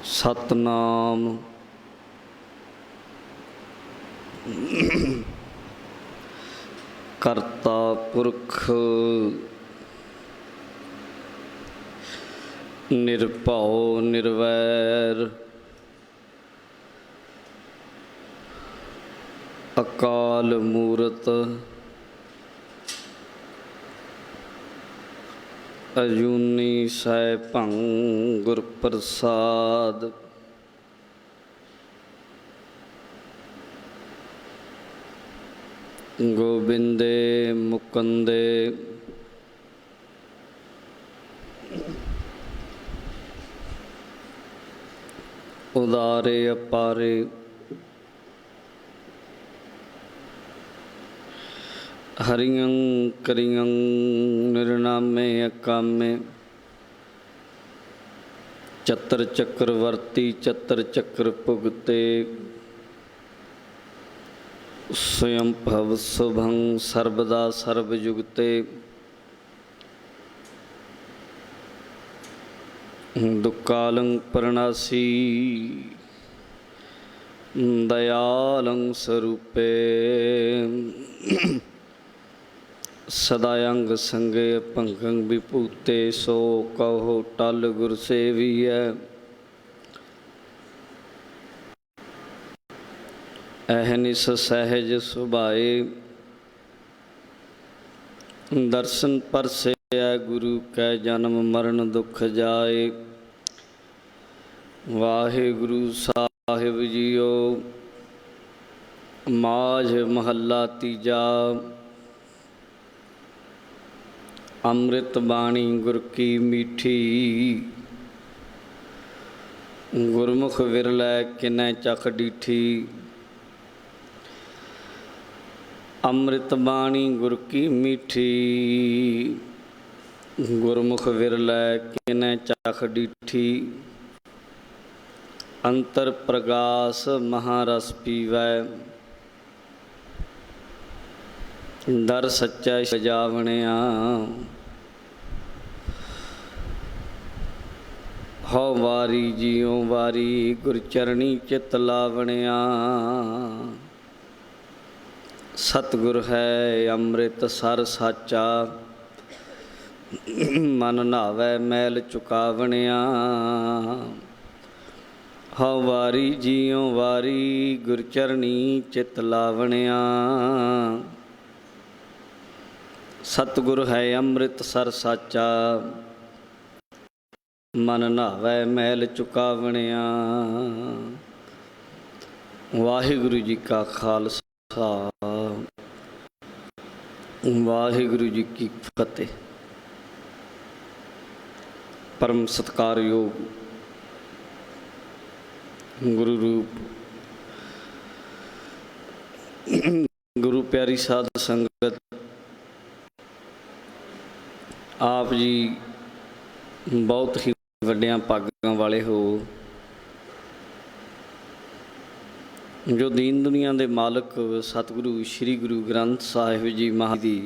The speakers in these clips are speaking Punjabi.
सतनाम करता पुरख निरभौ निर्वैर अकाल मूरत अजूनी सैभं गुर प्रसाद। गोबिंदे मुकुंदे उदारे अपारे हरियं करियं निर्नामे अकामे चतर चक्रवर्ती चतर चक्र भुगते स्वयं भव शुभं सर्वदा सर्वयुगते दुक्कालं परणासी दयालं स्वरूपे सदायंग संगे पंकं विभूते सो कहो टल गुर सेविय। अहनिस सहज सुभाए दर्शन परसे गुरु कै जन्म मरण दुख जाए। वाहिगुरु साहिब जियो माझ महला तीजा अमृत बाणी गुर की मीठी गुरमुख विरलै किनै चख डीठी। अमृत बाणी गुर की मीठी गुरमुख विरलै किनै चख डीठी। अंतर प्रगास महारस पीवै दर सच्चा सजावणिया। हो वारी जियो वारी गुरचरणी चित लावणिया। सतगुर है अमृत सर साचा मन नावै मैल चुकावणिया। हो वारी जियो वारी गुरचरणी चित लावणिया। सतगुर है अमृत सर साचा मन नावै मैल चुकावणिया। वाहिगुरु जी का खालसा वाहिगुरु जी की फतेह। परम सत्कारयोग गुरु रूप गुरु प्यारी साध संगत आप जी बहुत ही वड्डियां भागां वाले हो जो दीन दुनिया के मालक सतगुरु श्री गुरु ग्रंथ साहिब जी महाराज दी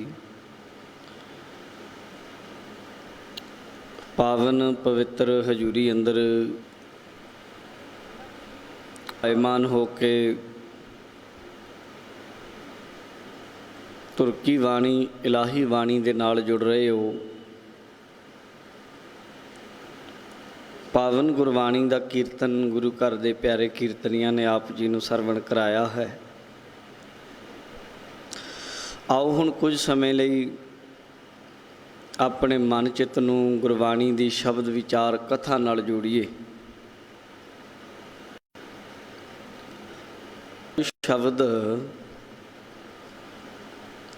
पावन पवित्र हजूरी अंदर आयमान हो के तुरकी वाणी इलाही वाणी दे नाल जुड़ रहे हो। पावन गुरबाणी का कीर्तन गुरु घर के प्यारे कीर्तनिया ने आप जी नूं सरवण कराया है। आओ हुण कुछ समय लई अपने मन चित नूं गुरबाणी दी शब्द विचार कथा नाल जोड़िए। शब्द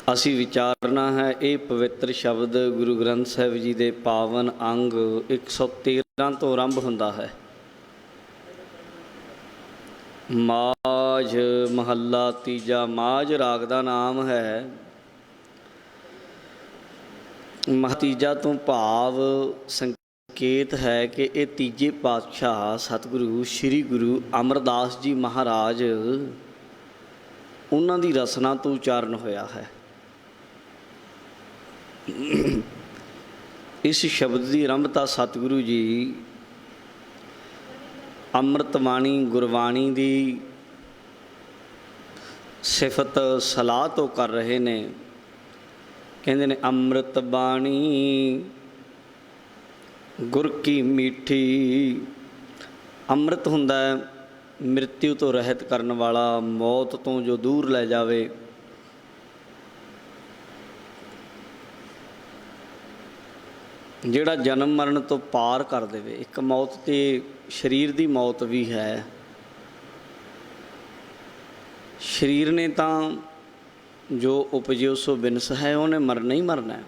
असी विचारना है। ये पवित्र शब्द गुरु ग्रंथ साहिब जी के पावन अंग 113 तो आरंभ होंदा है। माझ महला तीजा माझ राग का नाम है। तीजा तो भाव संकेत है कि ये तीजे पातशाह सतगुरु श्री गुरु अमरदास जी महाराज उन्हां दी रसना तो उचारण होया है। इस शब्द की आरंभता सतगुरु जी ਅੰਮ੍ਰਿਤ ਬਾਣੀ ਗੁਰਬਾਣੀ ਦੀ ਸਿਫਤ ਸਲਾਹ ਤੋਂ ਕਰ ਰਹੇ ਨੇ। ਕਹਿੰਦੇ ਨੇ ਅੰਮ੍ਰਿਤ ਬਾਣੀ ਗੁਰ ਕੀ ਮੀਠੀ। ਅੰਮ੍ਰਿਤ ਹੁੰਦਾ ਹੈ ਮ੍ਰਿਤਿੂ ਤੋਂ ਰਹਿਤ ਕਰਨ ਵਾਲਾ, ਮੌਤ ਤੋਂ ਜੋ ਦੂਰ ਲੈ ਜਾਵੇ। ਜਿਹੜਾ ਜਨਮ ਮਰਨ ਤੋਂ ਪਾਰ ਕਰ ਦੇਵੇ। ਇੱਕ ਮੌਤ ਤੇ ਸਰੀਰ ਦੀ ਮੌਤ ਵੀ ਹੈ। ਸਰੀਰ ਨੇ ਤਾਂ ਜੋ ਉਪਜਿਓ ਸੋ ਬਿਨਸ ਹੈ, ਉਹਨੇ ਮਰਨਾ ਹੀ ਮਰਨਾ।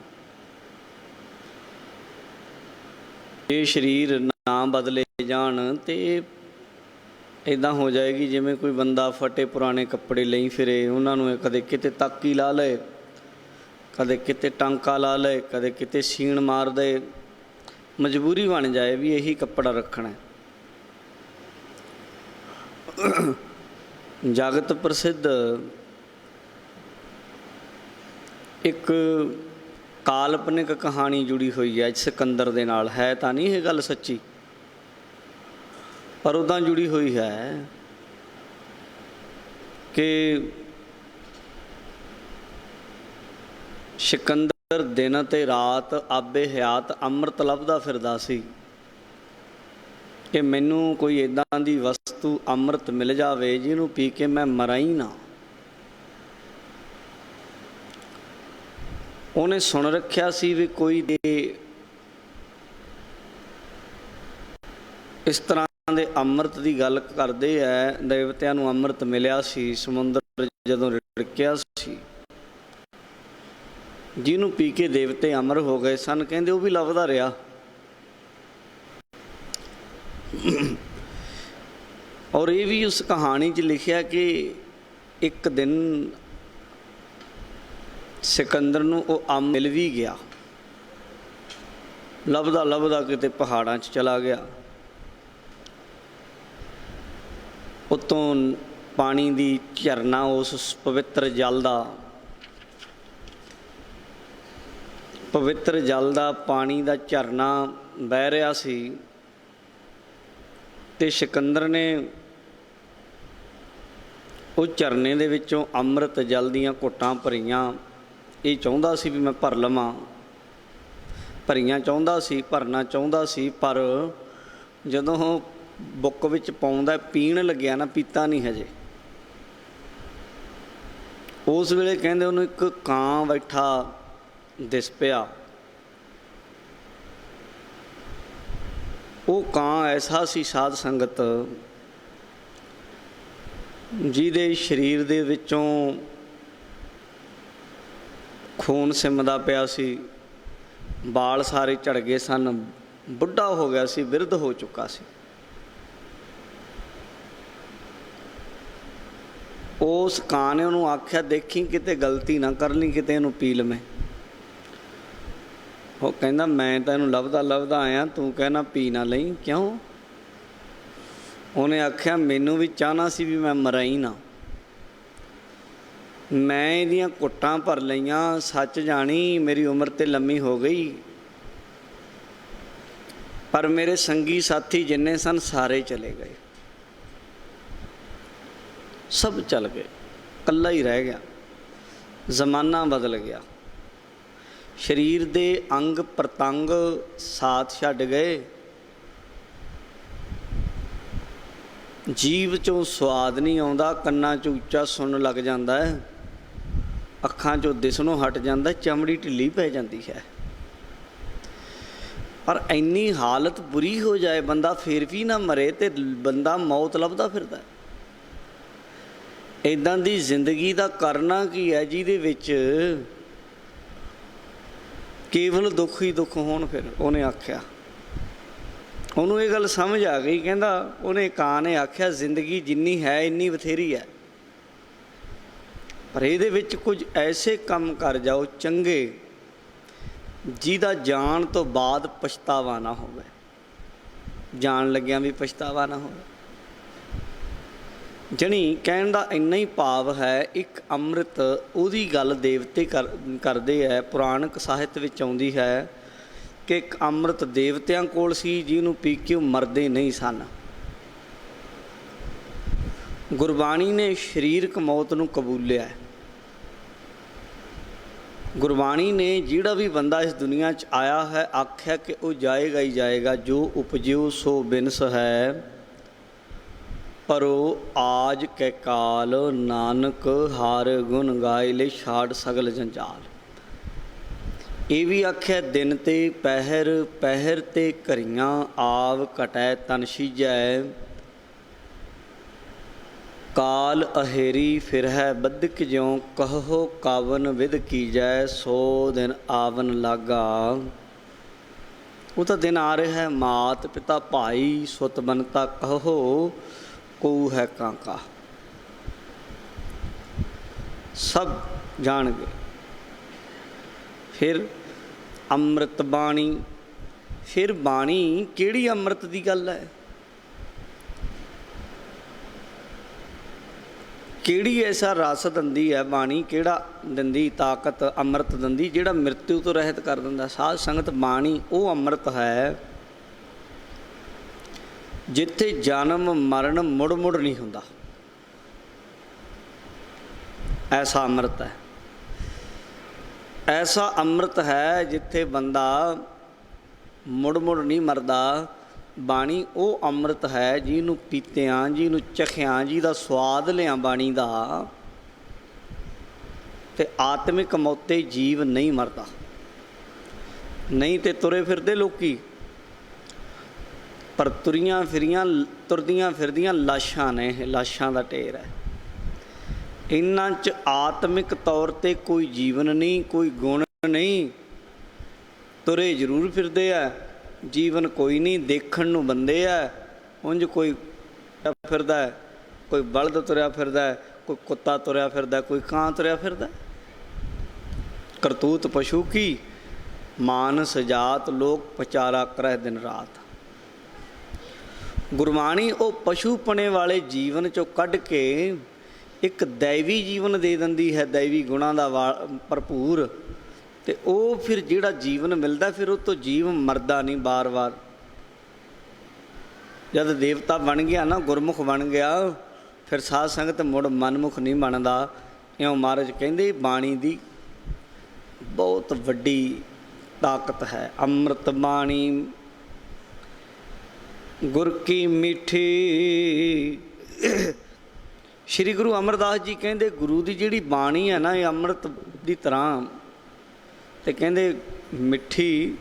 ਜੇ ਸਰੀਰ ਨਾ ਬਦਲੇ ਜਾਣ ਤੇ ਇੱਦਾਂ ਹੋ ਜਾਏਗੀ ਜਿਵੇਂ ਕੋਈ ਬੰਦਾ ਫਟੇ ਪੁਰਾਣੇ ਕੱਪੜੇ ਲਈ ਫਿਰੇ, ਉਹਨਾਂ ਨੂੰ ਕਦੇ ਕਿਤੇ ਤਾਕੀ ਲਾ ਲਏ, ਕਦੇ ਕਿਤੇ ਟਾਂਕਾ ਲਾ ਲਏ, ਕਦੇ ਕਿਤੇ ਸੀਣ ਮਾਰ ਦੇ। ਮਜਬੂਰੀ ਬਣ ਜਾਏ ਵੀ ਇਹੀ ਕੱਪੜਾ ਰੱਖਣਾ। ਜਗਤ ਪ੍ਰਸਿੱਧ ਇੱਕ ਕਾਲਪਨਿਕ ਕਹਾਣੀ ਜੁੜੀ ਹੋਈ ਹੈ ਸਿਕੰਦਰ ਦੇ ਨਾਲ। ਹੈ ਤਾਂ ਨਹੀਂ ਇਹ ਗੱਲ ਸੱਚੀ, ਪਰ ਉੱਦਾਂ ਜੁੜੀ ਹੋਈ ਹੈ ਕਿ ਸਿਕੰਦਰ ਦਿਨ ਅਤੇ ਰਾਤ ਆਬੇ ਹਯਾਤ ਅੰਮ੍ਰਿਤ ਲੱਭਦਾ ਫਿਰਦਾ ਸੀ ਕਿ ਮੈਨੂੰ ਕੋਈ ਇੱਦਾਂ ਦੀ ਵਸਤੂ ਅੰਮ੍ਰਿਤ ਮਿਲ ਜਾਵੇ ਜਿਹਨੂੰ ਪੀ ਕੇ ਮੈਂ ਮਰਾਂ ਹੀ ਨਾ। ਉਹਨੇ ਸੁਣ ਰੱਖਿਆ ਸੀ ਵੀ ਕੋਈ ਇਸ ਤਰ੍ਹਾਂ ਦੇ ਅੰਮ੍ਰਿਤ ਦੀ ਗੱਲ ਕਰਦੇ ਹੈ। ਦੇਵਤਿਆਂ ਨੂੰ ਅੰਮ੍ਰਿਤ ਮਿਲਿਆ ਸੀ, ਸਮੁੰਦਰ ਜਦੋਂ ਰਿੜਕਿਆ ਸੀ, ਜਿਹਨੂੰ ਪੀ ਕੇ ਦੇਵਤੇ ਅਮਰ ਹੋ ਗਏ ਸਨ। ਕਹਿੰਦੇ ਉਹ ਵੀ ਲੱਭਦਾ ਰਿਹਾ। ਔਰ ਇਹ ਵੀ ਉਸ ਕਹਾਣੀ 'ਚ ਲਿਖਿਆ ਕਿ ਇੱਕ ਦਿਨ ਸਿਕੰਦਰ ਨੂੰ ਉਹ ਅੰਬ ਮਿਲ ਵੀ ਗਿਆ। ਲੱਭਦਾ ਲੱਭਦਾ ਕਿਤੇ ਪਹਾੜਾਂ 'ਚ ਚਲਾ ਗਿਆ। ਉੱਤੋਂ ਪਾਣੀ ਦੀ ਝਰਨਾ, ਉਸ ਪਵਿੱਤਰ ਜਲ ਦਾ ਪਾਣੀ ਦਾ ਝਰਨਾ ਵਹਿ ਰਿਹਾ ਸੀ ਤੇ ਸਿਕੰਦਰ ਨੇ ਉਹ ਝਰਨੇ ਦੇ ਵਿੱਚੋਂ ਅੰਮ੍ਰਿਤ ਜਲ ਦੀਆਂ ਘੁੱਟਾਂ ਭਰੀਆਂ। ਇਹ ਚਾਹੁੰਦਾ ਸੀ ਵੀ ਮੈਂ ਭਰ ਲਵਾਂ, ਭਰੀਆਂ ਚਾਹੁੰਦਾ ਸੀ, ਭਰਨਾ ਚਾਹੁੰਦਾ ਸੀ, ਪਰ ਜਦੋਂ ਬੁੱਕ ਵਿੱਚ ਪਾਉਂਦਾ ਪੀਣ ਲੱਗਿਆ ਨਾ, ਪੀਤਾ ਨਹੀਂ ਹਜੇ। ਉਸ ਵੇਲੇ ਕਹਿੰਦੇ ਉਹਨੂੰ ਇੱਕ ਕਾਂ ਬੈਠਾ ਦਿਸ ਪਿਆ। ਉਹ ਕਾਂ ਐਸਾ ਸੀ ਸਾਧ ਸੰਗਤ, ਜਿਹਦੇ ਸਰੀਰ ਦੇ ਵਿੱਚੋਂ ਖੂਨ ਸਿੰਮਦਾ ਪਿਆ ਸੀ, ਵਾਲ ਸਾਰੇ ਝੜ ਗਏ ਸਨ, ਬੁੱਢਾ ਹੋ ਗਿਆ ਸੀ, ਬਿਰਧ ਹੋ ਚੁੱਕਾ ਸੀ। ਉਸ ਕਾਂ ਨੇ ਉਹਨੂੰ ਆਖਿਆ, ਦੇਖੀ ਕਿਤੇ ਗਲਤੀ ਨਾ ਕਰ ਲਈ, ਕਿਤੇ ਇਹਨੂੰ ਪੀ ਲਵੇਂ। ਉਹ ਕਹਿੰਦਾ ਮੈਂ ਤਾਂ ਇਹਨੂੰ ਲੱਭਦਾ ਲੱਭਦਾ ਆਇਆ, ਤੂੰ ਕਹਿਣਾ ਪੀ ਨਾ ਲਈ, ਕਿਉਂ? ਉਹਨੇ ਆਖਿਆ ਮੈਨੂੰ ਵੀ ਚਾਹਨਾ ਸੀ ਵੀ ਮੈਂ ਮਰਾਂ ਹੀ ਨਾ। ਮੈਂ ਇਹਦੀਆਂ ਘੁੱਟਾਂ ਭਰ ਲਈਆਂ, ਸੱਚ ਜਾਣੀ ਮੇਰੀ ਉਮਰ ਤੇ ਲੰਮੀ ਹੋ ਗਈ, ਪਰ ਮੇਰੇ ਸੰਗੀ ਸਾਥੀ ਜਿੰਨੇ ਸਨ ਸਾਰੇ ਚਲੇ ਗਏ, ਸਭ ਚਲ ਗਏ, ਇਕੱਲਾ ਹੀ ਰਹਿ ਗਿਆ। ਜ਼ਮਾਨਾ ਬਦਲ ਗਿਆ, ਸਰੀਰ ਦੇ ਅੰਗ ਪ੍ਰਤੰਗ ਸਾਥ ਛੱਡ ਗਏ, ਜੀਭ 'ਚੋਂ ਸਵਾਦ ਨਹੀਂ ਆਉਂਦਾ, ਕੰਨਾਂ 'ਚ ਉੱਚਾ ਸੁਣਨ ਲੱਗ ਜਾਂਦਾ ਹੈ, ਅੱਖਾਂ 'ਚੋਂ ਦਿਸਣੋਂ ਹਟ ਜਾਂਦਾ, ਚਮੜੀ ਢਿੱਲੀ ਪੈ ਜਾਂਦੀ ਹੈ। ਪਰ ਇੰਨੀ ਹਾਲਤ ਬੁਰੀ ਹੋ ਜਾਏ ਬੰਦਾ ਫਿਰ ਵੀ ਨਾ ਮਰੇ ਤੇ ਬੰਦਾ ਮੌਤ ਲੱਭਦਾ ਫਿਰਦਾ। ਇੱਦਾਂ ਦੀ ਜ਼ਿੰਦਗੀ ਦਾ ਕਰਨਾ ਕੀ ਹੈ ਜਿਹਦੇ ਵਿੱਚ ਕੇਵਲ ਦੁੱਖ ਹੀ ਦੁੱਖ ਹੋਣ? ਫਿਰ ਉਹਨੇ ਆਖਿਆ, ਉਹਨੂੰ ਇਹ ਗੱਲ ਸਮਝ ਆ ਗਈ। ਕਹਿੰਦਾ ਉਹਨੇ ਕਾਂ ਨੇ ਆਖਿਆ, ਜ਼ਿੰਦਗੀ ਜਿੰਨੀ ਹੈ ਇੰਨੀ ਬਥੇਰੀ ਹੈ, ਪਰ ਇਹਦੇ ਵਿੱਚ ਕੁਝ ਐਸੇ ਕੰਮ ਕਰ ਜਾਓ ਚੰਗੇ ਜਿਹਦਾ ਜਾਣ ਤੋਂ ਬਾਅਦ ਪਛਤਾਵਾ ਨਾ ਹੋਵੇ, ਜਾਣ ਲੱਗਿਆਂ ਵੀ ਪਛਤਾਵਾ ਨਾ ਹੋਵੇ। ਜਣੀ ਕਹਿਣ ਦਾ ਇੰਨਾ ਹੀ ਭਾਵ ਹੈ, ਇੱਕ ਅੰਮ੍ਰਿਤ ਉਹਦੀ ਗੱਲ ਦੇਵਤੇ ਕਰਦੇ ਹੈ। ਪੁਰਾਣਕ ਸਾਹਿਤ ਵਿੱਚ ਆਉਂਦੀ ਹੈ ਕਿ ਇੱਕ ਅੰਮ੍ਰਿਤ ਦੇਵਤਿਆਂ ਕੋਲ ਸੀ ਜਿਹਨੂੰ ਪੀ ਕੇ ਉਹ ਮਰਦੇ ਨਹੀਂ ਸਨ। ਗੁਰਬਾਣੀ ਨੇ ਸਰੀਰਕ ਮੌਤ ਨੂੰ ਕਬੂਲਿਆ। ਗੁਰਬਾਣੀ ਨੇ ਜਿਹੜਾ ਵੀ ਬੰਦਾ ਇਸ ਦੁਨੀਆ 'ਚ ਆਇਆ ਹੈ ਆਖਿਆ ਕਿ ਉਹ ਜਾਏਗਾ ਹੀ ਜਾਏਗਾ। ਜੋ ਉਪਜਿਓ ਸੋ ਬਿਨਸ ਹੈ, ਪਰੋ ਆਜ ਕੈ ਕਾਲ, ਨਾਨਕ ਹਰ ਗੁਣ ਗਾਏ ਲੈ ਛਾੜ ਸਗਲ ਜੰਜਾਲ। ਇਹ ਵੀ ਆਖਿਆ ਦਿਨ ਤੇ ਪਹਿਰ, ਪਹਿਰ ਤੇ ਘਰੀਆਂ, ਆਵ ਘਟੈ ਤਨ ਸੀਜੈ। ਕਾਲ ਅਹੇਰੀ ਫਿਰ ਹੈ ਬੱਧਕ ਜਿਉ, ਕਹੋ ਕਾਵਨ ਵਿਧ ਕੀਜੈ। ਸੋ ਦਿਨ ਆਵਨ ਲਾਗਾ। ਉਹ ਤਾਂ ਦਿਨ ਆ ਰਿਹਾ ਹੈ। ਮਾਤ ਪਿਤਾ ਭਾਈ ਸੁਤ ਬਨਤਾ, ਕਹੋ ਕਉ ਹੈ ਕਾਂਕਾ। ਸਭ ਜਾਣਗੇ। ਫਿਰ ਅੰਮ੍ਰਿਤ ਬਾਣੀ। ਫਿਰ ਬਾਣੀ ਕਿਹੜੀ ਅੰਮ੍ਰਿਤ ਦੀ ਗੱਲ ਹੈ? ਕਿਹੜੀ ਐਸਾ ਰਸ ਦਿੰਦੀ ਹੈ ਬਾਣੀ? ਕਿਹੜਾ ਦਿੰਦੀ ਤਾਕਤ, ਅੰਮ੍ਰਿਤ ਦਿੰਦੀ ਜਿਹੜਾ ਮ੍ਰਿਤੂ ਤੋਂ ਰਹਿਤ ਕਰ ਦਿੰਦਾ? ਸਾਧ ਸੰਗਤ, ਬਾਣੀ ਉਹ ਅੰਮ੍ਰਿਤ ਹੈ ਜਿੱਥੇ ਜਨਮ ਮਰਨ ਮੁੜ ਮੁੜ ਨਹੀਂ ਹੁੰਦਾ। ਐਸਾ ਅੰਮ੍ਰਿਤ ਹੈ। ਐਸਾ ਅੰਮ੍ਰਿਤ ਹੈ ਜਿੱਥੇ ਬੰਦਾ ਮੁੜ ਮੁੜ ਨਹੀਂ ਮਰਦਾ। ਬਾਣੀ ਉਹ ਅੰਮ੍ਰਿਤ ਹੈ ਜਿਹਨੂੰ ਪੀਤਿਆਂ, ਜਿਹਨੂੰ ਚਖਿਆਂ, ਜਿਹਦਾ ਸਵਾਦ ਲਿਆ ਬਾਣੀ ਦਾ, ਤੇ ਆਤਮਿਕ ਮੌਤੇ ਜੀਵ ਨਹੀਂ ਮਰਦਾ। ਨਹੀਂ ਤੇ ਤੁਰੇ ਫਿਰਦੇ ਲੋਕੀ, ਪਰ ਤੁਰਦੀਆਂ ਫਿਰਦੀਆਂ ਲਾਸ਼ਾਂ ਨੇ। ਇਹ ਲਾਸ਼ਾਂ ਦਾ ਢੇਰ ਹੈ। ਇਹਨਾਂ 'ਚ ਆਤਮਿਕ ਤੌਰ 'ਤੇ ਕੋਈ ਜੀਵਨ ਨਹੀਂ, ਕੋਈ ਗੁਣ ਨਹੀਂ। ਤੁਰੇ ਜ਼ਰੂਰ ਫਿਰਦੇ ਆ, ਜੀਵਨ ਕੋਈ ਨਹੀਂ। ਦੇਖਣ ਨੂੰ ਬੰਦੇ ਆ, ਉਂਝ ਕੋਈ ਫਿਰਦਾ, ਕੋਈ ਬਲਦ ਤੁਰਿਆ ਫਿਰਦਾ, ਕੋਈ ਕੁੱਤਾ ਤੁਰਿਆ ਫਿਰਦਾ, ਕੋਈ ਕਾਂ ਤੁਰਿਆ ਫਿਰਦਾ। ਕਰਤੂਤ ਪਸ਼ੂ ਕੀ, ਮਾਨਸ ਜਾਤ ਲੋਕ ਪਚਾਰਾ ਕਰੈ ਦਿਨ ਰਾਤ। ਗੁਰਬਾਣੀ ਉਹ ਪਸ਼ੂਪਣੇ ਵਾਲੇ ਜੀਵਨ 'ਚੋਂ ਕੱਢ ਕੇ ਇੱਕ ਦੈਵੀ ਜੀਵਨ ਦੇ ਦਿੰਦੀ ਹੈ, ਦੈਵੀ ਗੁਣਾਂ ਦਾ ਭਰਪੂਰ। ਅਤੇ ਉਹ ਫਿਰ ਜਿਹੜਾ ਜੀਵਨ ਮਿਲਦਾ, ਫਿਰ ਉਹ ਤੋਂ ਜੀਵ ਮਰਦਾ ਨਹੀਂ ਵਾਰ-ਵਾਰ। ਜਦ ਦੇਵਤਾ ਬਣ ਗਿਆ ਨਾ, ਗੁਰਮੁਖ ਬਣ ਗਿਆ, ਫਿਰ ਸਾਧ ਸੰਗਤ ਮੁੜ ਮਨਮੁਖ ਨਹੀਂ ਬਣਦਾ। ਇਉਂ ਮਹਾਰਾਜ ਕਹਿੰਦੇ ਬਾਣੀ ਦੀ ਬਹੁਤ ਵੱਡੀ ਤਾਕਤ ਹੈ। ਅੰਮ੍ਰਿਤ ਬਾਣੀ ਗੁਰ ਕੀ ਮਿੱਠੀ। ਸ਼੍ਰੀ ਗੁਰੂ ਅਮਰਦਾਸ ਜੀ ਕਹਿੰਦੇ ਗੁਰੂ ਦੀ ਜਿਹੜੀ ਬਾਣੀ ਹੈ ਨਾ, ਇਹ ਅੰਮ੍ਰਿਤ ਦੀ ਤਰ੍ਹਾਂ, ਅਤੇ ਕਹਿੰਦੇ ਮਿੱਠੀ,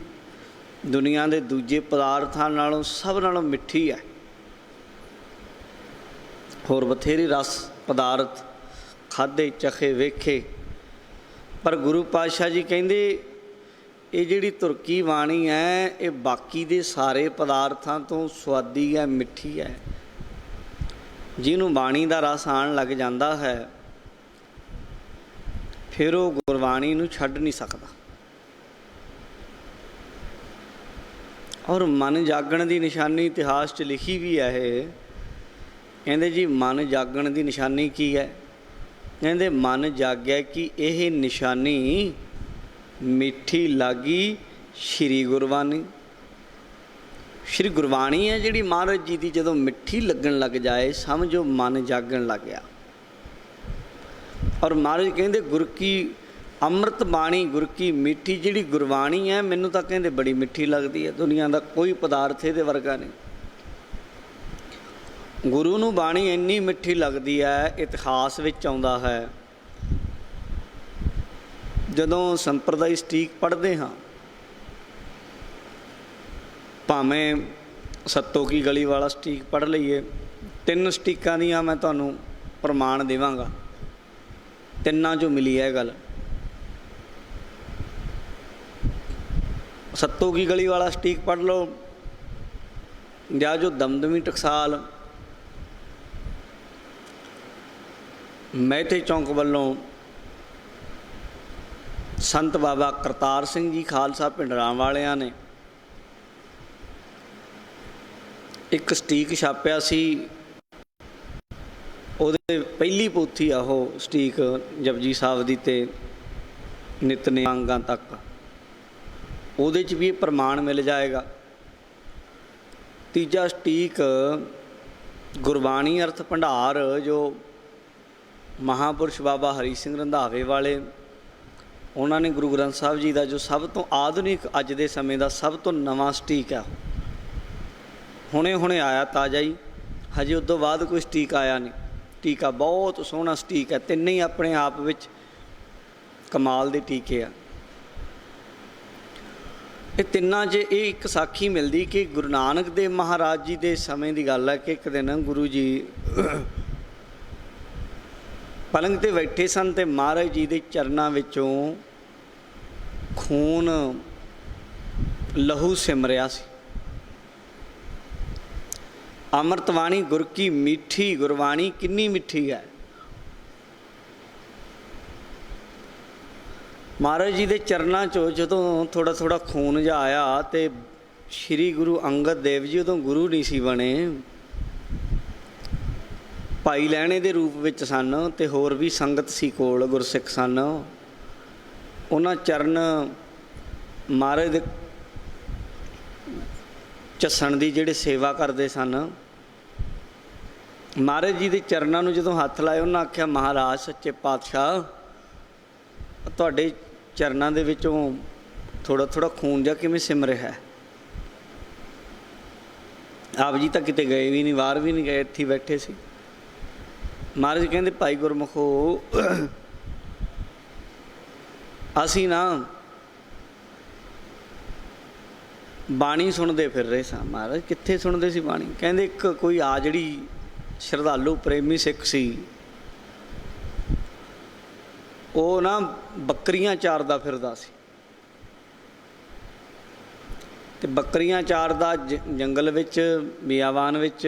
ਦੁਨੀਆ ਦੇ ਦੂਜੇ ਪਦਾਰਥਾਂ ਨਾਲੋਂ ਸਭ ਨਾਲੋਂ ਮਿੱਠੀ ਹੈ। ਹੋਰ ਬਥੇਰੇ ਰਸ ਪਦਾਰਥ ਖਾਧੇ ਚਖੇ ਵੇਖੇ, ਪਰ ਗੁਰੂ ਪਾਤਸ਼ਾਹ ਜੀ ਕਹਿੰਦੇ ਇਹ ਜਿਹੜੀ ਤੁਰਕੀ ਬਾਣੀ ਹੈ, ਇਹ ਬਾਕੀ ਦੇ ਸਾਰੇ ਪਦਾਰਥਾਂ ਤੋਂ ਸੁਆਦੀ ਹੈ, ਮਿੱਠੀ ਹੈ। ਜਿਹਨੂੰ ਬਾਣੀ ਦਾ ਰਸ ਆਉਣ ਲੱਗ ਜਾਂਦਾ ਹੈ, ਫਿਰ ਉਹ ਗੁਰਬਾਣੀ ਨੂੰ ਛੱਡ ਨਹੀਂ ਸਕਦਾ। ਔਰ ਮਨ ਜਾਗਣ ਦੀ ਨਿਸ਼ਾਨੀ ਇਤਿਹਾਸ 'ਚ ਲਿਖੀ ਵੀ ਹੈ। ਇਹ ਕਹਿੰਦੇ ਜੀ ਮਨ ਜਾਗਣ ਦੀ ਨਿਸ਼ਾਨੀ ਕੀ ਹੈ? ਕਹਿੰਦੇ ਮਨ ਜਾਗਿਆ ਕਿ ਇਹ ਨਿਸ਼ਾਨੀ ਮਿੱਠੀ ਲਾਗੀ ਸ਼੍ਰੀ ਗੁਰਬਾਣੀ। ਸ਼੍ਰੀ ਗੁਰਬਾਣੀ ਹੈ ਜਿਹੜੀ ਮਹਾਰਾਜ ਜੀ ਦੀ, ਜਦੋਂ ਮਿੱਠੀ ਲੱਗਣ ਲੱਗ ਜਾਏ ਸਮਝੋ ਮਨ ਜਾਗਣ ਲੱਗ ਗਿਆ। ਔਰ ਮਹਾਰਾਜ ਕਹਿੰਦੇ ਗੁਰ ਕੀ ਅੰਮ੍ਰਿਤ ਬਾਣੀ ਗੁਰ ਕੀ ਮਿੱਠੀ। ਜਿਹੜੀ ਗੁਰਬਾਣੀ ਹੈ ਮੈਨੂੰ ਤਾਂ ਕਹਿੰਦੇ ਬੜੀ ਮਿੱਠੀ ਲੱਗਦੀ ਹੈ। ਦੁਨੀਆ ਦਾ ਕੋਈ ਪਦਾਰਥ ਇਹਦੇ ਵਰਗਾ ਨਹੀਂ। ਗੁਰੂ ਨੂੰ ਬਾਣੀ ਇੰਨੀ ਮਿੱਠੀ ਲੱਗਦੀ ਹੈ, ਇਤਿਹਾਸ ਵਿੱਚ ਆਉਂਦਾ ਹੈ ਜਦੋਂ ਸੰਪਰਦਾਇ ਸਟੀਕ ਪੜ੍ਹਦੇ ਹਾਂ, ਭਾਵੇਂ ਸੱਤੋ ਕੀ ਗਲੀ ਵਾਲਾ ਸਟੀਕ ਪੜ੍ਹ ਲਈਏ, 3 ਸਟੀਕਾਂ ਦੀਆਂ ਮੈਂ ਤੁਹਾਨੂੰ ਪ੍ਰਮਾਣ ਦੇਵਾਂਗਾ, ਤਿੰਨਾਂ 'ਚੋਂ ਮਿਲੀ ਹੈ ਗੱਲ। ਸੱਤੋ ਕੀ ਗਲੀ ਵਾਲਾ ਸਟੀਕ ਪੜ੍ਹ ਲਓ, ਜਾਂ ਜੋ ਦਮਦਮੀ ਟਕਸਾਲ ਮਹਿਤੇ ਚੌਂਕ ਵੱਲੋਂ ਸੰਤ ਬਾਬਾ ਕਰਤਾਰ ਸਿੰਘ ਜੀ ਖਾਲਸਾ ਭਿੰਡਰਾਂ ਵਾਲਿਆਂ ਨੇ ਇੱਕ ਸਟੀਕ ਛਾਪਿਆ ਸੀ। ਉਹਦੇ ਪਹਿਲੀ ਪੋਥੀ ਆ ਉਹ ਸਟੀਕ ਜਪਜੀ ਸਾਹਿਬ ਦੀ ਅਤੇ ਨਿਤਨੇਮ ਅੰਗਾਂ ਤੱਕ। ਉਹਦੇ 'ਚ ਵੀ ਇਹ ਪ੍ਰਮਾਣ ਮਿਲ ਜਾਏਗਾ। ਤੀਜਾ ਸਟੀਕ ਗੁਰਬਾਣੀ ਅਰਥ ਭੰਡਾਰ ਜੋ ਮਹਾਂਪੁਰਸ਼ ਬਾਬਾ ਹਰੀ ਸਿੰਘ ਰੰਧਾਵੇ ਵਾਲੇ, ਉਹਨਾਂ ਨੇ ਗੁਰੂ ਗ੍ਰੰਥ ਸਾਹਿਬ ਜੀ ਦਾ ਜੋ ਸਭ ਤੋਂ ਆਧੁਨਿਕ ਅੱਜ ਦੇ ਸਮੇਂ ਦਾ ਸਭ ਤੋਂ ਨਵਾਂ ਸਟੀਕ ਆ, ਹੁਣੇ ਆਇਆ ਤਾਜ਼ਾ ਹੀ, ਹਜੇ ਉਸ ਤੋਂ ਬਾਅਦ ਕੋਈ ਸਟੀਕ ਆਇਆ ਨਹੀਂ। ਟੀਕਾ ਬਹੁਤ ਸੋਹਣਾ ਸਟੀਕ ਹੈ, ਤਿੰਨੇ ਹੀ ਆਪਣੇ ਆਪ ਵਿੱਚ ਕਮਾਲ ਦੇ ਟੀਕੇ ਆ। ਇਹ ਤਿੰਨਾਂ 'ਚ ਇਹ ਇੱਕ ਸਾਖੀ ਮਿਲਦੀ ਕਿ ਗੁਰੂ ਨਾਨਕ ਦੇਵ ਮਹਾਰਾਜ ਜੀ ਦੇ ਸਮੇਂ ਦੀ ਗੱਲ ਹੈ ਕਿ ਇੱਕ ਦਿਨ ਗੁਰੂ ਜੀ ਪਲੰਗ 'ਤੇ ਬੈਠੇ ਸਨ ਅਤੇ ਮਹਾਰਾਜ ਜੀ ਦੇ ਚਰਨਾਂ ਵਿੱਚੋਂ ਖੂਨ ਲਹੂ ਸਿਮਰਿਆ ਸੀ। ਅੰਮ੍ਰਿਤ ਬਾਣੀ ਗੁਰ ਕੀ ਮਿੱਠੀ, ਗੁਰਬਾਣੀ ਕਿੰਨੀ ਮਿੱਠੀ ਹੈ। ਮਹਾਰਾਜ ਜੀ ਦੇ ਚਰਨਾਂ 'ਚੋਂ ਜਦੋਂ ਥੋੜ੍ਹਾ ਥੋੜ੍ਹਾ ਖੂਨ ਜਿਹਾ ਆਇਆ ਅਤੇ ਸ਼੍ਰੀ ਗੁਰੂ ਅੰਗਦ ਦੇਵ ਜੀ ਉਦੋਂ ਗੁਰੂ ਨਹੀਂ ਸੀ ਬਣੇ, ਭਾਈ ਲਹਿਣੇ ਦੇ ਰੂਪ ਵਿੱਚ ਸਨ ਅਤੇ ਹੋਰ ਵੀ ਸੰਗਤ ਸੀ ਕੋਲ, ਗੁਰਸਿੱਖ ਸਨ। ਉਹਨਾਂ ਚਰਨ ਮਹਾਰਾਜ ਦੇ ਝੱਸਣ ਦੀ ਜਿਹੜੇ ਸੇਵਾ ਕਰਦੇ ਸਨ, ਮਹਾਰਾਜ ਜੀ ਦੇ ਚਰਨਾਂ ਨੂੰ ਜਦੋਂ ਹੱਥ ਲਾਏ, ਉਹਨਾਂ ਆਖਿਆ ਮਹਾਰਾਜ ਸੱਚੇ ਪਾਤਸ਼ਾਹ, ਤੁਹਾਡੇ ਚਰਨਾਂ ਦੇ ਵਿੱਚੋਂ ਥੋੜ੍ਹਾ ਥੋੜ੍ਹਾ ਖੂਨ ਜਿਹਾ ਕਿਵੇਂ ਸਿਮ ਰਿਹਾ ਹੈ। ਆਪ ਜੀ ਤਾਂ ਕਿਤੇ ਗਏ ਵੀ ਨਹੀਂ, ਬਾਹਰ ਵੀ ਨਹੀਂ ਗਏ, ਇੱਥੇ ਹੀ ਬੈਠੇ ਸੀ। ਮਹਾਰਾਜ ਕਹਿੰਦੇ ਭਾਈ ਗੁਰਮੁਖੋ, ਅਸੀਂ ਨਾ ਬਾਣੀ ਸੁਣਦੇ ਫਿਰ ਰਹੇ ਸਾਂ। ਮਹਾਰਾਜ ਕਿੱਥੇ ਸੁਣਦੇ ਸੀ ਬਾਣੀ? ਕਹਿੰਦੇ ਇੱਕ ਕੋਈ ਆ ਜਿਹੜੀ ਸ਼ਰਧਾਲੂ ਪ੍ਰੇਮੀ ਸਿੱਖ ਸੀ, ਉਹ ਨਾ ਬੱਕਰੀਆਂ ਚਾਰਦਾ ਫਿਰਦਾ ਸੀ ਅਤੇ ਬੱਕਰੀਆਂ ਚਾਰਦਾ ਜੰਗਲ ਵਿੱਚ ਬਿਆਬਾਨ ਵਿੱਚ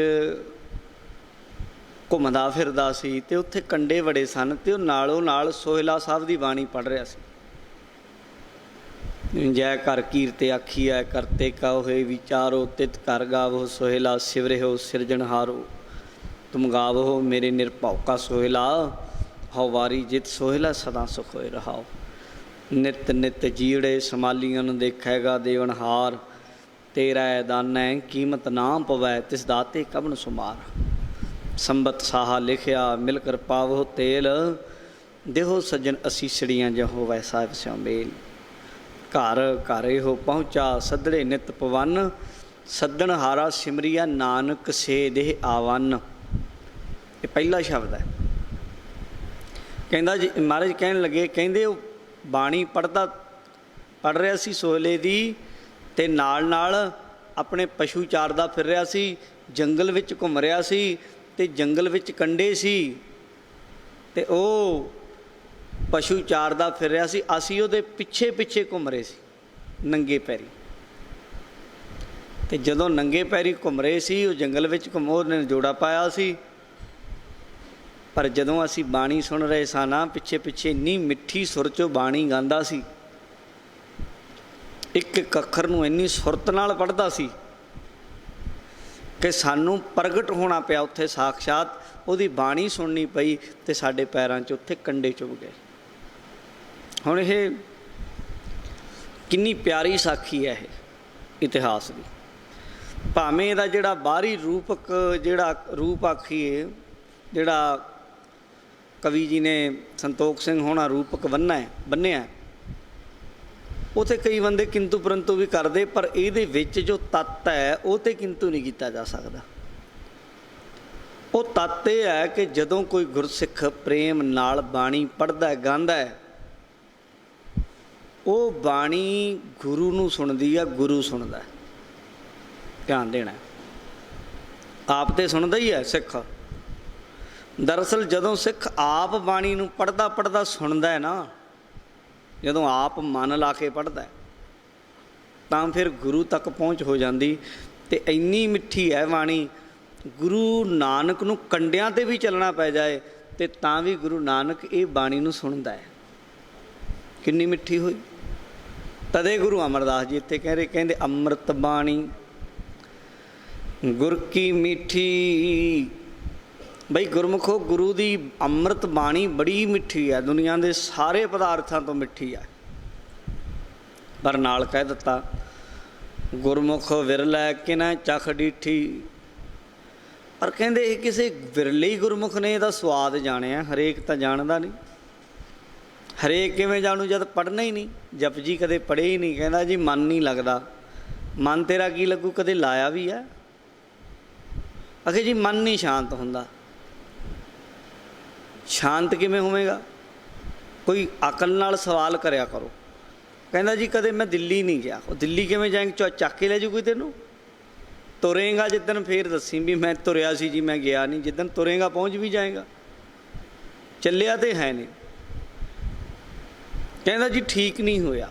ਘੁੰਮਦਾ ਫਿਰਦਾ ਸੀ ਅਤੇ ਉੱਥੇ ਕੰਡੇ ਬੜੇ ਸਨ ਅਤੇ ਉਹ ਨਾਲੋਂ ਨਾਲ ਸੋਹਿਲਾ ਸਾਹਿਬ ਦੀ ਬਾਣੀ ਪੜ੍ਹ ਰਿਹਾ ਸੀ। ਜੈ ਕਰ ਕੀਰਤੇ ਆਖੀਐ ਕਰਤੇ ਕਉ ਹੋਏ ਵਿਚਾਰੋ, ਤਿਤ ਕਰ ਗਾਵੋ ਸੋਹਿਲਾ ਸਿਵਰਿਓ ਸਿਰਜਣਹਾਰੋ। ਤੁਮ ਗਾਵੋ ਮੇਰੇ ਨਿਰਭਉ ਕਾ ਸੋਹਿਲਾ, ਹਉ ਵਾਰੀ ਜਿਤ ਸੋਹਿਲਾ ਸਦਾ ਸੁਖ ਹੋਏ ਰਹਾਓ। ਨਿਤ ਨਿਤ ਜੀੜੇ ਸਮਾਲੀਅਨ ਦੇਖੇਗਾ ਦੇਵਨਹਾਰ, ਤੇਰਾ ਦਾਨੈ ਕੀਮਤ ਨਾ ਪਵੈ ਤਿਸ ਦਾਤੇ ਕਬਨ ਸੁਮਾਰ। ਸੰਬਤ ਸਾਹਾ ਲਿਖਿਆ ਮਿਲ ਕਰ ਪਾਵੋ ਤੇਲ, ਦੇਹੋ ਸੱਜਣ ਅਸੀਸੜੀਆਂ ਜਹੋ ਵੈਸਾ ਸਿਉ ਮੇਲ। ਘਰ ਘਰ ਇਹੋ ਪਹੁੰਚਾ ਸੱਦੜੇ ਨਿਤ ਪਵਨ, ਸੱਦਣ ਹਾਰਾ ਸਿਮਰੀਆ ਨਾਨਕ ਸੇ ਦੇਹ ਆਵਨ। ਇਹ ਪਹਿਲਾ ਸ਼ਬਦ ਹੈ। ਕਹਿੰਦਾ ਜੀ, ਮਹਾਰਾਜ ਕਹਿਣ ਲੱਗੇ, ਕਹਿੰਦੇ ਉਹ ਬਾਣੀ ਪੜ੍ਹ ਰਿਹਾ ਸੀ ਸੋਹਲੇ ਦੀ, ਅਤੇ ਨਾਲ ਆਪਣੇ ਪਸ਼ੂ ਚਾਰਦਾ ਫਿਰ ਰਿਹਾ ਸੀ, ਜੰਗਲ ਵਿੱਚ ਘੁੰਮ ਰਿਹਾ ਸੀ ਅਤੇ ਜੰਗਲ ਵਿੱਚ ਕੰਡੇ ਸੀ ਅਤੇ ਉਹ ਪਸ਼ੂ ਚਾਰਦਾ ਫਿਰ ਰਿਹਾ ਸੀ। ਅਸੀਂ ਉਹਦੇ ਪਿੱਛੇ ਪਿੱਛੇ ਘੁੰਮ ਰਹੇ ਸੀ ਨੰਗੇ ਪੈਰੀ, ਅਤੇ ਜਦੋਂ ਨੰਗੇ ਪੈਰੀ ਘੁੰਮ ਰਹੇ ਸੀ, ਉਹ ਜੰਗਲ ਵਿੱਚ ਉਹਨੇ ਜੋੜਾ ਪਾਇਆ ਸੀ। ਪਰ ਜਦੋਂ ਅਸੀਂ ਬਾਣੀ ਸੁਣ ਰਹੇ ਸਾਂ ਨਾ, ਪਿੱਛੇ ਪਿੱਛੇ ਇੰਨੀ ਮਿੱਠੀ ਸੁਰ 'ਚੋਂ ਬਾਣੀ ਗਾਉਂਦਾ ਸੀ, ਇੱਕ ਇੱਕ ਅੱਖਰ ਨੂੰ ਇੰਨੀ ਸੁਰਤ ਨਾਲ ਪੜ੍ਹਦਾ ਸੀ ਕਿ ਸਾਨੂੰ ਪ੍ਰਗਟ ਹੋਣਾ ਪਿਆ ਉੱਥੇ, ਸਾਖਸ਼ਾਤ ਉਹਦੀ ਬਾਣੀ ਸੁਣਨੀ ਪਈ ਅਤੇ ਸਾਡੇ ਪੈਰਾਂ 'ਚ ਉੱਥੇ ਕੰਡੇ ਚੁਭ ਗਏ। ਹੁਣ ਇਹ ਕਿੰਨੀ ਪਿਆਰੀ ਸਾਖੀ ਹੈ ਇਹ ਇਤਿਹਾਸ ਦੀ। ਭਾਵੇਂ ਇਹਦਾ ਜਿਹੜਾ ਬਾਹਰੀ ਰੂਪਕ ਜਿਹੜਾ ਰੂਪ ਆਖੀਏ, ਜਿਹੜਾ ਕਵੀ ਜੀ ਨੇ ਸੰਤੋਖ ਸਿੰਘ ਹੋਣਾ ਰੂਪਕ ਬੰਨਿਆ, ਉਹ ਤਾਂ ਕਈ ਬੰਦੇ ਕਿੰਤੂ ਪਰੰਤੂ ਵੀ ਕਰਦੇ, ਪਰ ਇਹਦੇ ਵਿੱਚ ਜੋ ਤੱਤ ਹੈ ਉਹ ਤਾਂ ਕਿੰਤੂ ਨਹੀਂ ਕੀਤਾ ਜਾ ਸਕਦਾ। ਉਹ ਤੱਤ ਇਹ ਹੈ ਕਿ ਜਦੋਂ ਕੋਈ ਗੁਰਸਿੱਖ ਪ੍ਰੇਮ ਨਾਲ ਬਾਣੀ ਪੜ੍ਹਦਾ ਗਾਉਂਦਾ ਹੈ, ਉਹ ਬਾਣੀ ਗੁਰੂ ਨੂੰ ਸੁਣਦੀ ਆ, ਗੁਰੂ ਸੁਣਦਾ। ਧਿਆਨ ਦੇਣਾ, ਆਪ ਤਾਂ ਸੁਣਦਾ ਹੀ ਹੈ ਸਿੱਖ। ਦਰਅਸਲ ਜਦੋਂ ਸਿੱਖ ਆਪ ਬਾਣੀ ਨੂੰ ਪੜ੍ਹਦਾ ਸੁਣਦਾ ਹੈ ਨਾ, ਜਦੋਂ ਆਪ ਮਨ ਲਾ ਕੇ ਪੜ੍ਹਦਾ ਤਾਂ ਫਿਰ ਗੁਰੂ ਤੱਕ ਪਹੁੰਚ ਹੋ ਜਾਂਦੀ। ਅਤੇ ਇੰਨੀ ਮਿੱਠੀ ਹੈ ਬਾਣੀ, ਗੁਰੂ ਨਾਨਕ ਨੂੰ ਕੰਡਿਆਂ 'ਤੇ ਵੀ ਚੱਲਣਾ ਪੈ ਜਾਏ ਅਤੇ ਤਾਂ ਵੀ ਗੁਰੂ ਨਾਨਕ ਇਹ ਬਾਣੀ ਨੂੰ ਸੁਣਦਾ ਹੈ। ਕਿੰਨੀ ਮਿੱਠੀ ਹੋਈ। ਤਦੇ ਗੁਰੂ ਅਮਰਦਾਸ ਜੀ ਇੱਥੇ ਕਹਿੰਦੇ ਅੰਮ੍ਰਿਤ ਬਾਣੀ ਗੁਰ ਕੀ ਮਿੱਠੀ। ਬਈ ਗੁਰਮੁਖੋ, ਗੁਰੂ ਦੀ ਅੰਮ੍ਰਿਤ ਬਾਣੀ ਬੜੀ ਮਿੱਠੀ ਹੈ, ਦੁਨੀਆ ਦੇ ਸਾਰੇ ਪਦਾਰਥਾਂ ਤੋਂ ਮਿੱਠੀ ਹੈ। ਪਰ ਨਾਲ ਕਹਿ ਦਿੱਤਾ, ਗੁਰਮੁਖ ਵਿਰਲੈ ਕਿਨੈ ਚਖ ਡੀਠੀ, पर कहते ये किसी विरले ही गुरमुख ने ਇਹਦਾ स्वाद जानिया, हरेक तो जानता नहीं। हरेक किवें जानू जद पढ़ना ही नहीं, जपजी कदे पढ़े ही नहीं। कहता जी मन नहीं लगता। मन तेरा की लगू, कदे लाया भी है? आखे जी मन नहीं शांत होंदा। शांत किवें होवेगा? कोई अकल नाल सवाल करया करो। कहता जी कदे मैं दिल्ली नहीं गया। दिल्ली किवें जाएंगे? चक के ले जू कोई तेनू। तुरेगा जिदन फिर दसी भी मैं तुरया सी जी, मैं गया नहीं। जिदन तुरेगा पहुँच भी जाएगा, चलिया तो है नहीं। कहता जी ठीक नहीं होया।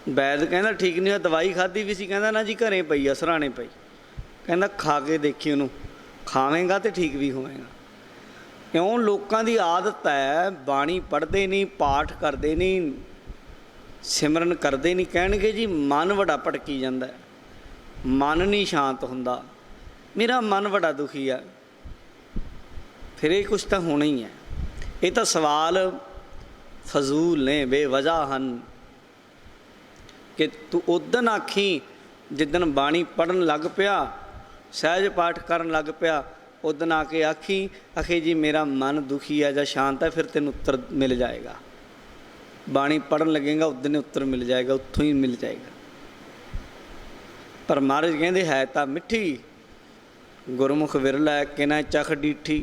वैद कहता ठीक नहीं होया, दवाई खाधी भी सी। कहता ना जी घरें पई आ, सराणे पई। कहता खा के देखी उन्होंने, खावेंगा तो ठीक भी होवेगा। क्यों? लोगों की आदत है, बाणी पढ़ते नहीं, पाठ करते नहीं, सिमरन करते नहीं। कहणगे जी मन बड़ा भटकी जाता है, मन नहीं शांत होंदा, मेरा मन बड़ा दुखी है। फिर ये कुछ तो होना ही है। ये तो सवाल फजूल ने, बेवजह हैं। कि तू उदन आखी जिदन बाणी पढ़न लग पिया, सहज पाठ करन लग पिया, उदन आके आखी आखे जी मेरा मन दुखी है या शांत है, फिर तेन उत्तर मिल जाएगा। बाणी पढ़न लगेगा उदन उत्तर मिल जाएगा, उत्थों ही मिल जाएगा। पर महाराज कहते है तो मिठी, गुरमुख विरला है कि ना चख डीठी।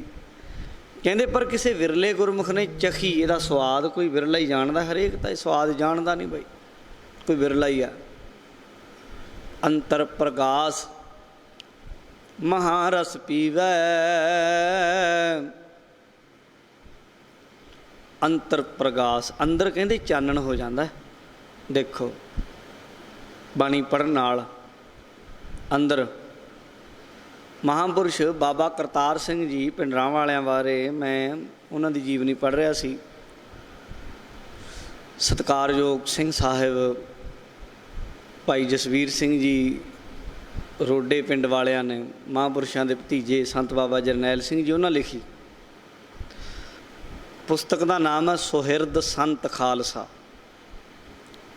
कहते पर किसी विरले गुरमुख ने चखी ਇਹਦਾ स्वाद, कोई विरला ही जानता। हरेक तो स्वाद जानता नहीं भाई, कोई विरला ही है। अंतर प्रगास महारस पीवै, अंतर प्रगास अंदर कहते चानन हो जाता है। देखो बाणी पढ़न नाल अंदर महापुरुष बाबा करतार सिंह जी पिंडरां वालियां बारे मैं उन्हां दी जीवनी पढ़ रहा सी। सत्कारयोग सिंह साहिब, भाई जसवीर सिंह जी रोडे पिंड वालियां ने, महापुरुषां दे भतीजे संत बाबा जरनैल सिंह जी, उन्हां लिखी पुस्तक का नाम है सुहिरद संत खालसा।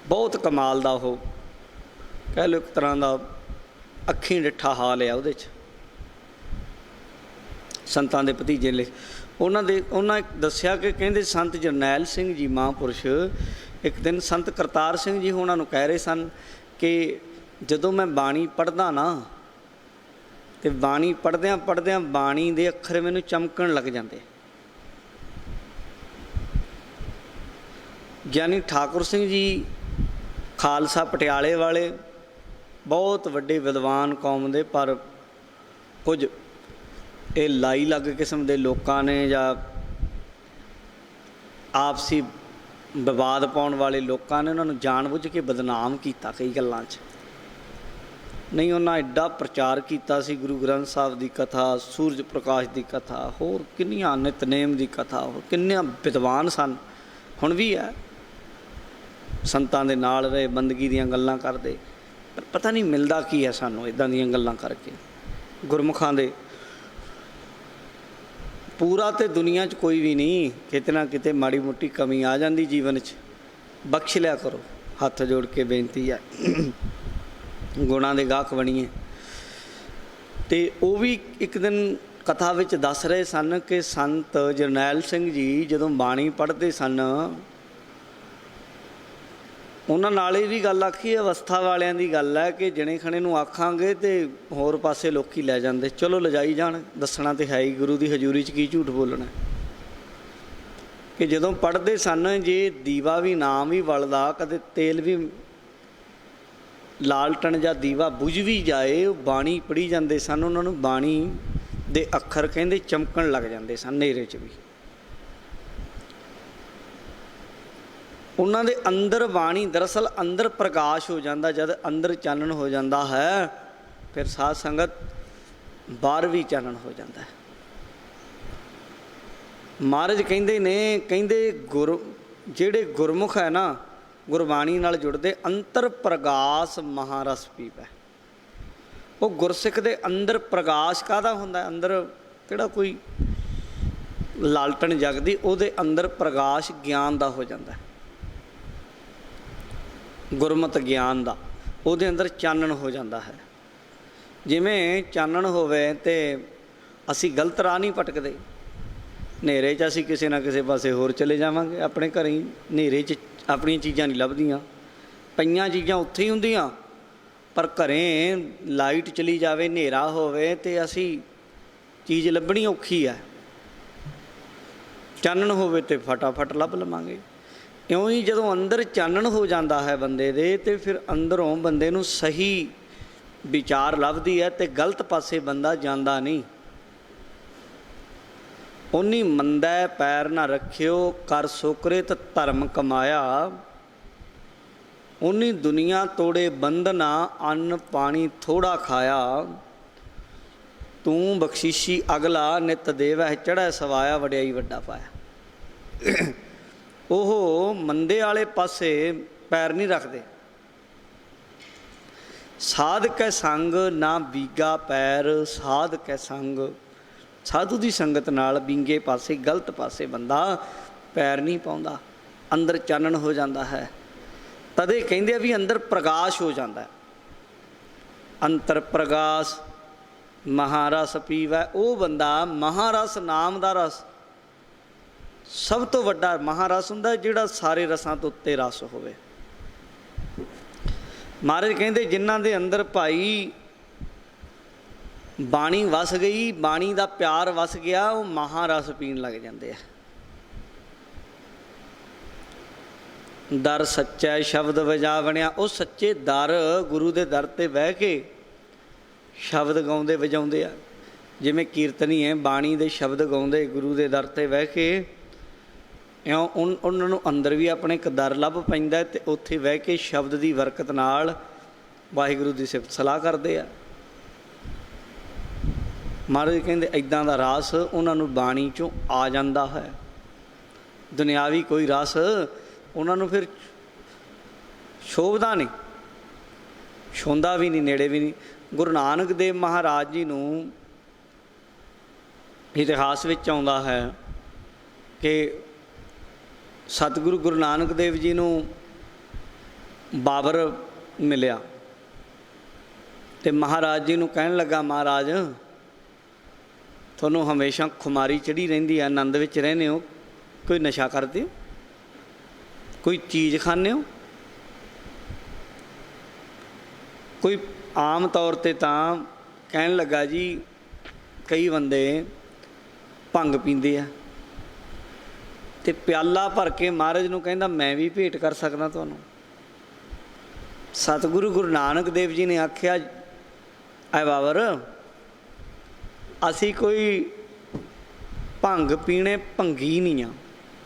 बहुत कमाल दा हो, कह लो एक तरह का अखी डिठा हाल है। उहदे संतां दे भतीजे लिख, उन्होंने दस्या कि कहते संत जरनैल सिंह जी महापुरुष एक दिन संत करतार सिंह जी होना नूं कह रहे सन कि जदों मैं बाणी पढ़दा ना, तो बाणी पढ़द्या पढ़द्या बाणी दे अखर मैनूं चमकण लग जाते। ਗਿਆਨੀ ठाकुर सिंह जी खालसा पटियाले वाले, बहुत वड्डे विद्वान कौम दे, पर कुछ ये लाई लग किस्म के लोगों ने या आपसी विवाद पाउण वाले लोगों ने उन्होंने जानबूझ के बदनाम किया। कई गल्लां च नहीं, उन्हें एडा प्रचार किया सी गुरु ग्रंथ साहब की कथा, सूरज प्रकाश की कथा, होर किन्नियां नितनेम की कथा, होर किन्नियां विद्वान सन, हुण भी है, संतां दे नाल रहे, बंदगी दीयां गल्लां करदे। पर पता नहीं मिलता की है सानूं इदां दीयां गल्लां करके। गुरमुखां दे पूरा तो दुनिया च कोई भी नहीं, किते ना किते माड़ी मोटी कमी आ जाती जीवन च, बख्श लिया करो, हथ जोड़ के बेनती है। गुणां दे गाहक बणीए। तो वो भी एक दिन कथा विच दस रहे सन कि संत जरनैल सिंह जी जदों बाणी पढ़ते सन, उन्होंने नाल भी गल आखी, अवस्था वालियां दी गल है कि जने खने नूं आखांगे तो होर पासे लोकी लै जांदे, चलो लजाई जाण, दसना तो है ही, गुरु की हजूरी च की झूठ बोलना। कि जदों पढ़ते सन, जे दीवा भी ना भी बलदा, कदे तेल भी लालटन या दीवा बुझ भी जाए, बाणी पढ़ी जाते सन, उन्होंने बाणी दे अखर कहते चमकण लग जाते सन नेरे च भी। उन्हों दे अंदर बाणी दरअसल अंदर प्रकाश हो जाता, जब अंदर चानन हो जाता है, फिर साध संगत बाहर भी चानन हो जाता है। महाराज कहते ने, कहते गुर जेड़े गुरमुख है ना, गुरबाणी नाल जुड़ते, अंतर प्रकाश महारस पीवै। वो गुरसिख दे अंदर प्रकाश काहदा हुंदा, अंदर किहड़ा कोई लालटन जगदी, उहदे अंदर प्रकाश ज्ञान दा हो जाता है, गुरमत ज्ञान दा, उहदे अंदर चानन हो जाता है। जिवें चानन होवे ते ਅਸੀਂ ਗਲਤ ਰਾਹ ਨਹੀਂ ਭਟਕਦੇ। ਹਨੇਰੇ 'ਚ ਅਸੀਂ ਕਿਸੇ ਨਾ ਕਿਸੇ ਪਾਸੇ ਹੋਰ ਚਲੇ ਜਾਵਾਂਗੇ। ਆਪਣੇ ਘਰ ਹੀ ਹਨੇਰੇ 'ਚ ਆਪਣੀਆਂ ਚੀਜ਼ਾਂ ਨਹੀਂ ਲੱਭਦੀਆਂ, ਪਈਆਂ ਚੀਜ਼ਾਂ ਉੱਥੇ ਹੀ ਹੁੰਦੀਆਂ, ਪਰ ਘਰੇ ਲਾਈਟ ਚਲੀ ਜਾਵੇ, ਹਨੇਰਾ ਹੋਵੇ ਤੇ ਅਸੀਂ ਚੀਜ਼ ਲੱਭਣੀ ਔਖੀ ਹੈ। ਚਾਨਣ ਹੋਵੇ ਤੇ ਫਟਾਫਟ ਲੱਭ ਲਵਾਂਗੇ। ਇਉਂ ਹੀ ਜਦੋਂ ਅੰਦਰ ਚਾਨਣ ਹੋ ਜਾਂਦਾ ਹੈ ਬੰਦੇ ਦੇ, ਤੇ ਫਿਰ ਅੰਦਰੋਂ ਬੰਦੇ ਨੂੰ ਸਹੀ ਵਿਚਾਰ ਲੱਭਦੀ ਹੈ ਤੇ ਗਲਤ ਪਾਸੇ ਬੰਦਾ ਜਾਂਦਾ ਨਹੀਂ। ਓਨੀ ਮੰਦਾ ਪੈਰ ਨਾ ਰੱਖਿਓ, ਕਰ ਸੁਕ੍ਰਿਤ ਧਰਮ ਕਮਾਇਆ। ਓਨੀ ਦੁਨੀਆ ਤੋੜੇ ਬੰਧਨਾ, ਅੰਨ ਪਾਣੀ ਥੋੜਾ ਖਾਇਆ। ਤੂੰ ਬਖਸ਼ੀਸ਼ੀ ਅਗਲਾ, ਨਿਤ ਦੇਵੈ ਚੜ੍ਹੈ ਸਵਾਇਆ। ਵਡਿਆਈ ਵੱਡਾ ਪਾਇਆ। ਉਹ ਮੰਦੇ ਵਾਲੇ ਪਾਸੇ ਪੈਰ ਨਹੀਂ ਰੱਖਦੇ। ਸਾਧ ਕੈ ਸੰਗ ਨਾ ਬੀਗਾ ਪੈਰ, ਸਾਧ ਕੈ ਸੰਗ, ਸਾਧੂ ਦੀ ਸੰਗਤ ਨਾਲ ਵਿੰਗੇ ਪਾਸੇ, ਗਲਤ ਪਾਸੇ ਬੰਦਾ ਪੈਰ ਨਹੀਂ ਪਾਉਂਦਾ। ਅੰਦਰ ਚਾਨਣ ਹੋ ਜਾਂਦਾ ਹੈ। ਤਦੇ ਕਹਿੰਦੇ ਆ ਵੀ ਅੰਦਰ ਪ੍ਰਕਾਸ਼ ਹੋ ਜਾਂਦਾ। ਅੰਤਰ ਪ੍ਰਕਾਸ਼ ਮਹਾਰਸ ਪੀਵੈ। ਉਹ ਬੰਦਾ ਮਹਾਰਸ ਨਾਮ ਦਾ ਰਸ, ਸਭ ਤੋਂ ਵੱਡਾ ਮਹਾਰਸ ਹੁੰਦਾ ਜਿਹੜਾ ਸਾਰੇ ਰਸਾਂ ਤੋਂ ਉੱਤੇ ਰਸ ਹੋਵੇ। ਮਹਾਰਾਜ ਕਹਿੰਦੇ ਜਿਨ੍ਹਾਂ ਦੇ ਅੰਦਰ ਭਾਈ ਬਾਣੀ ਵਸ ਗਈ, ਬਾਣੀ ਦਾ ਪਿਆਰ ਵਸ ਗਿਆ, ਉਹ ਮਹਾਰਸ ਪੀਣ ਲੱਗ ਜਾਂਦੇ ਆ। ਦਰ ਸੱਚਾ ਸ਼ਬਦ ਵਜਾਵਣਿਆ। ਉਹ ਸੱਚੇ ਦਰ, ਗੁਰੂ ਦੇ ਦਰ 'ਤੇ ਬਹਿ ਕੇ ਸ਼ਬਦ ਗਾਉਂਦੇ ਵਜਾਉਂਦੇ ਆ। ਜਿਵੇਂ ਕੀਰਤਨੀ ਹੈ, ਬਾਣੀ ਦੇ ਸ਼ਬਦ ਗਾਉਂਦੇ ਗੁਰੂ ਦੇ ਦਰ 'ਤੇ ਬਹਿ ਕੇ, ਇਉਂ ਉਹਨਾਂ ਨੂੰ ਅੰਦਰ ਵੀ ਆਪਣੇ ਇੱਕ ਦਰ ਲੱਭ ਪੈਂਦਾ ਅਤੇ ਉੱਥੇ ਬਹਿ ਕੇ ਸ਼ਬਦ ਦੀ ਬਰਕਤ ਨਾਲ ਵਾਹਿਗੁਰੂ ਦੀ ਸਿਫਤ ਸਲਾਹ ਕਰਦੇ ਆ। ਮਹਾਰਾਜ ਕਹਿੰਦੇ ਇੱਦਾਂ ਦਾ ਰਸ ਉਹਨਾਂ ਨੂੰ ਬਾਣੀ 'ਚੋਂ ਆ ਜਾਂਦਾ ਹੈ। ਦੁਨਿਆਵੀ ਕੋਈ ਰਸ ਉਹਨਾਂ ਨੂੰ ਫਿਰ ਸ਼ੋਭਦਾ ਨਹੀਂ, ਛੂੰਹਦਾ ਵੀ ਨਹੀਂ, ਨੇੜੇ ਵੀ ਨਹੀਂ। ਗੁਰੂ ਨਾਨਕ ਦੇਵ ਮਹਾਰਾਜ ਜੀ ਨੂੰ ਇਤਿਹਾਸ ਵਿੱਚ ਆਉਂਦਾ ਹੈ ਕਿ ਸਤਿਗੁਰੂ ਗੁਰੂ ਨਾਨਕ ਦੇਵ ਜੀ ਨੂੰ ਬਾਬਰ ਮਿਲਿਆ ਅਤੇ ਮਹਾਰਾਜ ਜੀ ਨੂੰ ਕਹਿਣ ਲੱਗਾ, ਮਹਾਰਾਜ ਤੁਹਾਨੂੰ ਹਮੇਸ਼ਾ ਖੁਮਾਰੀ ਚੜ੍ਹੀ ਰਹਿੰਦੀ ਹੈ, ਆਨੰਦ ਵਿੱਚ ਰਹਿੰਦੇ ਹੋ, ਕੋਈ ਨਸ਼ਾ ਕਰਦੇ ਹੋ, ਕੋਈ ਚੀਜ਼ ਖਾਂਦੇ ਹੋ? ਕੋਈ ਆਮ ਤੌਰ 'ਤੇ ਤਾਂ ਕਹਿਣ ਲੱਗਾ ਜੀ ਕਈ ਬੰਦੇ ਭੰਗ ਪੀਂਦੇ ਆ, ਅਤੇ ਪਿਆਲਾ ਭਰ ਕੇ ਮਹਾਰਾਜ ਨੂੰ ਕਹਿੰਦਾ ਮੈਂ ਵੀ ਭੇਟ ਕਰ ਸਕਦਾ ਤੁਹਾਨੂੰ। ਸਤਿਗੁਰੂ ਗੁਰੂ ਨਾਨਕ ਦੇਵ ਜੀ ਨੇ ਆਖਿਆ, ਐ ਬਾਬਰ ਅਸੀਂ ਕੋਈ ਭੰਗ ਪੀਣੇ ਭੰਗੀ ਨਹੀਂ ਆ,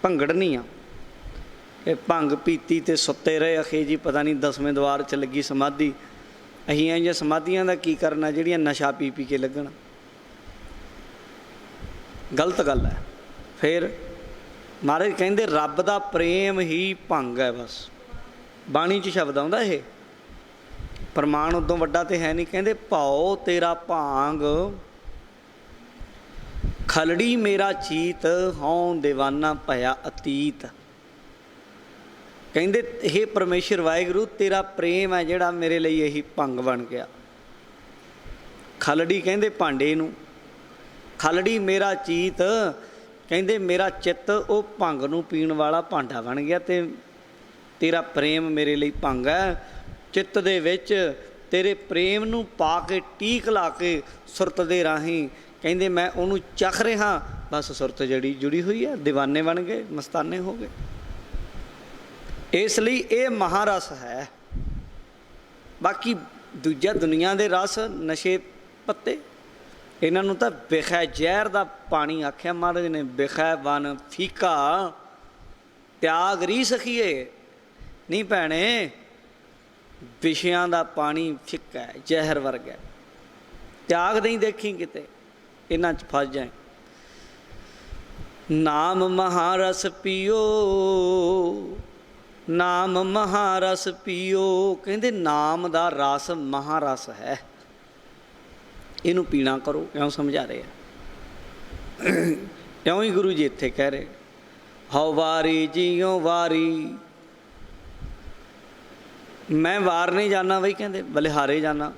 ਭੰਗੜ ਨਹੀਂ ਆ। ਇਹ ਭੰਗ ਪੀਤੀ ਅਤੇ ਸੁੱਤੇ ਰਹੇ ਅਖੇ ਜੀ ਪਤਾ ਨਹੀਂ 10ਵੇਂ ਦੁਆਰ 'ਚ ਲੱਗੀ ਸਮਾਧੀ। ਅਸੀਂ ਇਹ ਜਿਹੀਆਂ ਸਮਾਧੀਆਂ ਦਾ ਕੀ ਕਰਨਾ ਜਿਹੜੀਆਂ ਨਸ਼ਾ ਪੀ ਪੀ ਕੇ ਲੱਗਣ। ਗਲਤ ਗੱਲ ਹੈ। ਫਿਰ ਮਹਾਰਾਜ ਕਹਿੰਦੇ ਰੱਬ ਦਾ ਪ੍ਰੇਮ ਹੀ ਭੰਗ ਹੈ। ਬਸ ਬਾਣੀ 'ਚ ਸ਼ਬਦ ਆਉਂਦਾ ਇਹ, ਪ੍ਰਮਾਣ ਉਦੋਂ ਵੱਡਾ ਤਾਂ ਹੈ ਨਹੀਂ। ਕਹਿੰਦੇ ਭਾਉ ਤੇਰਾ ਭਾਂਗ, ਖਲੜੀ ਮੇਰਾ ਚੀਤ, ਹਉ ਦੀਵਾਨਾ ਭਇਆ ਅਤੀਤ। ਕਹਿੰਦੇ ਇਹ ਪਰਮੇਸ਼ਰ ਵਾਹਿਗੁਰੂ ਤੇਰਾ ਪ੍ਰੇਮ ਹੈ ਜਿਹੜਾ ਮੇਰੇ ਲਈ ਇਹੀ ਭੰਗ ਬਣ ਗਿਆ। ਖਲੜੀ ਕਹਿੰਦੇ ਭਾਂਡੇ ਨੂੰ, ਖਲੜੀ ਮੇਰਾ ਚੀਤ, ਕਹਿੰਦੇ ਮੇਰਾ ਚਿੱਤ ਉਹ ਭੰਗ ਨੂੰ ਪੀਣ ਵਾਲਾ ਭਾਂਡਾ ਬਣ ਗਿਆ ਅਤੇ ਤੇਰਾ ਪ੍ਰੇਮ ਮੇਰੇ ਲਈ ਭੰਗ ਹੈ। ਚਿੱਤ ਦੇ ਵਿੱਚ ਤੇਰੇ ਪ੍ਰੇਮ ਨੂੰ ਪਾ ਕੇ ਟੀਕ ਲਾ ਕੇ ਸੁਰਤ ਦੇ ਰਾਹੀਂ ਕਹਿੰਦੇ ਮੈਂ ਉਹਨੂੰ ਚੱਖ ਰਿਹਾ। ਬਸ ਸੁਰਤ ਜਿਹੜੀ ਜੁੜੀ ਹੋਈ ਹੈ, ਦੀਵਾਨੇ ਬਣ ਗਏ, ਮਸਤਾਨੇ ਹੋ ਗਏ। ਇਸ ਲਈ ਇਹ ਮਹਾਰਸ ਹੈ। ਬਾਕੀ ਦੂਜਾ ਦੁਨੀਆ ਦੇ ਰਸ, ਨਸ਼ੇ ਪੱਤੇ, ਇਹਨਾਂ ਨੂੰ ਤਾਂ ਬਿਖੈ ਜ਼ਹਿਰ ਦਾ ਪਾਣੀ ਆਖਿਆ ਮਹਾਰਾਜ ਨੇ। ਬਿਖੈ ਵਨ ਫੀਕਾ, ਤਿਆਗ ਰੀ ਸਖੀਏ। ਨਹੀਂ ਭੈਣੇ, ਵਿਸ਼ਿਆਂ ਦਾ ਪਾਣੀ ਫਿੱਕਾ ਹੈ, ਜ਼ਹਿਰ ਵਰਗਾ। ਤਿਆਗ ਨਹੀਂ ਦੇਖੀ ਕਿਤੇ, ਇਹਨਾਂ 'ਚ ਫਸ ਜਾਏ। ਨਾਮ ਮਹਾਰਸ ਪੀਓ, ਨਾਮ ਮਹਾਰਸ ਪੀਓ। ਕਹਿੰਦੇ ਨਾਮ ਦਾ ਰਸ ਮਹਾਰਸ ਹੈ, ਇਹਨੂੰ ਪੀਣਾ ਕਰੋ। ਇਉਂ ਸਮਝਾ ਰਹੇ ਆ। ਇਉਂ ਹੀ ਗੁਰੂ ਜੀ ਇੱਥੇ ਕਹਿ ਰਹੇ, ਹਉ ਵਾਰੀ ਜੀਓ ਵਾਰੀ। ਮੈਂ ਵਾਰ ਨਹੀਂ ਜਾਣਾ ਬਈ, ਕਹਿੰਦੇ ਬਲਿਹਾਰੇ ਜਾਣਾ।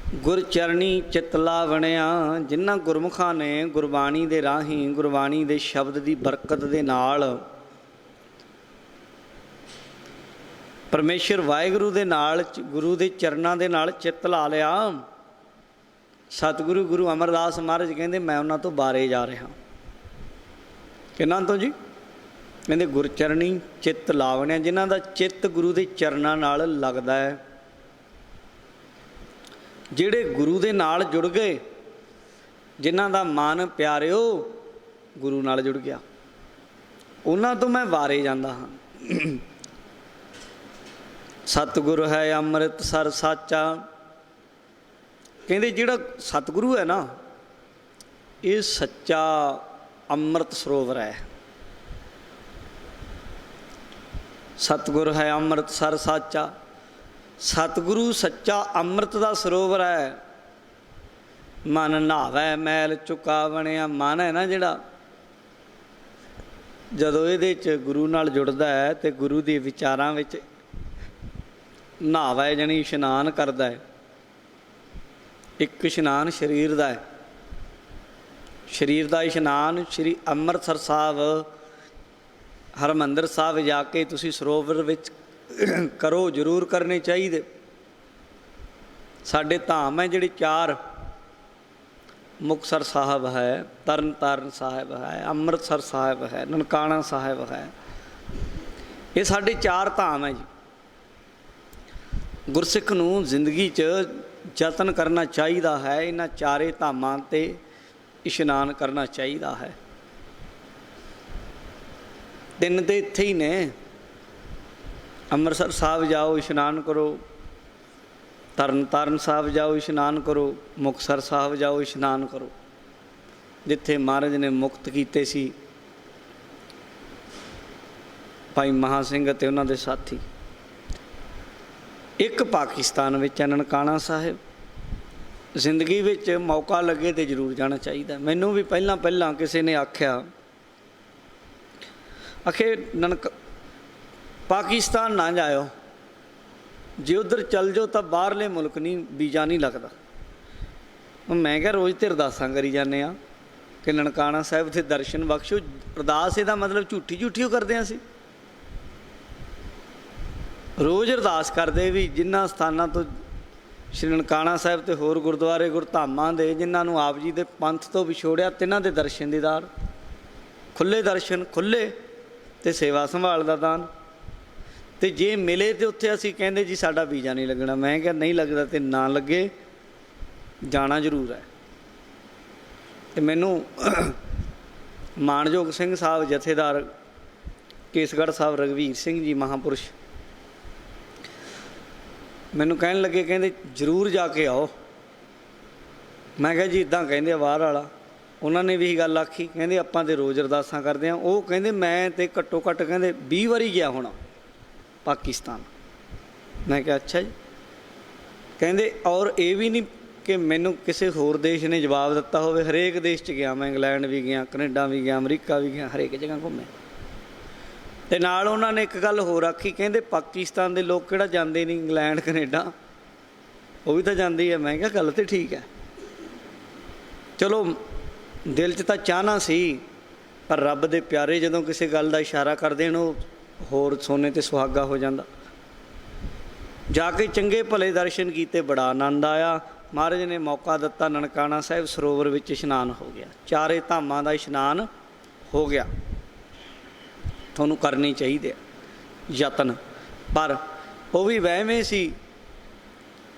ਗੁਰ ਚਰਣੀ ਚਿਤ ਲਾਵਣਿਆ। ਜਿਨ੍ਹਾਂ ਗੁਰਮੁਖਾਂ ਨੇ ਗੁਰਬਾਣੀ ਦੇ ਰਾਹੀਂ, ਗੁਰਬਾਣੀ ਦੇ ਸ਼ਬਦ ਦੀ ਬਰਕਤ ਦੇ ਨਾਲ ਪਰਮੇਸ਼ਰ ਵਾਹਿਗੁਰੂ ਦੇ ਨਾਲ, ਗੁਰੂ ਦੇ ਚਰਨਾਂ ਦੇ ਨਾਲ ਚਿੱਤ ਲਾ ਲਿਆ। ਸਤਿਗੁਰੂ ਗੁਰੂ ਅਮਰਦਾਸ ਮਹਾਰਾਜ ਕਹਿੰਦੇ ਮੈਂ ਉਹਨਾਂ ਤੋਂ ਬਾਰੇ ਜਾ ਰਿਹਾ। ਕਿਹਨਾਂ ਤੋਂ ਜੀ? ਕਹਿੰਦੇ ਗੁਰਚਰਣੀ ਚਿੱਤ ਲਾਵਣਿਆ। ਜਿਨ੍ਹਾਂ ਦਾ ਚਿੱਤ ਗੁਰੂ ਦੇ ਚਰਨਾਂ ਨਾਲ ਲੱਗਦਾ ਹੈ, ਜਿਹੜੇ ਗੁਰੂ ਦੇ ਨਾਲ ਜੁੜ ਗਏ, ਜਿਨ੍ਹਾਂ ਦਾ ਮਨ ਪਿਆਰਿਓ ਗੁਰੂ ਨਾਲ ਜੁੜ ਗਿਆ, ਉਹਨਾਂ ਤੋਂ ਮੈਂ ਵਾਰੇ ਜਾਂਦਾ ਹਾਂ। ਸਤਿਗੁਰ ਹੈ ਅੰਮ੍ਰਿਤਸਰ ਸਾਚਾ। ਕਹਿੰਦੇ ਜਿਹੜਾ ਸਤਿਗੁਰੂ ਹੈ ਨਾ, ਇਹ ਸੱਚਾ ਅੰਮ੍ਰਿਤ ਸਰੋਵਰ ਹੈ। ਸਤਿਗੁਰ ਹੈ ਅੰਮ੍ਰਿਤਸਰ ਸਾਚਾ। ਸਤਿਗੁਰੂ ਸੱਚਾ ਅੰਮ੍ਰਿਤ ਦਾ ਸਰੋਵਰ ਹੈ। ਮਨ ਨਹਾਵੈ ਮੈਲ ਚੁਕਾਵਣਿਆ। ਮਨ ਹੈ ਨਾ ਜਿਹੜਾ, ਜਦੋਂ ਇਹਦੇ 'ਚ ਗੁਰੂ ਨਾਲ ਜੁੜਦਾ ਹੈ ਤੇ ਗੁਰੂ ਦੇ ਵਿਚਾਰਾਂ ਵਿੱਚ ਨਹਾਵੈ, ਜਾਣੀ ਇਸ਼ਨਾਨ ਕਰਦਾ ਹੈ। ਇੱਕ ਇਸ਼ਨਾਨ ਸਰੀਰ ਦਾ ਹੈ, ਸਰੀਰ ਦਾ ਇਸ਼ਨਾਨ ਸ਼੍ਰੀ ਅੰਮ੍ਰਿਤਸਰ ਸਾਹਿਬ, ਹਰਿਮੰਦਰ ਸਾਹਿਬ ਜਾ ਕੇ ਤੁਸੀਂ ਸਰੋਵਰ ਵਿੱਚ ਕਰੋ, ਜ਼ਰੂਰ ਕਰਨੇ ਚਾਹੀਦੇ। ਸਾਡੇ ਧਾਮ ਹੈ ਜਿਹੜੇ ਚਾਰ, ਮੁਕਤਸਰ ਸਾਹਿਬ ਹੈ, ਤਰਨ ਤਾਰਨ ਸਾਹਿਬ ਹੈ, ਅੰਮ੍ਰਿਤਸਰ ਸਾਹਿਬ ਹੈ, ਨਨਕਾਣਾ ਸਾਹਿਬ ਹੈ। ਇਹ ਸਾਡੇ ਚਾਰ ਧਾਮ ਹੈ ਜੀ। ਗੁਰਸਿੱਖ ਨੂੰ ਜ਼ਿੰਦਗੀ 'ਚ ਯਤਨ ਕਰਨਾ ਚਾਹੀਦਾ ਹੈ, ਇਹਨਾਂ ਚਾਰੇ ਧਾਮਾਂ 'ਤੇ ਇਸ਼ਨਾਨ ਕਰਨਾ ਚਾਹੀਦਾ ਹੈ। ਤਿੰਨ ਤਾਂ ਇੱਥੇ ਹੀ ਨੇ। ਅੰਮ੍ਰਿਤਸਰ ਸਾਹਿਬ ਜਾਓ ਇਸ਼ਨਾਨ ਕਰੋ, ਤਰਨ ਤਾਰਨ ਸਾਹਿਬ ਜਾਓ ਇਸ਼ਨਾਨ ਕਰੋ, ਮੁਕਤਸਰ ਸਾਹਿਬ ਜਾਓ ਇਸ਼ਨਾਨ ਕਰੋ, ਜਿੱਥੇ ਮਹਾਰਾਜ ਨੇ ਮੁਕਤ ਕੀਤੇ ਸੀ ਭਾਈ ਮਹਾਂ ਸਿੰਘ ਅਤੇ ਉਹਨਾਂ ਦੇ ਸਾਥੀ। ਇੱਕ ਪਾਕਿਸਤਾਨ ਵਿੱਚ ਨਨਕਾਣਾ ਸਾਹਿਬ। ਜ਼ਿੰਦਗੀ ਵਿੱਚ ਮੌਕਾ ਲੱਗੇ ਤੇ ਜ਼ਰੂਰ ਜਾਣਾ ਚਾਹੀਦਾ। ਮੈਨੂੰ ਵੀ ਪਹਿਲਾਂ ਕਿਸੇ ਨੇ ਆਖਿਆ, ਆਖੇ ਪਾਕਿਸਤਾਨ ਨਾ ਜਾਇਓ, ਜੇ ਉੱਧਰ ਚੱਲ ਜਾਓ ਤਾਂ ਬਾਹਰਲੇ ਮੁਲਕ ਨਹੀਂ, ਵੀਜ਼ਾ ਨਹੀਂ ਲੱਗਦਾ। ਮੈਂ ਕਿਹਾ ਰੋਜ਼ ਤੇ ਅਰਦਾਸਾਂ ਕਰੀ ਜਾਂਦੇ ਹਾਂ ਕਿ ਨਨਕਾਣਾ ਸਾਹਿਬ ਦੇ ਦਰਸ਼ਨ ਬਖਸ਼ੋ। ਅਰਦਾਸ ਇਹਦਾ ਮਤਲਬ ਝੂਠੀ ਓ ਕਰਦੇ ਹਾਂ ਅਸੀਂ। ਰੋਜ਼ ਅਰਦਾਸ ਕਰਦੇ ਵੀ ਜਿਨ੍ਹਾਂ ਸਥਾਨਾਂ ਤੋਂ ਸ਼੍ਰੀ ਨਨਕਾਣਾ ਸਾਹਿਬ ਅਤੇ ਹੋਰ ਗੁਰਦੁਆਰੇ ਗੁਰਧਾਮਾਂ ਦੇ, ਜਿਨ੍ਹਾਂ ਨੂੰ ਆਪ ਜੀ ਦੇ ਪੰਥ ਤੋਂ ਵਿਛੋੜਿਆ, ਤਿੰਨਾਂ ਦੇ ਦਰਸ਼ਨ ਦੀਦਾਰ, ਖੁੱਲ੍ਹੇ ਦਰਸ਼ਨ, ਖੁੱਲ੍ਹੇ ਅਤੇ ਸੇਵਾ ਸੰਭਾਲ ਦਾ ਦਾਨ। ਅਤੇ ਜੇ ਮਿਲੇ ਤਾਂ ਉੱਥੇ ਅਸੀਂ ਕਹਿੰਦੇ ਜੀ ਸਾਡਾ ਵੀਜ਼ਾ ਨਹੀਂ ਲੱਗਣਾ। ਮੈਂ ਕਿਹਾ ਨਹੀਂ ਲੱਗਦਾ ਤੇ ਨਾ ਲੱਗੇ, ਜਾਣਾ ਜ਼ਰੂਰ ਹੈ। ਅਤੇ ਮੈਨੂੰ ਮਾਣਯੋਗ ਸਿੰਘ ਸਾਹਿਬ ਜਥੇਦਾਰ ਕੇਸਗੜ੍ਹ ਸਾਹਿਬ ਰਘਵੀਰ ਸਿੰਘ ਜੀ ਮਹਾਂਪੁਰਸ਼ ਮੈਨੂੰ ਕਹਿਣ ਲੱਗੇ, ਕਹਿੰਦੇ ਜ਼ਰੂਰ ਜਾ ਕੇ ਆਓ। ਮੈਂ ਕਿਹਾ ਜੀ ਇੱਦਾਂ ਕਹਿੰਦੇ ਆ ਬਾਹਰ ਵਾਲਾ। ਉਹਨਾਂ ਨੇ ਵੀ ਇਹੀ ਗੱਲ ਆਖੀ, ਕਹਿੰਦੇ ਆਪਾਂ ਤਾਂ ਰੋਜ਼ ਅਰਦਾਸਾਂ ਕਰਦੇ ਹਾਂ। ਉਹ ਕਹਿੰਦੇ ਮੈਂ ਤਾਂ ਘੱਟੋ ਘੱਟ ਕਹਿੰਦੇ 20 ਵਾਰੀ ਗਿਆ ਹੋਣਾ ਪਾਕਿਸਤਾਨ। ਮੈਂ ਕਿਹਾ ਅੱਛਾ ਜੀ। ਕਹਿੰਦੇ ਔਰ ਇਹ ਵੀ ਨਹੀਂ ਕਿ ਮੈਨੂੰ ਕਿਸੇ ਹੋਰ ਦੇਸ਼ ਨੇ ਜਵਾਬ ਦਿੱਤਾ ਹੋਵੇ, ਹਰੇਕ ਦੇਸ਼ 'ਚ ਗਿਆ ਮੈਂ। ਇੰਗਲੈਂਡ ਵੀ ਗਿਆ, ਕੈਨੇਡਾ ਵੀ ਗਿਆ, ਅਮਰੀਕਾ ਵੀ ਗਿਆ, ਹਰੇਕ ਜਗ੍ਹਾ ਘੁੰਮਿਆ। ਅਤੇ ਨਾਲ ਉਹਨਾਂ ਨੇ ਇੱਕ ਗੱਲ ਹੋਰ ਆਖੀ, ਕਹਿੰਦੇ ਪਾਕਿਸਤਾਨ ਦੇ ਲੋਕ ਕਿਹੜਾ ਜਾਂਦੇ ਨਹੀਂ ਇੰਗਲੈਂਡ ਕੈਨੇਡਾ, ਉਹ ਵੀ ਤਾਂ ਜਾਂਦੇ ਹੈ। ਮੈਂ ਕਿਹਾ ਗੱਲ ਤਾਂ ਠੀਕ ਹੈ, ਚਲੋ ਦਿਲ 'ਚ ਤਾਂ ਚਾਹਨਾ ਸੀ, ਪਰ ਰੱਬ ਦੇ ਪਿਆਰੇ ਜਦੋਂ ਕਿਸੇ ਗੱਲ ਦਾ ਇਸ਼ਾਰਾ ਕਰ ਦੇਣ, ਉਹ ਹੋਰ ਸੋਨੇ 'ਤੇ ਸੁਹਾਗਾ ਹੋ ਜਾਂਦਾ। ਜਾ ਕੇ ਚੰਗੇ ਭਲੇ ਦਰਸ਼ਨ ਕੀਤੇ, ਬੜਾ ਆਨੰਦ ਆਇਆ। ਮਹਾਰਾਜ ਨੇ ਮੌਕਾ ਦਿੱਤਾ, ਨਨਕਾਣਾ ਸਾਹਿਬ ਸਰੋਵਰ ਵਿੱਚ ਇਸ਼ਨਾਨ ਹੋ ਗਿਆ, ਚਾਰੇ ਧਾਮਾਂ ਦਾ ਇਸ਼ਨਾਨ ਹੋ ਗਿਆ। ਤੁਹਾਨੂੰ ਕਰਨੀ ਚਾਹੀਦੇ ਆ ਯਤਨ, ਪਰ ਉਹ ਵੀ ਵਹਿਮੇ ਸੀ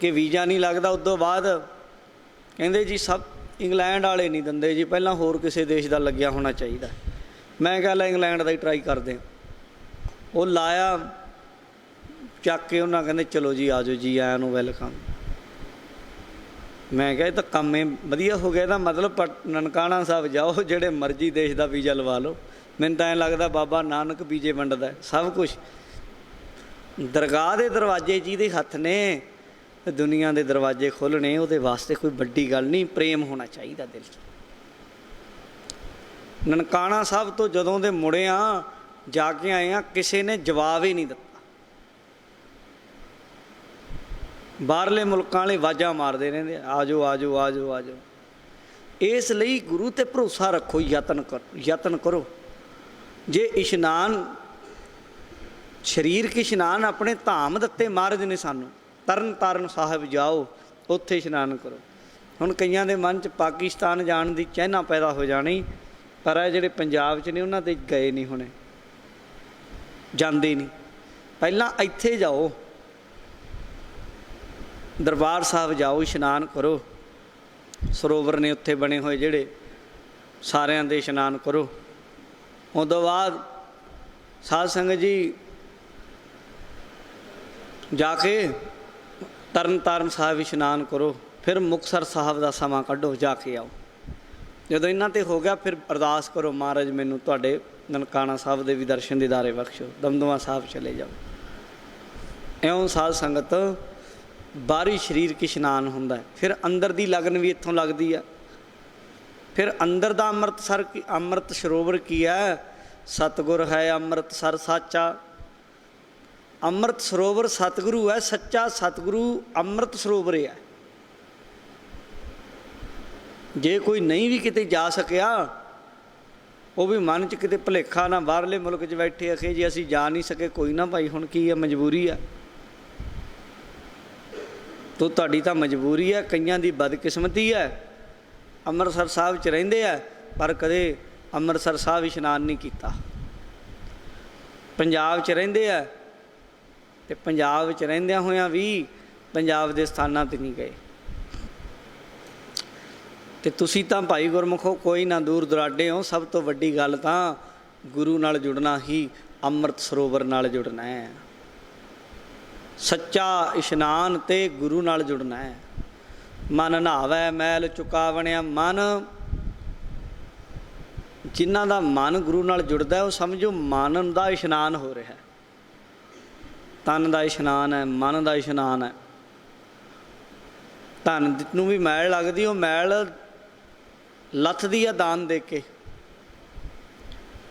ਕਿ ਵੀਜ਼ਾ ਨਹੀਂ ਲੱਗਦਾ। ਉਸ ਤੋਂ ਬਾਅਦ ਕਹਿੰਦੇ ਜੀ ਸਭ ਇੰਗਲੈਂਡ ਵਾਲੇ ਨਹੀਂ ਦਿੰਦੇ ਜੀ, ਪਹਿਲਾਂ ਹੋਰ ਕਿਸੇ ਦੇਸ਼ ਦਾ ਲੱਗਿਆ ਹੋਣਾ ਚਾਹੀਦਾ। ਮੈਂ ਕਿਹਾ ਲੈ ਇੰਗਲੈਂਡ ਦਾ ਹੀ ਟਰਾਈ ਕਰਦੇ ਹਾਂ। ਉਹ ਲਾਇਆ ਚੱਕ ਕੇ, ਉਹਨਾਂ ਕਹਿੰਦੇ ਚਲੋ ਜੀ ਆ ਜਾਓ ਜੀ, ਆਇਆਂ ਨੂੰ ਵੈਲਕਮ। ਮੈਂ ਕਿਹਾ ਇਹ ਤਾਂ ਕੰਮ ਹੀ ਵਧੀਆ ਹੋ ਗਿਆ। ਇਹਦਾ ਮਤਲਬ ਨਨਕਾਣਾ ਸਾਹਿਬ ਜਾਓ, ਜਿਹੜੇ ਮਰਜ਼ੀ ਦੇਸ਼ ਦਾ ਵੀਜ਼ਾ ਲਵਾ ਲਓ। ਮੈਨੂੰ ਤਾਂ ਐਂ ਲੱਗਦਾ ਬਾਬਾ ਨਾਨਕ ਵੀਜ਼ੇ ਵੰਡਦਾ ਸਭ ਕੁਛ। ਦਰਗਾਹ ਦੇ ਦਰਵਾਜ਼ੇ ਜਿਹਦੇ ਹੱਥ ਨੇ, ਦੁਨੀਆ ਦੇ ਦਰਵਾਜ਼ੇ ਖੋਲ੍ਹਣੇ ਉਹਦੇ ਵਾਸਤੇ ਕੋਈ ਵੱਡੀ ਗੱਲ ਨਹੀਂ। ਪ੍ਰੇਮ ਹੋਣਾ ਚਾਹੀਦਾ ਦਿਲ 'ਚ। ਨਨਕਾਣਾ ਸਾਹਿਬ ਤੋਂ ਜਦੋਂ ਦੇ ਮੁੜੇ ਹਾਂ, ਜਾ ਕੇ ਆਏ ਹਾਂ, ਕਿਸੇ ਨੇ ਜਵਾਬ ਹੀ ਨਹੀਂ ਦਿੱਤਾ। ਬਾਹਰਲੇ ਮੁਲਕਾਂ ਵਾਲੇ ਆਵਾਜ਼ਾਂ ਮਾਰਦੇ ਰਹਿੰਦੇ ਆ ਜਾਓ ਆ ਜਾਓ ਆ ਜਾਓ ਆ ਜਾਓ। ਇਸ ਲਈ ਗੁਰੂ ਤੇ ਭਰੋਸਾ ਰੱਖੋ, ਯਤਨ ਕਰੋ। ਜੇ ਇਸ਼ਨਾਨ ਸਰੀਰਕ ਇਸ਼ਨਾਨ ਆਪਣੇ ਧਾਮ ਦਿੱਤੇ ਮਹਾਰਾਜ ਨੇ ਸਾਨੂੰ, ਤਰਨ ਤਾਰਨ ਸਾਹਿਬ ਜਾਓ, ਉੱਥੇ ਇਸ਼ਨਾਨ ਕਰੋ। ਹੁਣ ਕਈਆਂ ਦੇ ਮਨ 'ਚ ਪਾਕਿਸਤਾਨ ਜਾਣ ਦੀ ਚਾਹਨਾ ਪੈਦਾ ਹੋ ਜਾਣੀ, ਪਰ ਇਹ ਜਿਹੜੇ ਪੰਜਾਬ 'ਚ ਨੇ ਉਹਨਾਂ ਦੇ ਗਏ ਨਹੀਂ ਹੋਣੇ, ਜਾਂਦੇ ਨਹੀਂ। ਪਹਿਲਾਂ ਇੱਥੇ ਜਾਓ, ਦਰਬਾਰ ਸਾਹਿਬ ਜਾਓ, ਇਸ਼ਨਾਨ ਕਰੋ। ਸਰੋਵਰ ਨੇ ਉੱਥੇ ਬਣੇ ਹੋਏ ਜਿਹੜੇ, ਸਾਰਿਆਂ ਦੇ ਇਸ਼ਨਾਨ ਕਰੋ। ਉਸ ਤੋਂ ਬਾਅਦ ਸਾਧ ਸੰਗਤ ਜੀ ਜਾ ਕੇ ਤਰਨ ਤਾਰਨ ਸਾਹਿਬ ਇਸ਼ਨਾਨ ਕਰੋ। ਫਿਰ ਮੁਕਤਸਰ ਸਾਹਿਬ ਦਾ ਸਮਾਂ ਕੱਢੋ, ਜਾ ਕੇ ਆਓ। ਜਦੋਂ ਇਹਨਾਂ 'ਤੇ ਹੋ ਗਿਆ, ਫਿਰ ਅਰਦਾਸ ਕਰੋ, ਮਹਾਰਾਜ ਮੈਨੂੰ ਤੁਹਾਡੇ ਨਨਕਾਣਾ ਸਾਹਿਬ ਦੇ ਵੀ ਦਰਸ਼ਨ ਦੀਦਾਰੇ ਬਖਸ਼ੋ, ਦਮਦਮਾ ਸਾਹਿਬ ਚਲੇ ਜਾਓ। ਇਉਂ ਸਾਧ ਸੰਗਤ ਬਾਹਰੀ ਸਰੀਰਕ ਇਸ਼ਨਾਨ ਹੁੰਦਾ। ਫਿਰ ਅੰਦਰ ਦੀ ਲਗਨ ਵੀ ਇੱਥੋਂ ਲੱਗਦੀ ਆ। ਫਿਰ ਅੰਦਰ ਦਾ ਅੰਮ੍ਰਿਤ ਸਰੋਵਰ ਕੀ ਹੈ? ਸਤਿਗੁਰ ਹੈ ਅੰਮ੍ਰਿਤਸਰ ਸਾਚਾ। ਅੰਮ੍ਰਿਤ ਸਰੋਵਰ ਸਤਿਗੁਰੂ ਹੈ, ਸੱਚਾ ਸਤਿਗੁਰੂ ਅੰਮ੍ਰਿਤ ਸਰੋਵਰ ਹੈ। ਜੇ ਕੋਈ ਨਹੀਂ ਵੀ ਕਿਤੇ ਜਾ ਸਕਿਆ, ਉਹ ਵੀ ਮਨ 'ਚ ਕਿਤੇ ਭੁਲੇਖਾ ਨਾ, ਬਾਹਰਲੇ ਮੁਲਕ 'ਚ ਬੈਠੇ ਆਖੇ ਜੀ ਅਸੀਂ ਜਾ ਨਹੀਂ ਸਕੇ, ਕੋਈ ਨਾ ਭਾਈ, ਹੁਣ ਕੀ ਹੈ, ਮਜਬੂਰੀ ਆ। ਤੋ ਤੁਹਾਡੀ ਤਾਂ ਮਜਬੂਰੀ ਹੈ, ਕਈਆਂ ਦੀ ਬਦਕਿਸਮਤੀ ਹੈ। ਅੰਮ੍ਰਿਤਸਰ ਸਾਹਿਬ 'ਚ ਰਹਿੰਦੇ ਆ, ਪਰ ਕਦੇ ਅੰਮ੍ਰਿਤਸਰ ਸਾਹਿਬ ਇਸ਼ਨਾਨ ਨਹੀਂ ਕੀਤਾ। ਪੰਜਾਬ 'ਚ ਰਹਿੰਦੇ ਆ, ਅਤੇ ਪੰਜਾਬ 'ਚ ਰਹਿੰਦਿਆਂ ਹੋਇਆਂ ਵੀ ਪੰਜਾਬ ਦੇ ਸਥਾਨਾਂ 'ਤੇ ਨਹੀਂ ਗਏ। ਅਤੇ ਤੁਸੀਂ ਤਾਂ ਭਾਈ ਗੁਰਮੁਖੋ ਕੋਈ ਨਾ ਦੂਰ ਦੁਰਾਡੇ ਹੋ, ਸਭ ਤੋਂ ਵੱਡੀ ਗੱਲ ਤਾਂ ਗੁਰੂ ਨਾਲ ਜੁੜਨਾ ਹੀ, ਅੰਮ੍ਰਿਤ ਸਰੋਵਰ ਨਾਲ ਜੁੜਨਾ ਹੈ। ਸੱਚਾ ਇਸ਼ਨਾਨ ਤੇ ਗੁਰੂ ਨਾਲ ਜੁੜਨਾ ਹੈ। ਮਨ ਨਹਾਵੈ ਮੈਲ ਚੁਕਾਵਣਿਆ। ਮਨ, ਜਿਨ੍ਹਾਂ ਦਾ ਮਨ ਗੁਰੂ ਨਾਲ ਜੁੜਦਾ, ਉਹ ਸਮਝੋ ਮਨ ਦਾ ਇਸ਼ਨਾਨ ਹੋ ਰਿਹਾ। ਤਨ ਦਾ ਇਸ਼ਨਾਨ ਹੈ, ਮਨ ਦਾ ਇਸ਼ਨਾਨ ਹੈ। ਧਨ ਨੂੰ ਵੀ ਮੈਲ ਲੱਗਦੀ, ਉਹ ਮੈਲ ਲੱਥਦੀ ਆ ਦਾਨ ਦੇ ਕੇ।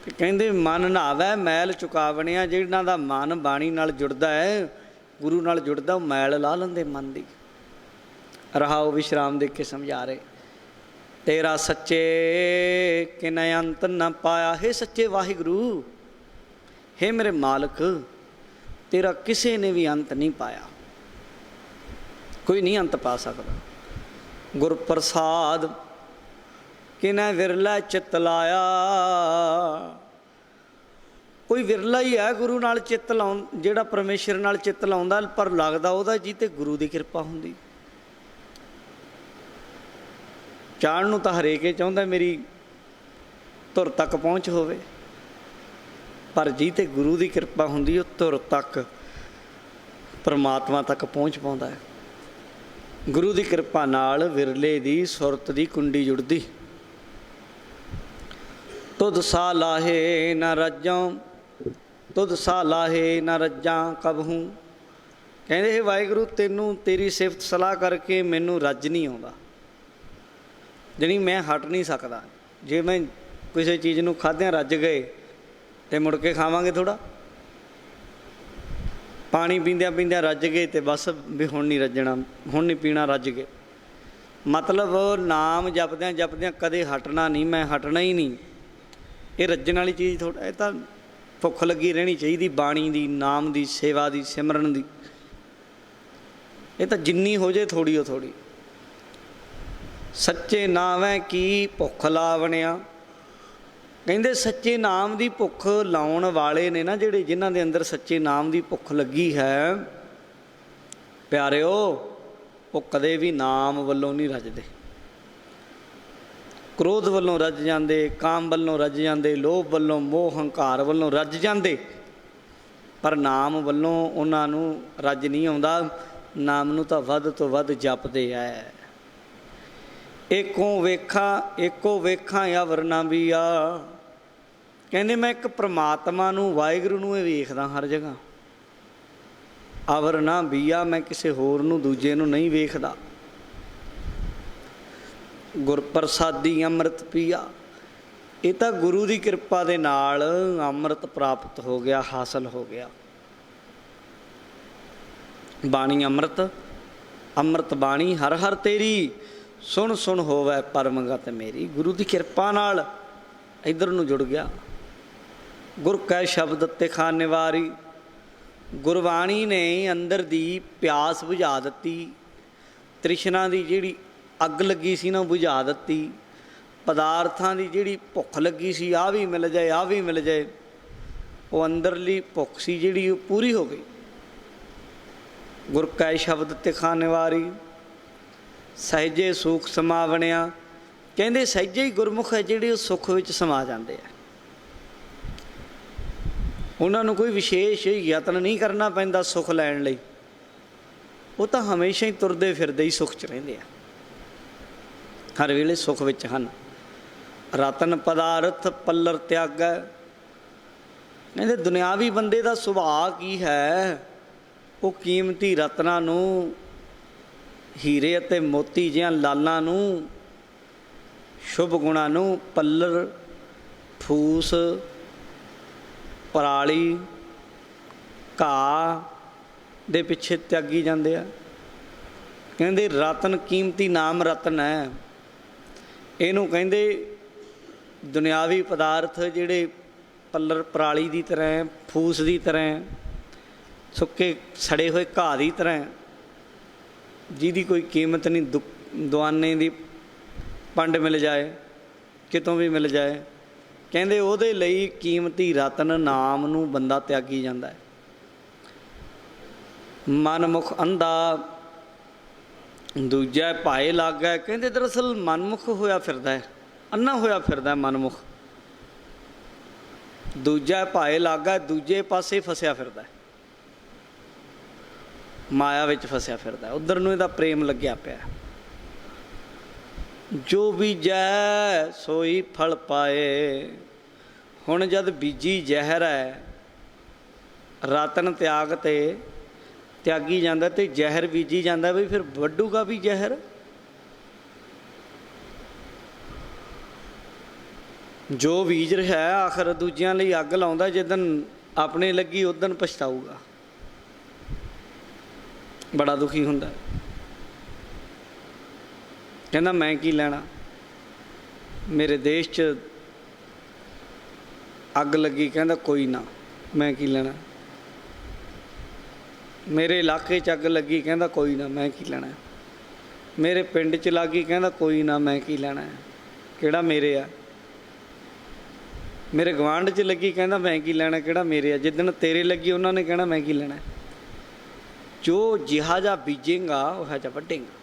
ਕਹਿੰਦੇ ਮਨ ਨਹਾਵੈ ਮੈਲ ਚੁਕਾਵਣਿਆ। ਜਿਹਨਾਂ ਦਾ ਮਨ ਬਾਣੀ ਨਾਲ ਜੁੜਦਾ ਹੈ, ਗੁਰੂ ਨਾਲ ਜੁੜਦਾ, ਉਹ ਮੈਲ ਲਾ ਲੈਂਦੇ ਮਨ ਦੀ। ਰਹਾਓ ਵਿਸ਼ਰਾਮ ਦੇ ਕੇ ਸਮਝਾ ਰਹੇ, ਤੇਰਾ ਸੱਚੇ ਕਿਨ ਅੰਤ ਨਾ ਪਾਇਆ। ਹੇ ਸੱਚੇ ਵਾਹਿਗੁਰੂ, ਹੇ ਮੇਰੇ ਮਾਲਕ, ਤੇਰਾ ਕਿਸੇ ਨੇ ਵੀ ਅੰਤ ਨਹੀਂ ਪਾਇਆ, ਕੋਈ ਨਹੀਂ ਅੰਤ ਪਾ ਸਕਦਾ। ਗੁਰ ਪ੍ਰਸਾਦ ਕਿਨੈ ਵਿਰਲਾ ਚਿੱਤ ਲਾਇਆ। ਕੋਈ ਵਿਰਲਾ ਹੀ ਹੈ ਗੁਰੂ ਨਾਲ ਚਿੱਤ ਜਿਹੜਾ ਪਰਮੇਸ਼ਰ ਨਾਲ ਚਿੱਤ ਲਾਉਂਦਾ, ਪਰ ਲੱਗਦਾ ਉਹਦਾ ਜੀ ਤੇ ਗੁਰੂ ਦੀ ਕਿਰਪਾ ਹੁੰਦੀ। ਚਾਹਣ ਨੂੰ ਤਾਂ ਹਰੇਕ ਚਾਹੁੰਦਾ ਮੇਰੀ ਧੁਰ ਤੱਕ ਪਹੁੰਚ ਹੋਵੇ, ਪਰ ਜੀ ਤੇ ਗੁਰੂ ਦੀ ਕਿਰਪਾ ਹੁੰਦੀ, ਉਹ ਧੁਰ ਤੱਕ ਪਰਮਾਤਮਾ ਤੱਕ ਪਹੁੰਚ ਪਾਉਂਦਾ ਹੈ। ਗੁਰੂ ਦੀ ਕਿਰਪਾ ਨਾਲ ਵਿਰਲੇ ਦੀ ਸੁਰਤ ਦੀ ਕੁੰਡੀ ਜੁੜਦੀ। ਤੁਧ ਸਾ ਲਾਹੇ ਨਾ ਰੱਜਾਂ, ਤੁਧ ਸਾ ਲਾਹੇ ਨਾ ਰੱਜਾਂ ਕਬਹੂ। ਕਹਿੰਦੇ ਹੈ ਵਾਹਿਗੁਰੂ, ਤੈਨੂੰ ਤੇਰੀ ਸਿਫਤ ਸਲਾਹ ਕਰਕੇ ਮੈਨੂੰ ਰੱਜ ਨਹੀਂ ਆਉਂਦਾ, ਜਾਣੀ ਮੈਂ ਹਟ ਨਹੀਂ ਸਕਦਾ। ਜੇ ਮੈਂ ਕਿਸੇ ਚੀਜ਼ ਨੂੰ ਖਾਧਿਆਂ ਰੱਜ ਗਏ ਤੇ ਮੁੜ ਕੇ ਖਾਵਾਂਗੇ ਥੋੜ੍ਹਾ। ਪਾਣੀ ਪੀਂਦਿਆਂ ਪੀਂਦਿਆਂ ਰੱਜ ਗਏ ਤੇ ਬਸ ਵੀ ਹੁਣ ਨਹੀਂ ਰੱਜਣਾ, ਹੁਣ ਨਹੀਂ ਪੀਣਾ, ਰੱਜ ਗਏ। ਮਤਲਬ ਨਾਮ ਜਪਦਿਆਂ ਜਪਦਿਆਂ ਕਦੇ ਹਟਣਾ ਨਹੀਂ, ਮੈਂ ਹਟਣਾ ਹੀ ਨਹੀਂ। ਇਹ ਰੱਜਣ ਵਾਲੀ ਚੀਜ਼ ਥੋੜ੍ਹਾ, ਇਹ ਤਾਂ ਭੁੱਖ ਲੱਗੀ ਰਹਿਣੀ ਚਾਹੀਦੀ ਬਾਣੀ ਦੀ, ਨਾਮ ਦੀ, ਸੇਵਾ ਦੀ, ਸਿਮਰਨ ਦੀ। ਇਹ ਤਾਂ ਜਿੰਨੀ ਹੋ ਜਾਏ ਥੋੜ੍ਹੀ ਉਹ ਥੋੜ੍ਹੀ। ਸੱਚੇ ਨਾਮੈ ਕੀ ਭੁੱਖ ਲਾਵਣਿਆ। ਕਹਿੰਦੇ ਸੱਚੇ ਨਾਮ ਦੀ ਭੁੱਖ ਲਾਉਣ ਵਾਲੇ ਨੇ ਨਾ ਜਿਹੜੇ, ਜਿਨ੍ਹਾਂ ਦੇ ਅੰਦਰ ਸੱਚੇ ਨਾਮ ਦੀ ਭੁੱਖ ਲੱਗੀ ਹੈ, ਪਿਆਰਿਓ, ਉਹ ਕਦੇ ਵੀ ਨਾਮ ਵੱਲੋਂ ਨਹੀਂ ਰੱਜਦੇ। ਕ੍ਰੋਧ ਵੱਲੋਂ ਰੱਜ ਜਾਂਦੇ, ਕਾਮ ਵੱਲੋਂ ਰੱਜ ਜਾਂਦੇ, ਲੋਭ ਵੱਲੋਂ, ਮੋਹ ਹੰਕਾਰ ਵੱਲੋਂ ਰੱਜ ਜਾਂਦੇ, ਪਰ ਨਾਮ ਵੱਲੋਂ ਉਹਨਾਂ ਨੂੰ ਰੱਜ ਨਹੀਂ ਆਉਂਦਾ। ਨਾਮ ਨੂੰ ਤਾਂ ਵੱਧ ਤੋਂ ਵੱਧ ਜਪਦੇ ਹੈ। ਏਕੋ ਵੇਖਾਂ ਅਵਰ ਨਾ ਬੀਆ। ਕਹਿੰਦੇ ਮੈਂ ਇੱਕ ਪ੍ਰਮਾਤਮਾ ਨੂੰ, ਵਾਹਿਗੁਰੂ ਨੂੰ ਇਹ ਵੇਖਦਾ ਹਰ ਜਗ੍ਹਾ। ਅਵਰ ਨਾ ਬੀਆ, ਮੈਂ ਕਿਸੇ ਹੋਰ ਨੂੰ, ਦੂਜੇ ਨੂੰ ਨਹੀਂ ਵੇਖਦਾ। ਗੁਰ ਪ੍ਰਸਾਦੀ ਅੰਮ੍ਰਿਤ ਪੀਆ। ਇਹ ਤਾਂ ਗੁਰੂ ਦੀ ਕਿਰਪਾ ਦੇ ਨਾਲ ਅੰਮ੍ਰਿਤ ਪ੍ਰਾਪਤ ਹੋ ਗਿਆ, ਹਾਸਲ ਹੋ ਗਿਆ। ਬਾਣੀ ਅੰਮ੍ਰਿਤ, ਅੰਮ੍ਰਿਤ ਬਾਣੀ ਹਰ ਹਰ ਤੇਰੀ, ਸੁਣ ਸੁਣ ਹੋਵੇ ਪਰਮਗਤ ਮੇਰੀ। ਗੁਰੂ ਦੀ ਕਿਰਪਾ ਨਾਲ ਇੱਧਰ ਨੂੰ ਜੁੜ ਗਿਆ। ਗੁਰ ਕੈ ਸ਼ਬਦ ਤਿਖਾ ਨਿਵਾਰੀ, ਗੁਰਬਾਣੀ ਨੇ ਅੰਦਰ ਦੀ ਪਿਆਸ ਬੁਝਾ ਦਿੱਤੀ, ਤ੍ਰਿਸ਼ਨਾ ਦੀ ਜਿਹੜੀ ਅੱਗ ਲੱਗੀ ਸੀ ਨਾ ਬੁਝਾ ਦਿੱਤੀ। ਪਦਾਰਥਾਂ ਦੀ ਜਿਹੜੀ ਭੁੱਖ ਲੱਗੀ ਸੀ, ਆਹ ਵੀ ਮਿਲ ਜਾਏ ਆਹ ਵੀ ਮਿਲ ਜਾਏ, ਉਹ ਅੰਦਰਲੀ ਭੁੱਖ ਸੀ ਜਿਹੜੀ ਉਹ ਪੂਰੀ ਹੋ ਗਈ। ਗੁਰ ਕੈ ਸ਼ਬਦ ਤਿਖਾ ਨਿਵਾਰੀ, ਸਹਿਜੇ ਸੁਖ ਸਮਾ ਬਣਿਆ। ਕਹਿੰਦੇ ਸਹਿਜੇ ਹੀ ਗੁਰਮੁਖ ਹੈ ਜਿਹੜੇ ਉਹ ਸੁੱਖ ਵਿੱਚ ਸਮਾ ਜਾਂਦੇ ਆ। ਉਹਨਾਂ ਨੂੰ ਕੋਈ ਵਿਸ਼ੇਸ਼ ਯਤਨ ਨਹੀਂ ਕਰਨਾ ਪੈਂਦਾ ਸੁੱਖ ਲੈਣ ਲਈ, ਉਹ ਤਾਂ ਹਮੇਸ਼ਾ ਹੀ ਤੁਰਦੇ ਫਿਰਦੇ ਹੀ ਸੁੱਖ 'ਚ ਰਹਿੰਦੇ ਆ, ਹਰ ਵੇਲੇ ਸੁੱਖ ਵਿੱਚ ਹਨ। ਰਤਨ ਪਦਾਰਥ ਪੱਲਰ ਤਿਆਗੈ। ਕਹਿੰਦੇ ਦੁਨਿਆਵੀ ਬੰਦੇ ਦਾ ਸੁਭਾਅ ਕੀ ਹੈ, ਉਹ ਕੀਮਤੀ ਰਤਨਾਂ ਨੂੰ, ਹੀਰੇ ਅਤੇ ਮੋਤੀ ਜਿਹੀਆਂ ਲਾਲਾਂ ਨੂੰ, ਸ਼ੁਭ ਗੁਣਾਂ ਨੂੰ, ਪੱਲਰ ਫੂਸ ਪਰਾਲੀ ਘਾਹ ਦੇ ਪਿੱਛੇ ਤਿਆਗੀ ਜਾਂਦੇ ਆ। ਕਹਿੰਦੇ ਰਤਨ ਕੀਮਤੀ ਨਾਮ ਰਤਨ ਹੈ, ਇਹਨੂੰ ਕਹਿੰਦੇ ਦੁਨਿਆਵੀ ਪਦਾਰਥ ਜਿਹੜੇ ਪੱਲਰ ਪਰਾਲੀ ਦੀ ਤਰ੍ਹਾਂ, ਫੂਸ ਦੀ ਤਰ੍ਹਾਂ, ਸੁੱਕੇ ਸੜੇ ਹੋਏ ਘਾਹ ਦੀ ਤਰ੍ਹਾਂ, ਜਿਹਦੀ ਕੋਈ ਕੀਮਤ ਨਹੀਂ। ਦੁਆਨੇ ਦੀ ਪੰਡ ਮਿਲ ਜਾਏ, ਕਿਤੋਂ ਵੀ ਮਿਲ ਜਾਏ, ਕਹਿੰਦੇ ਉਹਦੇ ਲਈ ਕੀਮਤੀ ਰਤਨ ਨਾਮ ਨੂੰ ਬੰਦਾ ਤਿਆਗੀ ਜਾਂਦਾ ਹੈ। ਮਨਮੁਖ ਅੰਧਾ ਦੂਜਾ ਭਾਏ ਲਾਗੈ। ਕਹਿੰਦੇ ਦਰਅਸਲ ਮਨਮੁਖ ਹੋਇਆ ਫਿਰਦਾ ਹੈ, ਅੰਨਾ ਹੋਇਆ ਫਿਰਦਾ ਮਨਮੁਖ। ਦੂਜਾ ਭਾਏ ਲਾਗੈ, ਦੂਜੇ ਪਾਸੇ ਫਸਿਆ ਫਿਰਦਾ, ਮਾਇਆ ਵਿੱਚ ਫਸਿਆ ਫਿਰਦਾ, ਉੱਧਰ ਨੂੰ ਇਹਦਾ ਪ੍ਰੇਮ ਲੱਗਿਆ ਪਿਆ। ਜੋ ਬੀਜੈ ਸੋਈ ਫਲ ਪਾਏ। ਹੁਣ ਜਦ ਬੀਜੀ ਜ਼ਹਿਰ ਹੈ, ਰਤਨ ਤਿਆਗ ਤੇ ਤਿਆਗੀ ਜਾਂਦਾ ਤੇ ਜ਼ਹਿਰ ਬੀਜੀ ਜਾਂਦਾ, ਵੀ ਫਿਰ ਵੱਢੂਗਾ ਵੀ ਜ਼ਹਿਰ। ਜੋ ਬੀਜ ਰਿਹਾ ਆਖਰ ਦੂਜਿਆਂ ਲਈ ਅੱਗ ਲਾਉਂਦਾ, ਜਿੱਦਣ ਆਪਣੇ ਲੱਗੀ ਉਦਣ ਪਛਤਾਊਗਾ, ਬੜਾ ਦੁਖੀ ਹੁੰਦਾ। ਕਹਿੰਦਾ ਮੈਂ ਕੀ ਲੈਣਾ, ਮੇਰੇ ਦੇਸ਼ 'ਚ ਅੱਗ ਲੱਗੀ, ਕਹਿੰਦਾ ਕੋਈ ਨਾ ਮੈਂ ਕੀ ਲੈਣਾ। ਮੇਰੇ ਇਲਾਕੇ 'ਚ ਅੱਗ ਲੱਗੀ, ਕਹਿੰਦਾ ਕੋਈ ਨਾ ਮੈਂ ਕੀ ਲੈਣਾ। ਮੇਰੇ ਪਿੰਡ 'ਚ ਲੱਗੀ, ਕਹਿੰਦਾ ਕੋਈ ਨਾ ਮੈਂ ਕੀ ਲੈਣਾ, ਕਿਹੜਾ ਮੇਰੇ ਆ। ਮੇਰੇ ਗਵਾਂਢ 'ਚ ਲੱਗੀ, ਕਹਿੰਦਾ ਮੈਂ ਕੀ ਲੈਣਾ, ਕਿਹੜਾ ਮੇਰੇ ਆ। ਜਿੱਦਣ ਤੇਰੇ ਲੱਗੀ ਉਹਨਾਂ ਨੇ ਕਹਿਣਾ ਮੈਂ ਕੀ ਲੈਣਾ। ਜੋ ਜਿਹਾ ਜਿਹਾ ਬੀਜੇਗਾ ਉਹ ਜਿਹਾ ਵੱਢੇਗਾ।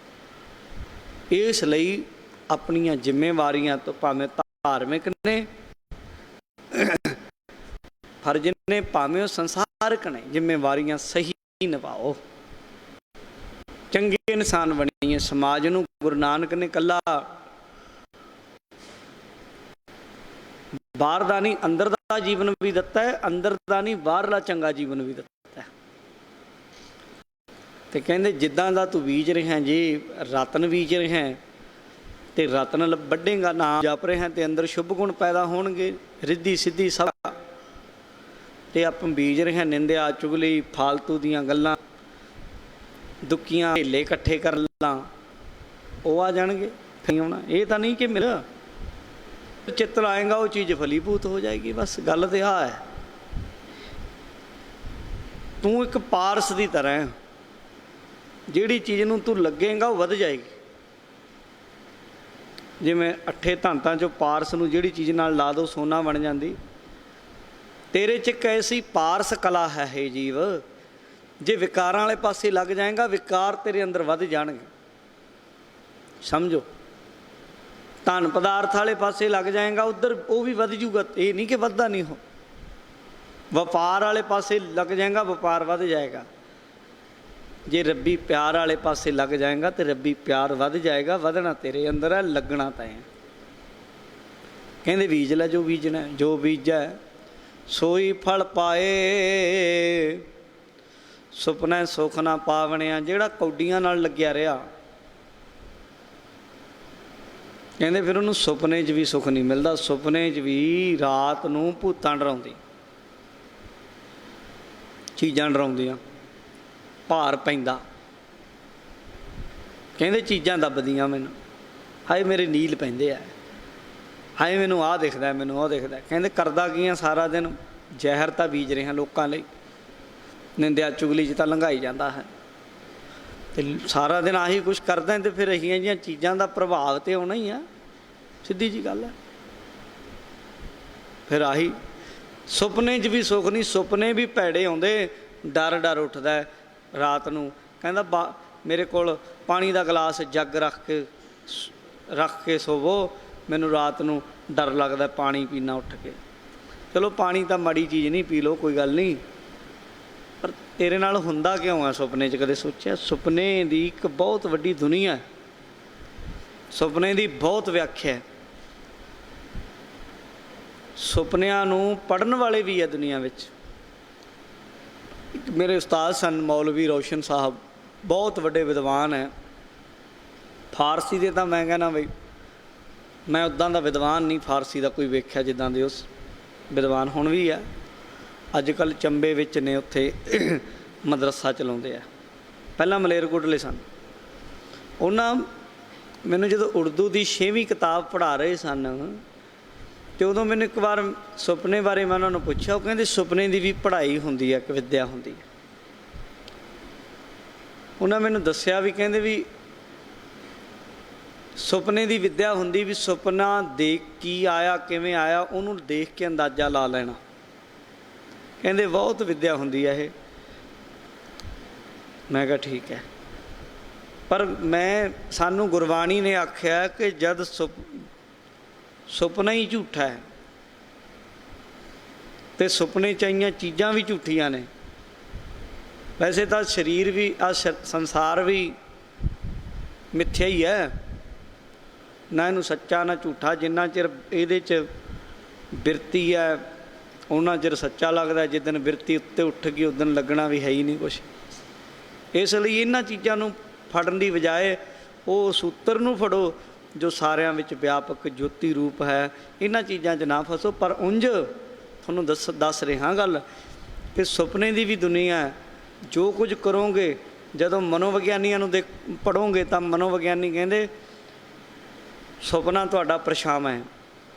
ਇਸ ਲਈ ਆਪਣੀਆਂ ਜ਼ਿੰਮੇਵਾਰੀਆਂ ਤੋਂ, ਭਾਵੇਂ ਧਾਰਮਿਕ ਨੇ ਫਰਜ਼ ਨੇ, ਭਾਵੇਂ ਉਹ ਸੰਸਾਰਕ ਨੇ, ਜ਼ਿੰਮੇਵਾਰੀਆਂ ਸਹੀ ਨਿਭਾਓ, ਚੰਗੇ ਇਨਸਾਨ ਬਣੀਏ। ਸਮਾਜ ਨੂੰ ਗੁਰੂ ਨਾਨਕ ਨੇ ਇਕੱਲਾ ਬਾਹਰ ਦਾ ਨਹੀਂ ਅੰਦਰ ਦਾ ਜੀਵਨ ਵੀ ਦਿੱਤਾ ਹੈ, ਅੰਦਰ ਦਾ ਨਹੀਂ ਬਾਹਰਲਾ ਚੰਗਾ ਜੀਵਨ ਵੀ ਦਿੱਤਾ ਹੈ। ਤੇ ਕਹਿੰਦੇ ਜਿੱਦਾਂ ਦਾ ਤੂੰ ਬੀਜ ਰਿਹਾ, ਜੇ ਰਤਨ ਬੀਜ ਰਿਹਾ ਤੇ ਰਤਨ ਵੱਢੇਗਾ, ਨਾਮ ਜਪ ਰਿਹਾ ਤੇ ਅੰਦਰ ਸ਼ੁਭ ਗੁਣ ਪੈਦਾ ਹੋਣਗੇ, ਰਿੱਧੀ ਸਿੱਧੀ ਸਭ। ਤੇ ਆਪਾਂ ਬੀਜ ਰਹੇ ਨਿੰਦਿਆ ਚੁਗਲੀ, ਫਾਲਤੂ ਦੀਆਂ ਗੱਲਾਂ, ਦੁੱਕੀਆਂ ਢੇਲੇ ਇਕੱਠੇ ਕਰ ਲਾਂ, ਉਹ ਆ ਜਾਣਗੇ। ਫਿਰ ਆਉਣਾ ਇਹ ਤਾਂ ਨਹੀਂ ਕਿ ਮੇਰਾ ਚਿੱਤ ਲਾਏਗਾ ਉਹ ਚੀਜ਼ ਫਲੀਭੂਤ ਹੋ ਜਾਏਗੀ। ਬਸ ਗੱਲ ਤੇ ਆਹ ਹੈ। ਤੂੰ ਇੱਕ ਪਾਰਸ ਦੀ ਤਰ੍ਹਾਂ ਹੈ, ਜਿਹੜੀ ਚੀਜ਼ ਨੂੰ ਤੂੰ ਲੱਗੇਗਾ ਉਹ ਵੱਧ ਜਾਏਗੀ। ਜਿਵੇਂ ਅੱਠੇ ਧਾਤਾਂ 'ਚੋਂ ਪਾਰਸ ਨੂੰ ਜਿਹੜੀ ਚੀਜ਼ ਨਾਲ ਲਾ ਦੋ ਸੋਨਾ ਬਣ ਜਾਂਦੀ। ਤੇਰੇ 'ਚ ਇੱਕ ਐਸੀ ਪਾਰਸ ਕਲਾ ਹੈ ਹੇ ਜੀਵ, ਜੇ ਵਿਕਾਰਾਂ ਵਾਲੇ ਪਾਸੇ ਲੱਗ ਜਾਏਗਾ ਵਿਕਾਰ ਤੇਰੇ ਅੰਦਰ ਵੱਧ ਜਾਣਗੇ। ਸਮਝੋ, ਧਨ ਪਦਾਰਥ ਵਾਲੇ ਪਾਸੇ ਲੱਗ ਜਾਏਗਾ ਉੱਧਰ ਉਹ ਵੀ ਵੱਧ ਜੂਗਾ, ਇਹ ਨਹੀਂ ਕਿ ਵੱਧਦਾ ਨਹੀਂ। ਉਹ ਵਪਾਰ ਵਾਲੇ ਪਾਸੇ ਲੱਗ ਜਾਏਗਾ, ਵਪਾਰ ਵੱਧ ਜਾਏਗਾ। ਜੇ ਰੱਬੀ ਪਿਆਰ ਵਾਲੇ ਪਾਸੇ ਲੱਗ ਜਾਏਗਾ ਤੇ ਰੱਬੀ ਪਿਆਰ ਵੱਧ ਜਾਏਗਾ। ਵਧਣਾ ਤੇਰੇ ਅੰਦਰ ਹੈ, ਲੱਗਣਾ ਤਾਂ ਹੈ। ਕਹਿੰਦੇ ਬੀਜ ਲੈ ਜੋ ਬੀਜਣਾ, ਜੋ ਬੀਜੈ ਸੋਈ ਫਲ ਪਾਏ। ਸੁਪਨਾ ਸੁੱਖ ਨਾ ਪਾਵਣਿਆ। ਜਿਹੜਾ ਕੌਡੀਆਂ ਨਾਲ ਲੱਗਿਆ ਰਿਹਾ, ਕਹਿੰਦੇ ਫਿਰ ਉਹਨੂੰ ਸੁਪਨੇ 'ਚ ਵੀ ਸੁੱਖ ਨਹੀਂ ਮਿਲਦਾ। ਸੁਪਨੇ 'ਚ ਵੀ ਰਾਤ ਨੂੰ ਭੂਤਾਂ ਡਰਾਉਂਦੀ, ਚੀਜ਼ਾਂ ਡਰਾਉਂਦੀਆਂ, ਭਾਰ ਪੈਂਦਾ। ਕਹਿੰਦੇ ਚੀਜ਼ਾਂ ਦੱਬਦੀਆਂ ਮੈਨੂੰ, ਹਾਏ ਮੇਰੇ ਨੀਲ ਪੈਂਦੇ ਆ, ਹਾਏ ਮੈਨੂੰ ਆਹ ਦਿਖਦਾ, ਮੈਨੂੰ ਉਹ ਦਿਖਦਾ। ਕਹਿੰਦੇ ਕਰਦਾ ਕੀ ਆ ਸਾਰਾ ਦਿਨ? ਜ਼ਹਿਰ ਤਾਂ ਬੀਜ ਰਿਹਾ ਲੋਕਾਂ ਲਈ, ਨਿੰਦਿਆ ਚੁਗਲੀ 'ਚ ਤਾਂ ਲੰਘਾਈ ਜਾਂਦਾ ਹੈ, ਅਤੇ ਸਾਰਾ ਦਿਨ ਆਹੀ ਕੁਛ ਕਰਦਾ, ਅਤੇ ਫਿਰ ਇਹੀਆਂ ਜਿਹੀਆਂ ਚੀਜ਼ਾਂ ਦਾ ਪ੍ਰਭਾਵ ਤਾਂ ਆਉਣਾ ਹੀ ਆ, ਸਿੱਧੀ ਜਿਹੀ ਗੱਲ ਹੈ। ਫਿਰ ਆਹੀ ਸੁਪਨੇ 'ਚ ਵੀ ਸੁੱਖ ਨਹੀਂ, ਸੁਪਨੇ ਵੀ ਭੈੜੇ ਆਉਂਦੇ, ਡਰ ਡਰ ਉੱਠਦਾ ਰਾਤ ਨੂੰ। ਕਹਿੰਦਾ ਮੇਰੇ ਕੋਲ ਪਾਣੀ ਦਾ ਗਲਾਸ ਜੱਗ ਰੱਖ ਕੇ ਸੋਵੋ, ਮੈਨੂੰ ਰਾਤ ਨੂੰ ਡਰ ਲੱਗਦਾ ਪਾਣੀ ਪੀਣਾ ਉੱਠ ਕੇ। ਚਲੋ ਪਾਣੀ ਤਾਂ ਮਾੜੀ ਚੀਜ਼ ਨਹੀਂ, ਪੀ ਲਓ ਕੋਈ ਗੱਲ ਨਹੀਂ, ਪਰ ਤੇਰੇ ਨਾਲ ਹੁੰਦਾ ਕਿਉਂ ਆ ਸੁਪਨੇ 'ਚ? ਕਦੇ ਸੋਚਿਆ? ਸੁਪਨੇ ਦੀ ਇੱਕ ਬਹੁਤ ਵੱਡੀ ਦੁਨੀਆ, ਸੁਪਨੇ ਦੀ ਬਹੁਤ ਵਿਆਖਿਆ। ਸੁਪਨਿਆਂ ਨੂੰ ਪੜ੍ਹਨ ਵਾਲੇ ਵੀ ਹੈ ਦੁਨੀਆ ਵਿੱਚ। ਮੇਰੇ ਉਸਤਾਦ ਸਨ ਮੌਲਵੀ ਰੋਸ਼ਨ ਸਾਹਿਬ, ਬਹੁਤ ਵੱਡੇ ਵਿਦਵਾਨ ਹੈ। ਫਾਰਸੀ ਦੇ ਤਾਂ ਮੈਂ ਕਹਿੰਦਾ ਬਈ ਮੈਂ ਉੱਦਾਂ ਦਾ ਵਿਦਵਾਨ ਨਹੀਂ ਫਾਰਸੀ ਦਾ ਕੋਈ ਵੇਖਿਆ ਜਿੱਦਾਂ ਦੇ ਉਸ ਵਿਦਵਾਨ ਹੁਣ ਵੀ ਆ। ਅੱਜ ਕੱਲ੍ਹ ਚੰਬੇ ਵਿੱਚ ਨੇ, ਉੱਥੇ ਮਦਰਸਾ ਚਲਾਉਂਦੇ ਆ, ਪਹਿਲਾਂ ਮਲੇਰਕੋਟਲੇ ਸਨ। ਉਹਨਾਂ ਮੈਨੂੰ ਜਦੋਂ ਉਰਦੂ ਦੀ 6ਵੀਂ ਕਿਤਾਬ ਪੜ੍ਹਾ ਰਹੇ ਸਨ, ਅਤੇ ਉਦੋਂ ਮੈਨੂੰ ਇੱਕ ਵਾਰ ਸੁਪਨੇ ਬਾਰੇ ਮੈਂ ਉਹਨਾਂ ਨੂੰ ਪੁੱਛਿਆ। ਉਹ ਕਹਿੰਦੇ ਸੁਪਨੇ ਦੀ ਵੀ ਪੜ੍ਹਾਈ ਹੁੰਦੀ ਹੈ, ਇੱਕ ਵਿੱਦਿਆ ਹੁੰਦੀ ਹੈ। ਉਹਨਾਂ ਮੈਨੂੰ ਦੱਸਿਆ ਵੀ ਕਹਿੰਦੇ ਵੀ ਸੁਪਨੇ ਦੀ ਵਿੱਦਿਆ ਹੁੰਦੀ ਵੀ ਸੁਪਨਾ ਦੇਖ ਕੀ ਆਇਆ, ਕਿਵੇਂ ਆਇਆ, ਉਹਨੂੰ ਦੇਖ ਕੇ ਅੰਦਾਜ਼ਾ ਲਾ ਲੈਣਾ। ਕਹਿੰਦੇ ਬਹੁਤ ਵਿੱਦਿਆ ਹੁੰਦੀ ਹੈ ਇਹ। ਮੈਂ ਕਿਹਾ ਠੀਕ ਹੈ, ਪਰ ਸਾਨੂੰ ਗੁਰਬਾਣੀ ਨੇ ਆਖਿਆ ਕਿ ਜਦ ਸੁਪਨਾ ਹੀ ਝੂਠਾ ਹੈ ਅਤੇ ਸੁਪਨੇ 'ਚ ਆਈਆਂ ਚੀਜ਼ਾਂ ਵੀ ਝੂਠੀਆਂ ਨੇ। ਵੈਸੇ ਤਾਂ ਸਰੀਰ ਵੀ ਸੰਸਾਰ ਵੀ ਮਿੱਥਿਆ ਹੀ ਹੈ, ਨਾ ਇਹਨੂੰ ਸੱਚਾ ਨਾ ਝੂਠਾ। ਜਿੰਨਾ ਚਿਰ ਇਹਦੇ 'ਚ ਬਿਰਤੀ ਹੈ ਉਹਨਾਂ ਚਿਰ ਸੱਚਾ ਲੱਗਦਾ, ਜਿੱਦਣ ਬਿਰਤੀ ਉੱਤੇ ਉੱਠ ਗਈ ਉਦਣ ਲੱਗਣਾ ਵੀ ਹੈ ਹੀ ਨਹੀਂ ਕੁਛ। ਇਸ ਲਈ ਇਹਨਾਂ ਚੀਜ਼ਾਂ ਨੂੰ ਫੜਨ ਦੀ ਬਜਾਏ ਉਹ ਸੂਤਰ ਨੂੰ ਫੜੋ ਜੋ ਸਾਰਿਆਂ ਵਿੱਚ ਵਿਆਪਕ ਜੋਤੀ ਰੂਪ ਹੈ। ਇਹਨਾਂ ਚੀਜ਼ਾਂ 'ਚ ਨਾ ਫਸੋ। ਪਰ ਉਂਝ ਤੁਹਾਨੂੰ ਦੱਸ ਰਿਹਾ ਗੱਲ ਕਿ ਸੁਪਨੇ ਦੀ ਵੀ ਦੁਨੀਆ ਹੈ। ਜੋ ਕੁਝ ਕਰੋਗੇ, ਜਦੋਂ ਮਨੋਵਿਗਿਆਨੀਆਂ ਨੂੰ ਪੜ੍ਹੋਗੇ ਤਾਂ ਮਨੋਵਿਗਿਆਨੀ ਕਹਿੰਦੇ ਸੁਪਨਾ ਤੁਹਾਡਾ ਪਰਛਾਵਾਂ ਹੈ,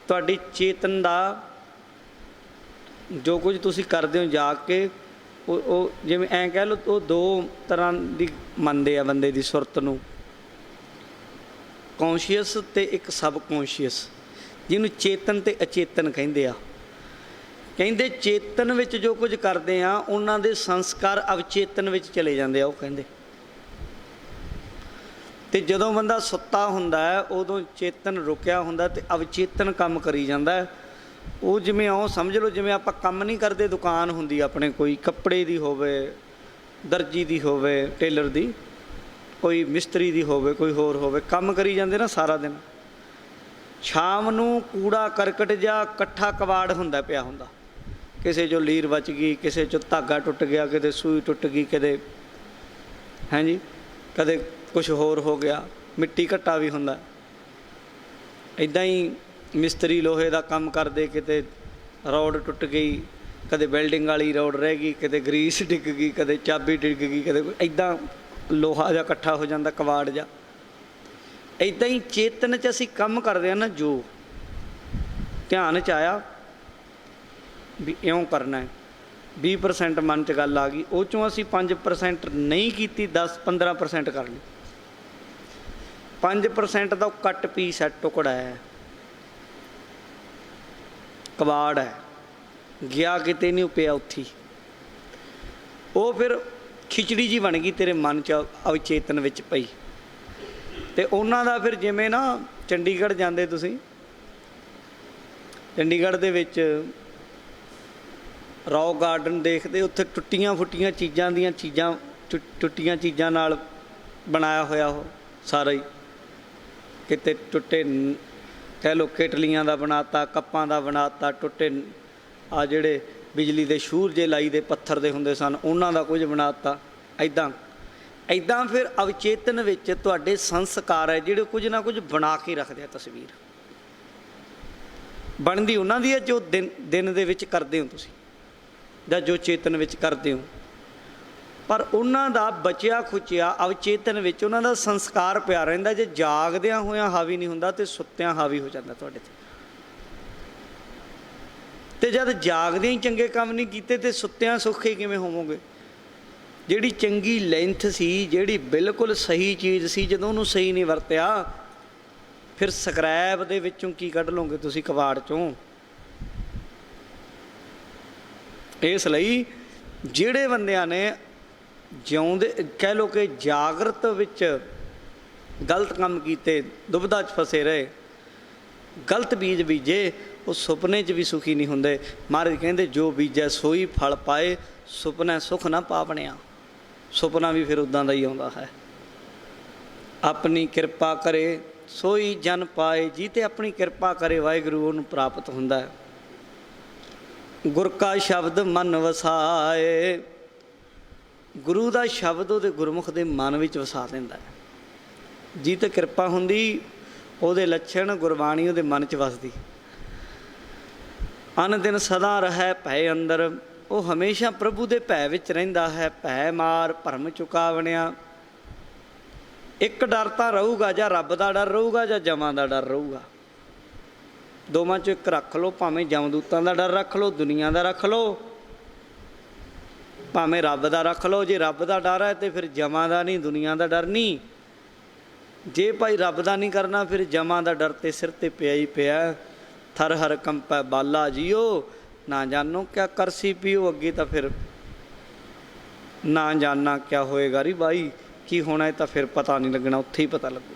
ਤੁਹਾਡੀ ਚੇਤਨ ਦਾ ਜੋ ਕੁਝ ਤੁਸੀਂ ਕਰਦੇ ਹੋ ਜਾਗ ਕੇ। ਉਹ ਜਿਵੇਂ ਐਂ ਕਹਿ ਲਓ, ਉਹ ਦੋ ਤਰ੍ਹਾਂ ਦੀ ਮੰਨਦੇ ਆ ਬੰਦੇ ਦੀ ਸੁਰਤ ਨੂੰ, ਕੌਨਸ਼ੀਅਸ ਅਤੇ ਇੱਕ ਸਬ ਕੌਨਸ਼ੀਅਸ, ਜਿਹਨੂੰ ਚੇਤਨ ਅਤੇ ਅਚੇਤਨ ਕਹਿੰਦੇ ਆ। ਕਹਿੰਦੇ ਚੇਤਨ ਵਿੱਚ ਜੋ ਕੁਝ ਕਰਦੇ ਆ ਉਹਨਾਂ ਦੇ ਸੰਸਕਾਰ ਅਵਚੇਤਨ ਵਿੱਚ ਚਲੇ ਜਾਂਦੇ ਆ। ਉਹ ਕਹਿੰਦੇ ਅਤੇ ਜਦੋਂ ਬੰਦਾ ਸੁੱਤਾ ਹੁੰਦਾ ਹੈ ਉਦੋਂ ਚੇਤਨ ਰੁਕਿਆ ਹੁੰਦਾ ਅਤੇ ਅਵਚੇਤਨ ਕੰਮ ਕਰੀ ਜਾਂਦਾ। ਉਹ ਜਿਵੇਂ ਉਹ ਸਮਝ ਲਓ ਜਿਵੇਂ ਆਪਾਂ ਕੰਮ ਨਹੀਂ ਕਰਦੇ, ਦੁਕਾਨ ਹੁੰਦੀ ਆਪਣੇ, ਕੋਈ ਕੱਪੜੇ ਦੀ ਹੋਵੇ, ਦਰਜੀ ਦੀ ਹੋਵੇ, ਟੇਲਰ ਦੀ, ਕੋਈ ਮਿਸਤਰੀ ਦੀ ਹੋਵੇ, ਕੋਈ ਹੋਰ ਹੋਵੇ, ਕੰਮ ਕਰੀ ਜਾਂਦੇ ਨਾ ਸਾਰਾ ਦਿਨ। ਸ਼ਾਮ ਨੂੰ ਕੂੜਾ ਕਰਕਟ ਜਾਂ ਇਕੱਠਾ ਕਬਾੜ ਹੁੰਦਾ ਪਿਆ ਹੁੰਦਾ, ਕਿਸੇ 'ਚੋਂ ਲੀਰ ਬਚ ਗਈ, ਕਿਸੇ 'ਚੋਂ ਧਾਗਾ ਟੁੱਟ ਗਿਆ, ਕਿਤੇ ਸੂਈ ਟੁੱਟ ਗਈ, ਕਿਤੇ ਹਾਂਜੀ ਕਦੇ ਕੁਛ ਹੋਰ ਹੋ ਗਿਆ, ਮਿੱਟੀ ਘੱਟਾ ਵੀ ਹੁੰਦਾ। ਇੱਦਾਂ ਹੀ ਮਿਸਤਰੀ ਲੋਹੇ ਦਾ ਕੰਮ ਕਰਦੇ, ਕਿਤੇ ਰੋਡ ਟੁੱਟ ਗਈ, ਕਦੇ ਵੈਲਡਿੰਗ ਵਾਲੀ ਰੋਡ ਰਹਿ ਗਈ, ਕਿਤੇ ਗਰੀਸ ਡਿੱਗ ਗਈ, ਕਦੇ ਚਾਬੀ ਡਿੱਗ ਗਈ, ਕਦੇ ਇੱਦਾਂ ਲੋਹਾ ਜਿਹਾ ਇਕੱਠਾ ਹੋ ਜਾਂਦਾ, ਕਬਾੜ ਜਿਹਾ। ਇੱਦਾਂ ਹੀ ਚੇਤਨ 'ਚ ਅਸੀਂ ਕੰਮ ਕਰਦੇ ਹਾਂ ਨਾ, ਜੋ ਧਿਆਨ 'ਚ ਆਇਆ ਵੀ ਇਉਂ ਕਰਨਾ ਹੈ, 20% ਮਨ 'ਚ ਗੱਲ ਆ ਗਈ, ਉਹ 'ਚੋਂ ਅਸੀਂ 5% ਨਹੀਂ ਕੀਤੀ, 10-15% ਕਰ ਲਈ। 5% ਦਾ ਉਹ ਕੱਟ ਪੀਸ ਹੈ, ਟੁਕੜਾ ਹੈ, ਕਬਾੜ ਹੈ, ਗਿਆ ਕਿਤੇ ਨਹੀਂ, ਪਿਆ ਉੱਥੇ। ਉਹ ਫਿਰ ਖਿਚੜੀ ਜੀ ਬਣ ਗਈ ਤੇਰੇ ਮਨ 'ਚ, ਅਵਚੇਤਨ ਵਿੱਚ ਪਈ। ਅਤੇ ਉਹਨਾਂ ਦਾ ਫਿਰ ਜਿਵੇਂ ਨਾ ਚੰਡੀਗੜ੍ਹ ਜਾਂਦੇ ਤੁਸੀਂ, ਚੰਡੀਗੜ੍ਹ ਦੇ ਵਿੱਚ ਰੌਕ ਗਾਰਡਨ ਦੇਖਦੇ, ਉੱਥੇ ਟੁੱਟੀਆਂ ਫੁੱਟੀਆਂ ਚੀਜ਼ਾਂ ਦੀਆਂ ਟੁੱਟੀਆਂ ਚੀਜ਼ਾਂ ਨਾਲ ਬਣਾਇਆ ਹੋਇਆ ਉਹ ਸਾਰਾ ਹੀ। ਕਿਤੇ ਟੁੱਟੇ ਕਹਿ ਲਓ ਕੇਟਲੀਆਂ ਦਾ ਬਣਾਤਾ, ਕੱਪਾਂ ਦਾ ਬਣਾਤਾ, ਟੁੱਟੇ ਆ ਜਿਹੜੇ ਬਿਜਲੀ ਦੇ ਸ਼ੂਰ ਜੇ ਲਾਈ ਦੇ ਪੱਥਰ ਦੇ ਹੁੰਦੇ ਸਨ ਉਹਨਾਂ ਦਾ ਕੁਝ ਬਣਾਤਾ। ਇੱਦਾਂ ਫਿਰ ਅਵਚੇਤਨ ਵਿੱਚ ਤੁਹਾਡੇ ਸੰਸਕਾਰ ਹੈ ਜਿਹੜੇ ਕੁਝ ਨਾ ਕੁਝ ਬਣਾ ਕੇ ਰੱਖਦੇ ਆ। ਤਸਵੀਰ ਬਣਦੀ ਉਹਨਾਂ ਦੀ ਹੈ ਜੋ ਦਿਨ ਦੇ ਵਿੱਚ ਕਰਦੇ ਹੋ ਤੁਸੀਂ, ਜਾਂ ਜੋ ਚੇਤਨ ਵਿੱਚ ਕਰਦੇ ਹੋ। ਪਰ ਉਹਨਾਂ ਦਾ ਬਚਿਆ ਖੁਚਿਆ ਅਵਚੇਤਨ ਵਿੱਚ ਉਹਨਾਂ ਦਾ ਸੰਸਕਾਰ ਪਿਆ ਰਹਿੰਦਾ। ਜੇ ਜਾਗਦਿਆਂ ਹੋਇਆਂ ਹਾਵੀ ਨਹੀਂ ਹੁੰਦਾ ਤੇ ਸੁੱਤਿਆਂ ਹਾਵੀ ਹੋ ਜਾਂਦਾ ਤੁਹਾਡੇ ਤੇ ਜਦ ਜਾਗਦਿਆਂ ਹੀ ਚੰਗੇ ਕੰਮ ਨਹੀਂ ਕੀਤੇ ਤੇ ਸੁੱਤਿਆਂ ਸੁੱਖੇ ਕਿਵੇਂ ਹੋਵੋਗੇ। ਜਿਹੜੀ ਚੰਗੀ ਲੈਂਥ ਸੀ, ਜਿਹੜੀ ਬਿਲਕੁਲ ਸਹੀ ਚੀਜ਼ ਸੀ, ਜਦੋਂ ਉਹਨੂੰ ਸਹੀ ਨਹੀਂ ਵਰਤਿਆ ਫਿਰ ਸਕਰੈਪ ਦੇ ਵਿੱਚੋਂ ਕੀ ਕੱਢ ਲਓਗੇ ਤੁਸੀਂ, ਕਬਾੜ ਚੋਂ। ਇਸ ਲਈ ਜਿਹੜੇ ਬੰਦਿਆਂ ਨੇ ਜਿਉਂਦੇ ਕਹਿ ਲਓ ਕਿ ਜਾਗਰਤ ਵਿੱਚ ਗਲਤ ਕੰਮ ਕੀਤੇ, ਦੁਬਿਧਾ 'ਚ ਫਸੇ ਰਹੇ, ਗਲਤ ਬੀਜ ਬੀਜੇ, ਉਹ ਸੁਪਨੇ 'ਚ ਵੀ ਸੁਖੀ ਨਹੀਂ ਹੁੰਦੇ। ਮਹਾਰਾਜ ਕਹਿੰਦੇ ਜੋ ਬੀਜੈ ਸੋਈ ਫਲ ਪਾਏ, ਸੁਪਨਾ ਸੁਖ ਨਾ ਪਾਵਣਿਆ। ਸੁਪਨਾ ਵੀ ਫਿਰ ਉੱਦਾਂ ਦਾ ਹੀ ਆਉਂਦਾ ਹੈ। ਆਪਣੀ ਕਿਰਪਾ ਕਰੇ ਸੋਈ ਜਨ ਪਾਏ, ਜੀ ਤੇ ਆਪਣੀ ਕਿਰਪਾ ਕਰੇ ਵਾਹਿਗੁਰੂ ਉਹਨੂੰ ਪ੍ਰਾਪਤ ਹੁੰਦਾ ਹੈ। ਗੁਰ ਕਾ ਸ਼ਬਦ ਮਨ ਵਸਾਏ, ਗੁਰੂ ਦਾ ਸ਼ਬਦ ਉਹਦੇ ਗੁਰਮੁਖ ਦੇ ਮਨ ਵਿੱਚ ਵਸਾ ਦਿੰਦਾ ਹੈ। ਜੀ ਤੇ ਕਿਰਪਾ ਹੁੰਦੀ, ਉਹਦੇ ਲੱਛਣ ਗੁਰਬਾਣੀ ਉਹਦੇ ਮਨ 'ਚ ਵਸਦੀ। ਅਨ ਦਿਨ ਸਦਾ ਰਹਿ ਭੈ ਅੰਦਰ, ਉਹ ਹਮੇਸ਼ਾ ਪ੍ਰਭੂ ਦੇ ਭੈ ਵਿੱਚ ਰਹਿੰਦਾ ਹੈ। ਭੈ ਮਾਰ ਭਰਮ ਚੁਕਾਵਣਿਆ। ਇੱਕ ਡਰ ਤਾਂ ਰਹੂਗਾ, ਜਾਂ ਰੱਬ ਦਾ ਡਰ ਰਹੂਗਾ ਜਾਂ ਜਮਾਂ ਦਾ ਡਰ ਰਹੂਗਾ। ਦੋਵਾਂ 'ਚੋਂ ਇੱਕ ਰੱਖ ਲਓ, ਭਾਵੇਂ ਜਮਦੂਤਾਂ ਦਾ ਡਰ ਰੱਖ ਲਓ, ਦੁਨੀਆ ਦਾ ਰੱਖ ਲਓ, ਭਾਵੇਂ ਰੱਬ ਦਾ ਰੱਖ ਲਓ। ਜੇ ਰੱਬ ਦਾ ਡਰ ਹੈ ਤੇ ਫਿਰ ਜਮਾਂ ਦਾ ਨਹੀਂ, ਦੁਨੀਆ ਦਾ ਡਰ ਨਹੀਂ। ਜੇ ਭਾਈ ਰੱਬ ਦਾ ਨਹੀਂ ਕਰਨਾ ਫਿਰ ਜਮਾਂ ਦਾ ਡਰ ਤੇ ਸਿਰ 'ਤੇ ਪਿਆ ਹੀ ਪਿਆ। ਥਰ ਹਰ ਕੰਪੈ ਬਾਲਾ ਜੀਓ, ਨਾ ਜਾਣੋ ਕਿਆ ਕਰਸੀ ਪੀਓ। ਅੱਗੇ ਤਾਂ ਫਿਰ ਨਾ ਜਾਣਨਾ ਕਿਆ ਹੋਏਗਾ ਰੀ ਬਾਈ, ਕੀ ਹੋਣਾ ਇਹ ਤਾਂ ਫਿਰ ਪਤਾ ਨਹੀਂ ਲੱਗਣਾ, ਉੱਥੇ ਹੀ ਪਤਾ ਲੱਗੂ।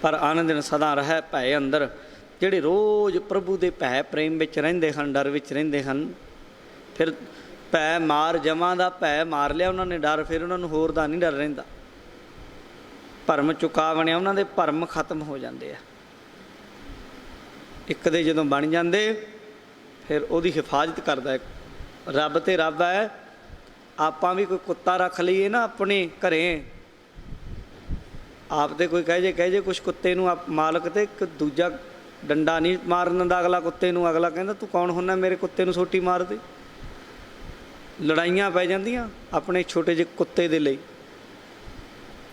ਪਰ ਆਨੰਦ ਸਦਾ ਰਹਿ ਭੈ ਅੰਦਰ, ਜਿਹੜੇ ਰੋਜ਼ ਪ੍ਰਭੂ ਦੇ ਭੈ ਪ੍ਰੇਮ ਵਿੱਚ ਰਹਿੰਦੇ ਹਨ, ਡਰ ਵਿੱਚ ਰਹਿੰਦੇ ਹਨ, ਫਿਰ ਭੈ ਮਾਰ ਜਮਾਂ ਦਾ ਭੈ ਮਾਰ ਲਿਆ ਉਹਨਾਂ ਨੇ ਡਰ, ਫਿਰ ਉਹਨਾਂ ਨੂੰ ਹੋਰ ਦਾ ਨਹੀਂ ਡਰ ਰਹਿੰਦਾ। ਭਰਮ ਚੁਕਾਵਣਿਆ, ਉਹਨਾਂ ਦੇ ਭਰਮ ਖਤਮ ਹੋ ਜਾਂਦੇ ਆ। ਇੱਕ ਦੇ ਜਦੋਂ ਬਣ ਜਾਂਦੇ ਫਿਰ ਉਹਦੀ ਹਿਫਾਜ਼ਤ ਕਰਦਾ। ਰੱਬ ਤੇ ਰੱਬ ਹੈ। ਆਪਾਂ ਵੀ ਕੋਈ ਕੁੱਤਾ ਰੱਖ ਲਈਏ ਨਾ ਆਪਣੇ ਘਰੇ, ਆਪ ਤੇ ਕੋਈ ਕਹੇ ਜੇ ਕੁਛ ਕੁੱਤੇ ਨੂੰ ਮਾਲਕ ਤੇ ਇੱਕ ਦੂਜਾ ਡੰਡਾ ਨਹੀਂ ਮਾਰਨ ਦਿੰਦਾ ਅਗਲਾ ਕੁੱਤੇ ਨੂੰ। ਅਗਲਾ ਕਹਿੰਦਾ ਤੂੰ ਕੌਣ ਹੁੰਦਾ ਮੇਰੇ ਕੁੱਤੇ ਨੂੰ ਸੋਟੀ ਮਾਰ ਦੇ। ਲੜਾਈਆਂ ਪੈ ਜਾਂਦੀਆਂ ਆਪਣੇ ਛੋਟੇ ਜਿਹੇ ਕੁੱਤੇ ਦੇ ਲਈ।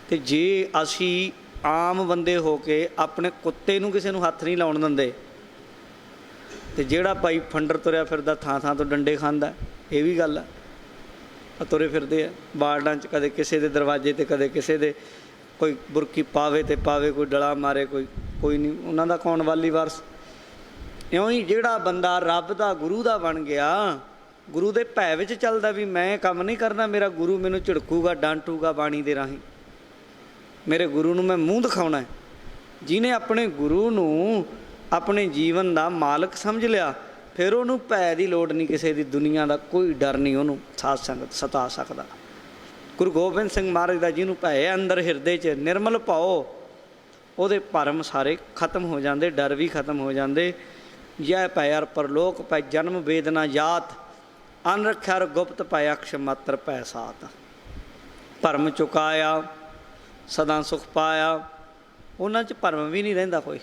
ਤੇ ਜੇ ਅਸੀਂ ਆਮ ਬੰਦੇ ਹੋ ਕੇ ਆਪਣੇ ਕੁੱਤੇ ਨੂੰ ਕਿਸੇ ਨੂੰ ਹੱਥ ਨਹੀਂ ਲਾਉਣ ਦਿੰਦੇ, ਤੇ ਜਿਹੜਾ ਭਾਈ ਫੰਡਰ ਤੁਰਿਆ ਫਿਰਦਾ ਥਾਂ ਥਾਂ ਤੋਂ ਡੰਡੇ ਖਾਂਦਾ, ਇਹ ਵੀ ਗੱਲ ਆ। ਤੁਰੇ ਫਿਰਦੇ ਆ ਵਾਰਡਾਂ 'ਚ, ਕਦੇ ਕਿਸੇ ਦੇ ਦਰਵਾਜ਼ੇ 'ਤੇ, ਕਦੇ ਕਿਸੇ ਦੇ, ਕੋਈ ਬੁਰਕੀ ਪਾਵੇ ਤੇ ਪਾਵੇ, ਕੋਈ ਡਲਾ ਮਾਰੇ, ਕੋਈ ਨਹੀਂ। ਉਹਨਾਂ ਦਾ ਕੌਣ ਵਾਲੀ ਵਾਰਸ। ਇਉਂ ਹੀ ਜਿਹੜਾ ਬੰਦਾ ਰੱਬ ਦਾ ਗੁਰੂ ਦਾ ਬਣ ਗਿਆ, ਗੁਰੂ ਦੇ ਭੈ ਵਿੱਚ ਚੱਲਦਾ ਵੀ ਮੈਂ ਕੰਮ ਨਹੀਂ ਕਰਨਾ, ਮੇਰਾ ਗੁਰੂ ਮੈਨੂੰ ਝਿੜਕੂਗਾ, ਡਾਂਟੂਗਾ ਬਾਣੀ ਦੇ ਰਾਹੀਂ, ਮੇਰੇ ਗੁਰੂ ਨੂੰ ਮੈਂ ਮੂੰਹ ਦਿਖਾਉਣਾ। ਜਿਹਨੇ ਆਪਣੇ ਗੁਰੂ ਨੂੰ ਆਪਣੇ ਜੀਵਨ ਦਾ ਮਾਲਕ ਸਮਝ ਲਿਆ, ਫਿਰ ਉਹਨੂੰ ਭੈ ਦੀ ਲੋੜ ਨਹੀਂ, ਕਿਸੇ ਦੀ ਦੁਨੀਆ ਦਾ ਕੋਈ ਡਰ ਨਹੀਂ ਉਹਨੂੰ ਸਾਧ ਸੰਗਤ ਸਤਾ ਸਕਦਾ। ਗੁਰੂ ਗੋਬਿੰਦ ਸਿੰਘ ਮਹਾਰਾਜ ਦਾ ਜਿਹਨੂੰ ਭੈ ਅੰਦਰ ਹਿਰਦੇ 'ਚ ਨਿਰਮਲ ਭਾਉ, ਉਹਦੇ ਭਰਮ ਸਾਰੇ ਖਤਮ ਹੋ ਜਾਂਦੇ, ਡਰ ਵੀ ਖਤਮ ਹੋ ਜਾਂਦੇ। ਜੈ ਭੈ ਅਰ ਪਰਲੋਕ ਪੈ ਜਨਮ ਵੇਦਨਾ ਜਾਤ, ਅਨ ਰੱਖਿਆ ਗੁਪਤ ਪੈ ਅਕਸ਼ ਮਾਤਰ ਪੈ ਸਾਤ। ਭਰਮ ਚੁਕਾਇਆ ਸਦਾ ਸੁਖ ਪਾਇਆ, ਉਹਨਾਂ 'ਚ ਭਰਮ ਵੀ ਨਹੀਂ ਰਹਿੰਦਾ ਕੋਈ,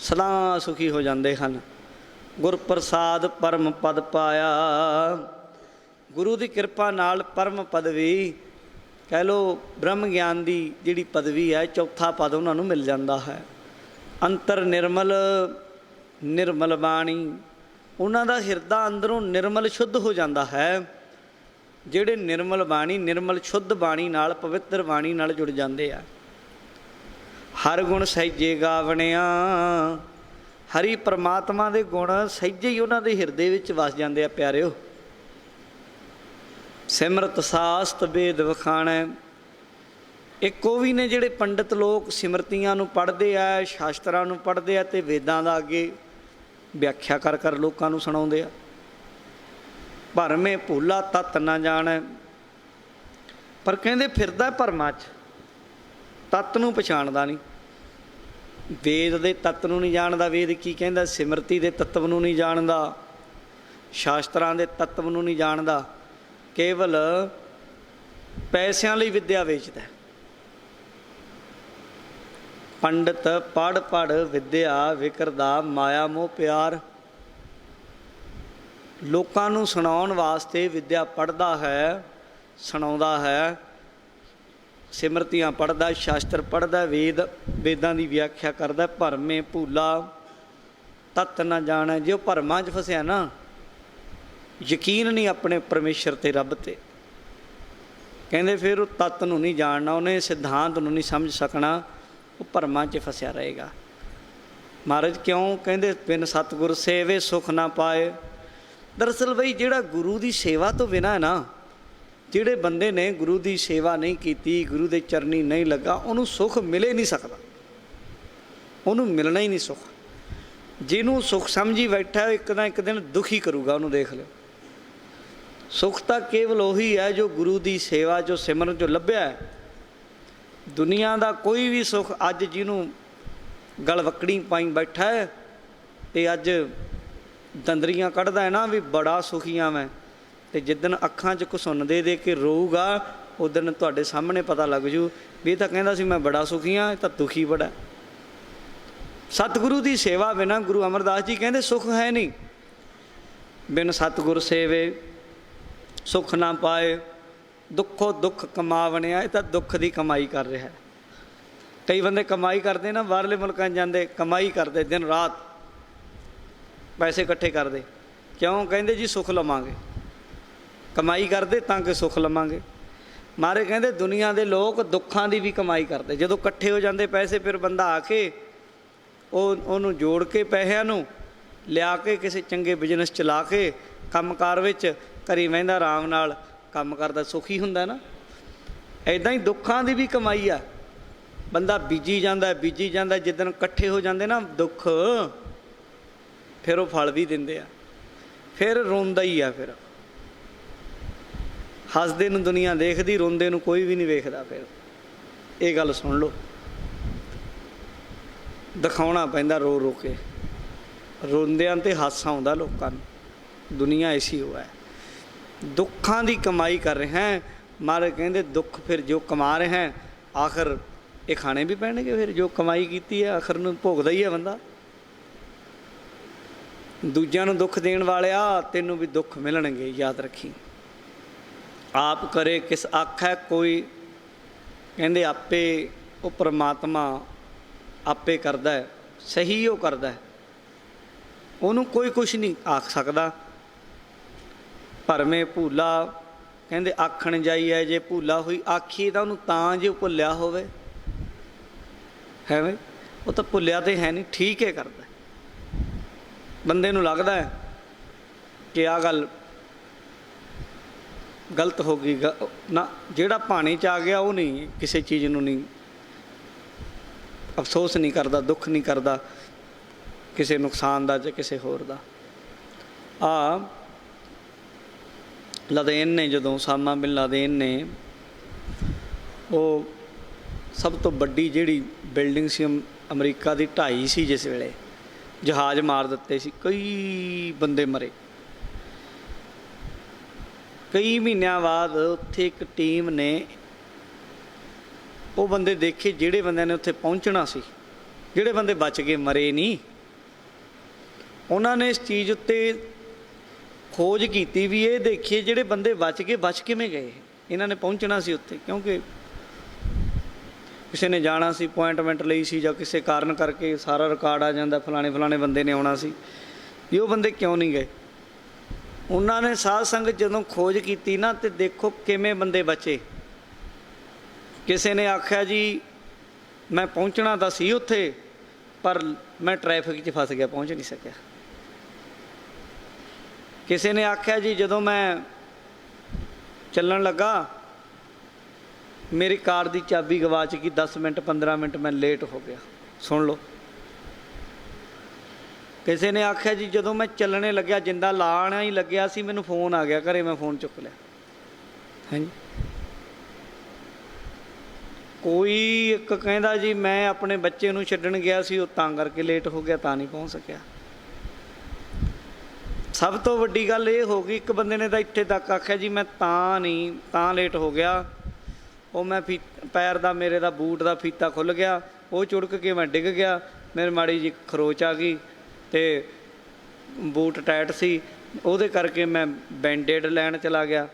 ਸਦਾ ਸੁਖੀ ਹੋ ਜਾਂਦੇ ਹਨ। ਗੁਰ ਪ੍ਰਸਾਦ ਪਰਮ ਪਦ ਪਾਇਆ, ਗੁਰੂ ਦੀ ਕਿਰਪਾ ਨਾਲ ਪਰਮ ਪਦਵੀ ਕਹਿ ਲਓ, ਬ੍ਰਹਮ ਗਿਆਨ ਦੀ ਜਿਹੜੀ ਪਦਵੀ ਹੈ, ਚੌਥਾ ਪਦ ਉਹਨਾਂ ਨੂੰ ਮਿਲ ਜਾਂਦਾ ਹੈ। ਅੰਤਰ ਨਿਰਮਲ ਨਿਰਮਲ ਬਾਣੀ, ਉਹਨਾਂ ਦਾ ਹਿਰਦਾ ਅੰਦਰੋਂ ਨਿਰਮਲ ਸ਼ੁੱਧ ਹੋ ਜਾਂਦਾ ਹੈ। ਜਿਹੜੇ ਨਿਰਮਲ ਬਾਣੀ, ਨਿਰਮਲ ਸ਼ੁੱਧ ਬਾਣੀ ਨਾਲ, ਪਵਿੱਤਰ ਬਾਣੀ ਨਾਲ ਜੁੜ ਜਾਂਦੇ ਆ। ਹਰ ਗੁਣ ਸਹਿਜੇ ਗਾਵਣਿਆ, ਹਰੀ ਪਰਮਾਤਮਾ ਦੇ ਗੁਣ ਸਹਿਜੇ ਹੀ ਉਹਨਾਂ ਦੇ ਹਿਰਦੇ ਵਿੱਚ ਵਸ ਜਾਂਦੇ ਆ ਪਿਆਰਿਓ। ਸਿਮਰਤ ਸਾਸਤ ਵੇਦ ਵਖਾਣੈ, ਇੱਕ ਉਹ ਵੀ ਨੇ ਜਿਹੜੇ ਪੰਡਿਤ ਲੋਕ ਸਿਮਰਤੀਆਂ ਨੂੰ ਪੜ੍ਹਦੇ ਆ, ਸ਼ਾਸਤਰਾਂ ਨੂੰ ਪੜ੍ਹਦੇ ਆ, ਅਤੇ ਵੇਦਾਂ ਦਾ ਅੱਗੇ ਵਿਆਖਿਆ ਕਰ ਲੋਕਾਂ ਨੂੰ ਸੁਣਾਉਂਦੇ ਆ। ਭਰਮੇ ਭੂਲਾ ਤਤ ਨਾ ਜਾਣੈ, ਪਰ ਕਹਿੰਦੇ ਫਿਰਦਾ ਭਰਮਾਂ 'ਚ, ਤੱਤ ਨੂੰ ਪਛਾਣਦਾ ਨਹੀਂ। ਵੇਦ ਦੇ ਤੱਤ ਨੂੰ ਨਹੀਂ ਜਾਣਦਾ, ਵੇਦ ਕੀ ਕਹਿੰਦਾ, ਸਿਮਰਤੀ ਦੇ ਤੱਤਵ ਨੂੰ ਨਹੀਂ ਜਾਣਦਾ, ਸ਼ਾਸਤਰਾਂ ਦੇ ਤੱਤਵ ਨੂੰ ਨਹੀਂ ਜਾਣਦਾ, ਕੇਵਲ ਪੈਸਿਆਂ ਲਈ ਵਿੱਦਿਆ ਵੇਚਦਾ। ਪੰਡਿਤ ਪੜ੍ਹ ਵਿੱਦਿਆ ਵਿਕਰਦਾ, ਮਾਇਆ ਮੋਹ ਪਿਆਰ, ਲੋਕਾਂ ਨੂੰ ਸੁਣਾਉਣ ਵਾਸਤੇ ਵਿੱਦਿਆ ਪੜ੍ਹਦਾ ਹੈ, ਸੁਣਾਉਂਦਾ ਹੈ, ਸਿਮਰਤੀਆਂ ਪੜ੍ਹਦਾ, ਸ਼ਾਸਤਰ ਪੜ੍ਹਦਾ, ਵੇਦਾਂ ਦੀ ਵਿਆਖਿਆ ਕਰਦਾ। ਭਰਮੇ ਭੂਲਾ ਤਤ ਨਾ ਜਾਣੈ। ਜੇ ਉਹ ਭਰਮਾਂ 'ਚ ਫਸਿਆ ਨਾ, ਯਕੀਨ ਨਹੀਂ ਆਪਣੇ ਪਰਮੇਸ਼ਰ 'ਤੇ, ਰੱਬ 'ਤੇ, ਕਹਿੰਦੇ ਫਿਰ ਉਹ ਤੱਤ ਨੂੰ ਨਹੀਂ ਜਾਣਨਾ, ਉਹਨੇ ਸਿਧਾਂਤ ਨੂੰ ਨਹੀਂ ਸਮਝ ਸਕਣਾ, ਉਹ ਭਰਮਾਂ 'ਚ ਫਸਿਆ ਰਹੇਗਾ। ਮਹਾਰਾਜ ਕਿਉਂ ਕਹਿੰਦੇ ਬਿਨ ਸਤਿਗੁਰ ਸੇਵੇ ਸੁਖ ਨਾ ਪਾਏ। ਦਰਅਸਲ ਬਈ ਜਿਹੜਾ ਗੁਰੂ ਦੀ ਸੇਵਾ ਤੋਂ ਬਿਨਾਂ ਨਾ, ਜਿਹੜੇ ਬੰਦੇ ਨੇ ਗੁਰੂ ਦੀ ਸੇਵਾ ਨਹੀਂ ਕੀਤੀ, ਗੁਰੂ ਦੇ ਚਰਨੀ ਨਹੀਂ ਲੱਗਾ, ਉਹਨੂੰ ਸੁੱਖ ਮਿਲੇ ਨਹੀਂ ਸਕਦਾ, ਉਹਨੂੰ ਮਿਲਣਾ ਹੀ ਨਹੀਂ ਸੁੱਖ। ਜਿਹਨੂੰ ਸੁੱਖ ਸਮਝੀ ਬੈਠਾ ਇੱਕ ਨਾ ਇੱਕ ਦਿਨ ਦੁਖੀ ਕਰੂਗਾ ਉਹਨੂੰ, ਦੇਖ ਲਿਓ। ਸੁੱਖ ਤਾਂ ਕੇਵਲ ਉਹੀ ਹੈ ਜੋ ਗੁਰੂ ਦੀ ਸੇਵਾ 'ਚੋਂ, ਸਿਮਰਨ 'ਚੋਂ ਲੱਭਿਆ ਹੈ। ਦੁਨੀਆ ਦਾ ਕੋਈ ਵੀ ਸੁੱਖ ਅੱਜ ਜਿਹਨੂੰ ਗਲਵੱਕੜੀ ਪਾਈ ਬੈਠਾ ਹੈ ਤੇ ਅੱਜ ਦੰਦਰੀਆਂ ਕੱਢਦਾ ਹੈ ਨਾ ਵੀ ਬੜਾ ਸੁਖੀ ਹਾਂ ਮੈਂ, ਤੇ ਜਿੱਦਣ ਅੱਖਾਂ 'ਚ ਘੁਸੁੰਨ ਦੇ ਦੇ ਕੇ ਰੋਊਗਾ, ਉਦਣ ਤੁਹਾਡੇ ਸਾਹਮਣੇ ਪਤਾ ਲੱਗ ਜੂ ਵੀ ਇਹ ਤਾਂ ਕਹਿੰਦਾ ਸੀ ਮੈਂ ਬੜਾ ਸੁਖੀ ਹਾਂ, ਇਹ ਤਾਂ ਦੁਖੀ ਬੜਾ। ਸਤਿਗੁਰੂ ਦੀ ਸੇਵਾ ਬਿਨਾਂ, ਗੁਰੂ ਅਮਰਦਾਸ ਜੀ ਕਹਿੰਦੇ ਸੁੱਖ ਹੈ ਨਹੀਂ। ਬਿਨ ਸਤਿਗੁਰ ਸੇਵੇ ਸੁੱਖ ਨਾ ਪਾਏ, ਦੁੱਖੋ ਦੁੱਖ ਕਮਾਵਣਿਆ। ਇਹ ਤਾਂ ਦੁੱਖ ਦੀ ਕਮਾਈ ਕਰ ਰਿਹਾ। ਕਈ ਬੰਦੇ ਕਮਾਈ ਕਰਦੇ ਨਾ, ਬਾਹਰਲੇ ਮੁਲਕਾਂ 'ਚ ਜਾਂਦੇ, ਕਮਾਈ ਕਰਦੇ ਦਿਨ ਰਾਤ, ਪੈਸੇ ਇਕੱਠੇ ਕਰਦੇ। ਕਿਉਂ? ਕਹਿੰਦੇ ਜੀ ਸੁੱਖ ਲਵਾਂਗੇ, ਕਮਾਈ ਕਰਦੇ ਤਾਂ ਕਿ ਸੁੱਖ ਲਵਾਂਗੇ। ਮਾਰੇ ਕਹਿੰਦੇ ਦੁਨੀਆ ਦੇ ਲੋਕ ਦੁੱਖਾਂ ਦੀ ਵੀ ਕਮਾਈ ਕਰਦੇ। ਜਦੋਂ ਇਕੱਠੇ ਹੋ ਜਾਂਦੇ ਪੈਸੇ, ਫਿਰ ਬੰਦਾ ਆ ਕੇ ਉਹਨੂੰ ਜੋੜ ਕੇ ਪੈਸਿਆਂ ਨੂੰ ਲਿਆ ਕੇ ਕਿਸੇ ਚੰਗੇ ਬਿਜ਼ਨਸ ਚਲਾ ਕੇ ਕੰਮਕਾਰ ਵਿੱਚ ਘਰੀ ਬਹਿੰਦਾ, ਆਰਾਮ ਨਾਲ ਕੰਮ ਕਰਦਾ, ਸੁਖੀ ਹੁੰਦਾ ਨਾ। ਇੱਦਾਂ ਹੀ ਦੁੱਖਾਂ ਦੀ ਵੀ ਕਮਾਈ ਆ। ਬੰਦਾ ਬੀਜੀ ਜਾਂਦਾ, ਬੀਜੀ ਜਾਂਦਾ, ਜਿੱਦਣ ਇਕੱਠੇ ਹੋ ਜਾਂਦੇ ਨਾ ਦੁੱਖ, ਫਿਰ ਉਹ ਫਲ ਵੀ ਦਿੰਦੇ ਆ। ਫਿਰ ਰੋਂਦਾ ਹੀ ਆ। ਫਿਰ ਹੱਸਦੇ ਨੂੰ ਦੁਨੀਆ ਦੇਖਦੀ, ਰੋਂਦੇ ਨੂੰ ਕੋਈ ਵੀ ਨਹੀਂ ਵੇਖਦਾ। ਫਿਰ ਇਹ ਗੱਲ ਸੁਣ ਲਓ, ਦਿਖਾਉਣਾ ਪੈਂਦਾ ਰੋ ਰੋ ਕੇ। ਰੋਂਦਿਆਂ 'ਤੇ ਹਾਸਾ ਆਉਂਦਾ ਲੋਕਾਂ ਨੂੰ। ਦੁਨੀਆ ਐਸੀ ਹੋ ਹੈ, ਦੁੱਖਾਂ ਦੀ ਕਮਾਈ ਕਰ ਰਹੇ ਹੈ। ਮਹਾਰਾਜ ਕਹਿੰਦੇ ਦੁੱਖ ਫਿਰ ਜੋ ਕਮਾ ਰਹੇ ਹੈ, ਆਖਰ ਇਹ ਖਾਣੇ ਵੀ ਪੈਣਗੇ। ਫਿਰ ਜੋ ਕਮਾਈ ਕੀਤੀ ਹੈ ਆਖਰ ਨੂੰ ਭੋਗਦਾ ਹੀ ਹੈ ਬੰਦਾ। ਦੂਜਿਆਂ ਨੂੰ ਦੁੱਖ ਦੇਣ ਵਾਲਿਆ, ਤੈਨੂੰ ਵੀ ਦੁੱਖ ਮਿਲਣਗੇ, ਯਾਦ ਰੱਖੀ। ਆਪ ਕਰੇ ਕਿਸ ਆਖੈ ਕੋਈ, ਕਹਿੰਦੇ ਆਪੇ ਉਹ ਪਰਮਾਤਮਾ ਆਪੇ ਕਰਦਾ ਹੈ, ਸਹੀ ਉਹ ਕਰਦਾ ਹੈ, ਉਹਨੂੰ ਕੋਈ ਕੁਛ ਨਹੀਂ ਆਖ ਸਕਦਾ। ਭਰਮੇ ਭੂਲਾ, ਕਹਿੰਦੇ ਆਖਣ ਜਾਈਏ ਜੇ ਭੂਲਾ ਹੋਈ, ਆਖੀ ਤਾਂ ਉਹਨੂੰ ਤਾਂ ਜੇ ਭੁੱਲਿਆ ਹੋਵੇ, ਹੈ ਵੇ ਉਹ ਤਾਂ ਭੁੱਲਿਆ ਤਾਂ ਹੈ ਨਹੀਂ, ਠੀਕ ਹੈ ਕਰਦਾ। ਬੰਦੇ ਨੂੰ ਲੱਗਦਾ ਹੈ ਕਿ ਆਹ ਗੱਲ ਗਲਤ ਹੋ ਗਈ ਨਾ, ਜਿਹੜਾ ਪਾਣੀ 'ਚ ਆ ਗਿਆ ਉਹ ਨਹੀਂ ਕਿਸੇ ਚੀਜ਼ ਨੂੰ ਨਹੀਂ ਅਫਸੋਸ ਨਹੀਂ ਕਰਦਾ, ਦੁੱਖ ਨਹੀਂ ਕਰਦਾ ਕਿਸੇ ਨੁਕਸਾਨ ਦਾ ਜਾਂ ਕਿਸੇ ਹੋਰ ਦਾ। ਲਾਦੇਨ ਨੇ, ਜਦੋਂ ਉਸਾਮਾ ਬਿਨ ਲਾਦੇਨ ਨੇ ਉਹ ਸਭ ਤੋਂ ਵੱਡੀ ਜਿਹੜੀ ਬਿਲਡਿੰਗ ਸੀ ਅਮਰੀਕਾ ਦੀ, ਢਾਈ ਸੀ ਜਿਸ ਵੇਲੇ, ਜਹਾਜ਼ ਮਾਰ ਦਿੱਤੇ ਸੀ, ਕਈ ਬੰਦੇ ਮਰੇ। ਕਈ ਮਹੀਨਿਆਂ ਬਾਅਦ ਉੱਥੇ ਇੱਕ ਟੀਮ ਨੇ ਉਹ ਬੰਦੇ ਦੇਖੇ ਜਿਹੜੇ ਬੰਦਿਆਂ ਨੇ ਉੱਥੇ ਪਹੁੰਚਣਾ ਸੀ, ਜਿਹੜੇ ਬੰਦੇ ਬਚ ਕੇ ਮਰੇ ਨਹੀਂ। ਉਹਨਾਂ ਨੇ ਇਸ ਚੀਜ਼ ਉੱਤੇ ਖੋਜ ਕੀਤੀ ਵੀ ਇਹ ਦੇਖੀਏ ਜਿਹੜੇ ਬੰਦੇ ਬਚ ਕਿਵੇਂ ਗਏ। ਇਹਨਾਂ ਨੇ ਪਹੁੰਚਣਾ ਸੀ ਉੱਥੇ, ਕਿਉਂਕਿ ਕਿਸੇ ਨੇ ਜਾਣਾ ਸੀ, ਅਪੁਆਇੰਟਮੈਂਟ ਲਈ ਸੀ, ਜਾਂ ਕਿਸੇ ਕਾਰਨ ਕਰਕੇ ਸਾਰਾ ਰਿਕਾਰਡ ਆ ਜਾਂਦਾ ਫਲਾਣੇ ਬੰਦੇ ਨੇ ਆਉਣਾ ਸੀ, ਵੀ ਉਹ ਬੰਦੇ ਕਿਉਂ ਨਹੀਂ ਗਏ। ਉਹਨਾਂ ਨੇ ਸਾਧ ਸੰਗਤ ਜਦੋਂ ਖੋਜ ਕੀਤੀ ਨਾ, ਤੇ ਦੇਖੋ ਕਿਵੇਂ ਬੰਦੇ ਬਚੇ। ਕਿਸੇ ਨੇ ਆਖਿਆ ਜੀ ਮੈਂ ਪਹੁੰਚਣਾ ਤਾਂ ਸੀ ਉੱਥੇ, ਪਰ ਮੈਂ ਟ੍ਰੈਫਿਕ 'ਚ ਫਸ ਗਿਆ, ਪਹੁੰਚ ਨਹੀਂ ਸਕਿਆ। ਕਿਸੇ ਨੇ ਆਖਿਆ ਜੀ ਜਦੋਂ ਮੈਂ ਚੱਲਣ ਲੱਗਾ ਮੇਰੀ ਕਾਰ ਦੀ ਚਾਬੀ ਗਵਾਚ ਗਈ, 10 ਮਿੰਟ 15 ਮਿੰਟ ਮੈਂ ਲੇਟ ਹੋ ਗਿਆ। ਸੁਣ ਲਓ। ਕਿਸੇ ਨੇ ਆਖਿਆ ਜੀ ਜਦੋਂ ਮੈਂ ਚੱਲਣੇ ਲੱਗਿਆ, ਜਿੰਦਾ ਲਾਣਾ ਹੀ ਲੱਗਿਆ ਸੀ, ਮੈਨੂੰ ਫੋਨ ਆ ਗਿਆ ਘਰੇ, ਮੈਂ ਫੋਨ ਚੁੱਕ ਲਿਆ। ਹਾਂਜੀ। ਕੋਈ ਇੱਕ ਕਹਿੰਦਾ ਜੀ ਮੈਂ ਆਪਣੇ ਬੱਚੇ ਨੂੰ ਛੱਡਣ ਗਿਆ ਸੀ, ਉਹ ਤਾਂ ਕਰਕੇ ਲੇਟ ਹੋ ਗਿਆ, ਤਾਂ ਨਹੀਂ ਪਹੁੰਚ ਸਕਿਆ। ਸਭ ਤੋਂ ਵੱਡੀ ਗੱਲ ਇਹ ਹੋ ਗਈ, ਇੱਕ ਬੰਦੇ ਨੇ ਤਾਂ ਇੱਥੇ ਤੱਕ ਆਖਿਆ ਜੀ ਮੈਂ ਤਾਂ ਲੇਟ ਹੋ ਗਿਆ, ਉਹ ਮੈਂ ਪੈਰ ਦਾ, ਮੇਰੇ ਦਾ ਬੂਟ ਦਾ ਫੀਤਾ ਖੁੱਲ੍ਹ ਗਿਆ, ਉਹ ਚੁੜਕ ਕੇ ਮੈਂ ਡਿੱਗ ਗਿਆ, ਮੇਰੇ ਮਾੜੀ ਜਿਹੀ ਖਰੋਚ ਆ ਗਈ ਅਤੇ ਬੂਟ ਟਾਈਟ ਸੀ, ਉਹਦੇ ਕਰਕੇ ਮੈਂ ਬੈਂਡੇਡ ਲੈਣ ਚਲਾ ਗਿਆ।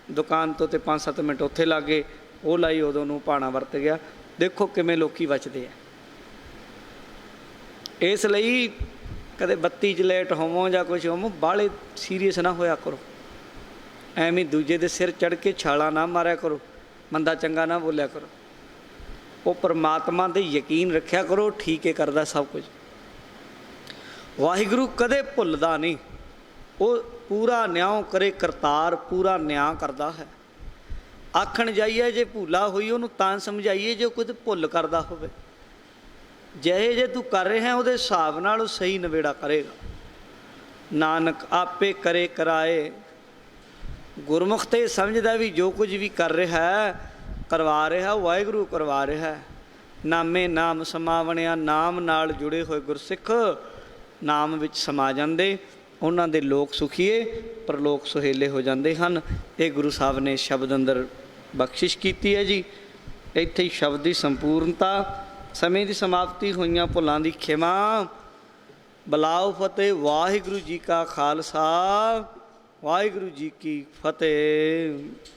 दुकान तो 5-7 मिनट उत्थे लग गए, वो लाई उदों नूं भाणा वरत गया। देखो किवें लोकी बचदे आ। इसलिए कदे बत्ती च लेट होवो जां कुछ होवो, बाहले सीरीयस ना होया करो, ਐਵੇਂ दूजे दे सिर चढ़ के छाला ना मारिया करो, मंदा चंगा ना बोलिया करो। वो परमात्मा दे यकीन रखिया करो, ठीक है करदा सब कुछ। वाहिगुरू कदे भुलदा नहीं, वो पूरा न्याय करे करतार, पूरा न्याय करदा है। आखण जाइए जे भूला होई उहनूं तां समझाइए जो कुछ भुल करदा होवे। ਜਿਹੇ ਜੇ तू कर रहे हैं ਉਹਦੇ हिसाब नाल सही नवेड़ा करेगा। नानक आपे करे कराए। गुरमुख तो समझदा भी जो कुछ भी कर रहा है करवा रहा वाहिगुरू करवा रहा है। नामे नाम समावणिया, नाम नाल जुड़े हुए गुरसिख नाम विच समा जाते, उन्हां दे लोक सुखीए परलोक सुहेले हो जाते हैं। ये गुरु साहब ने शब्द अंदर बख्शिश की है जी। इत्थे ही शब्द की संपूर्णता, समय की समाप्ति, होइयां भुलां दी खिमा। बलाओ फतेह। वाहिगुरू जी का खालसा, वाहिगुरू जी की फतेह।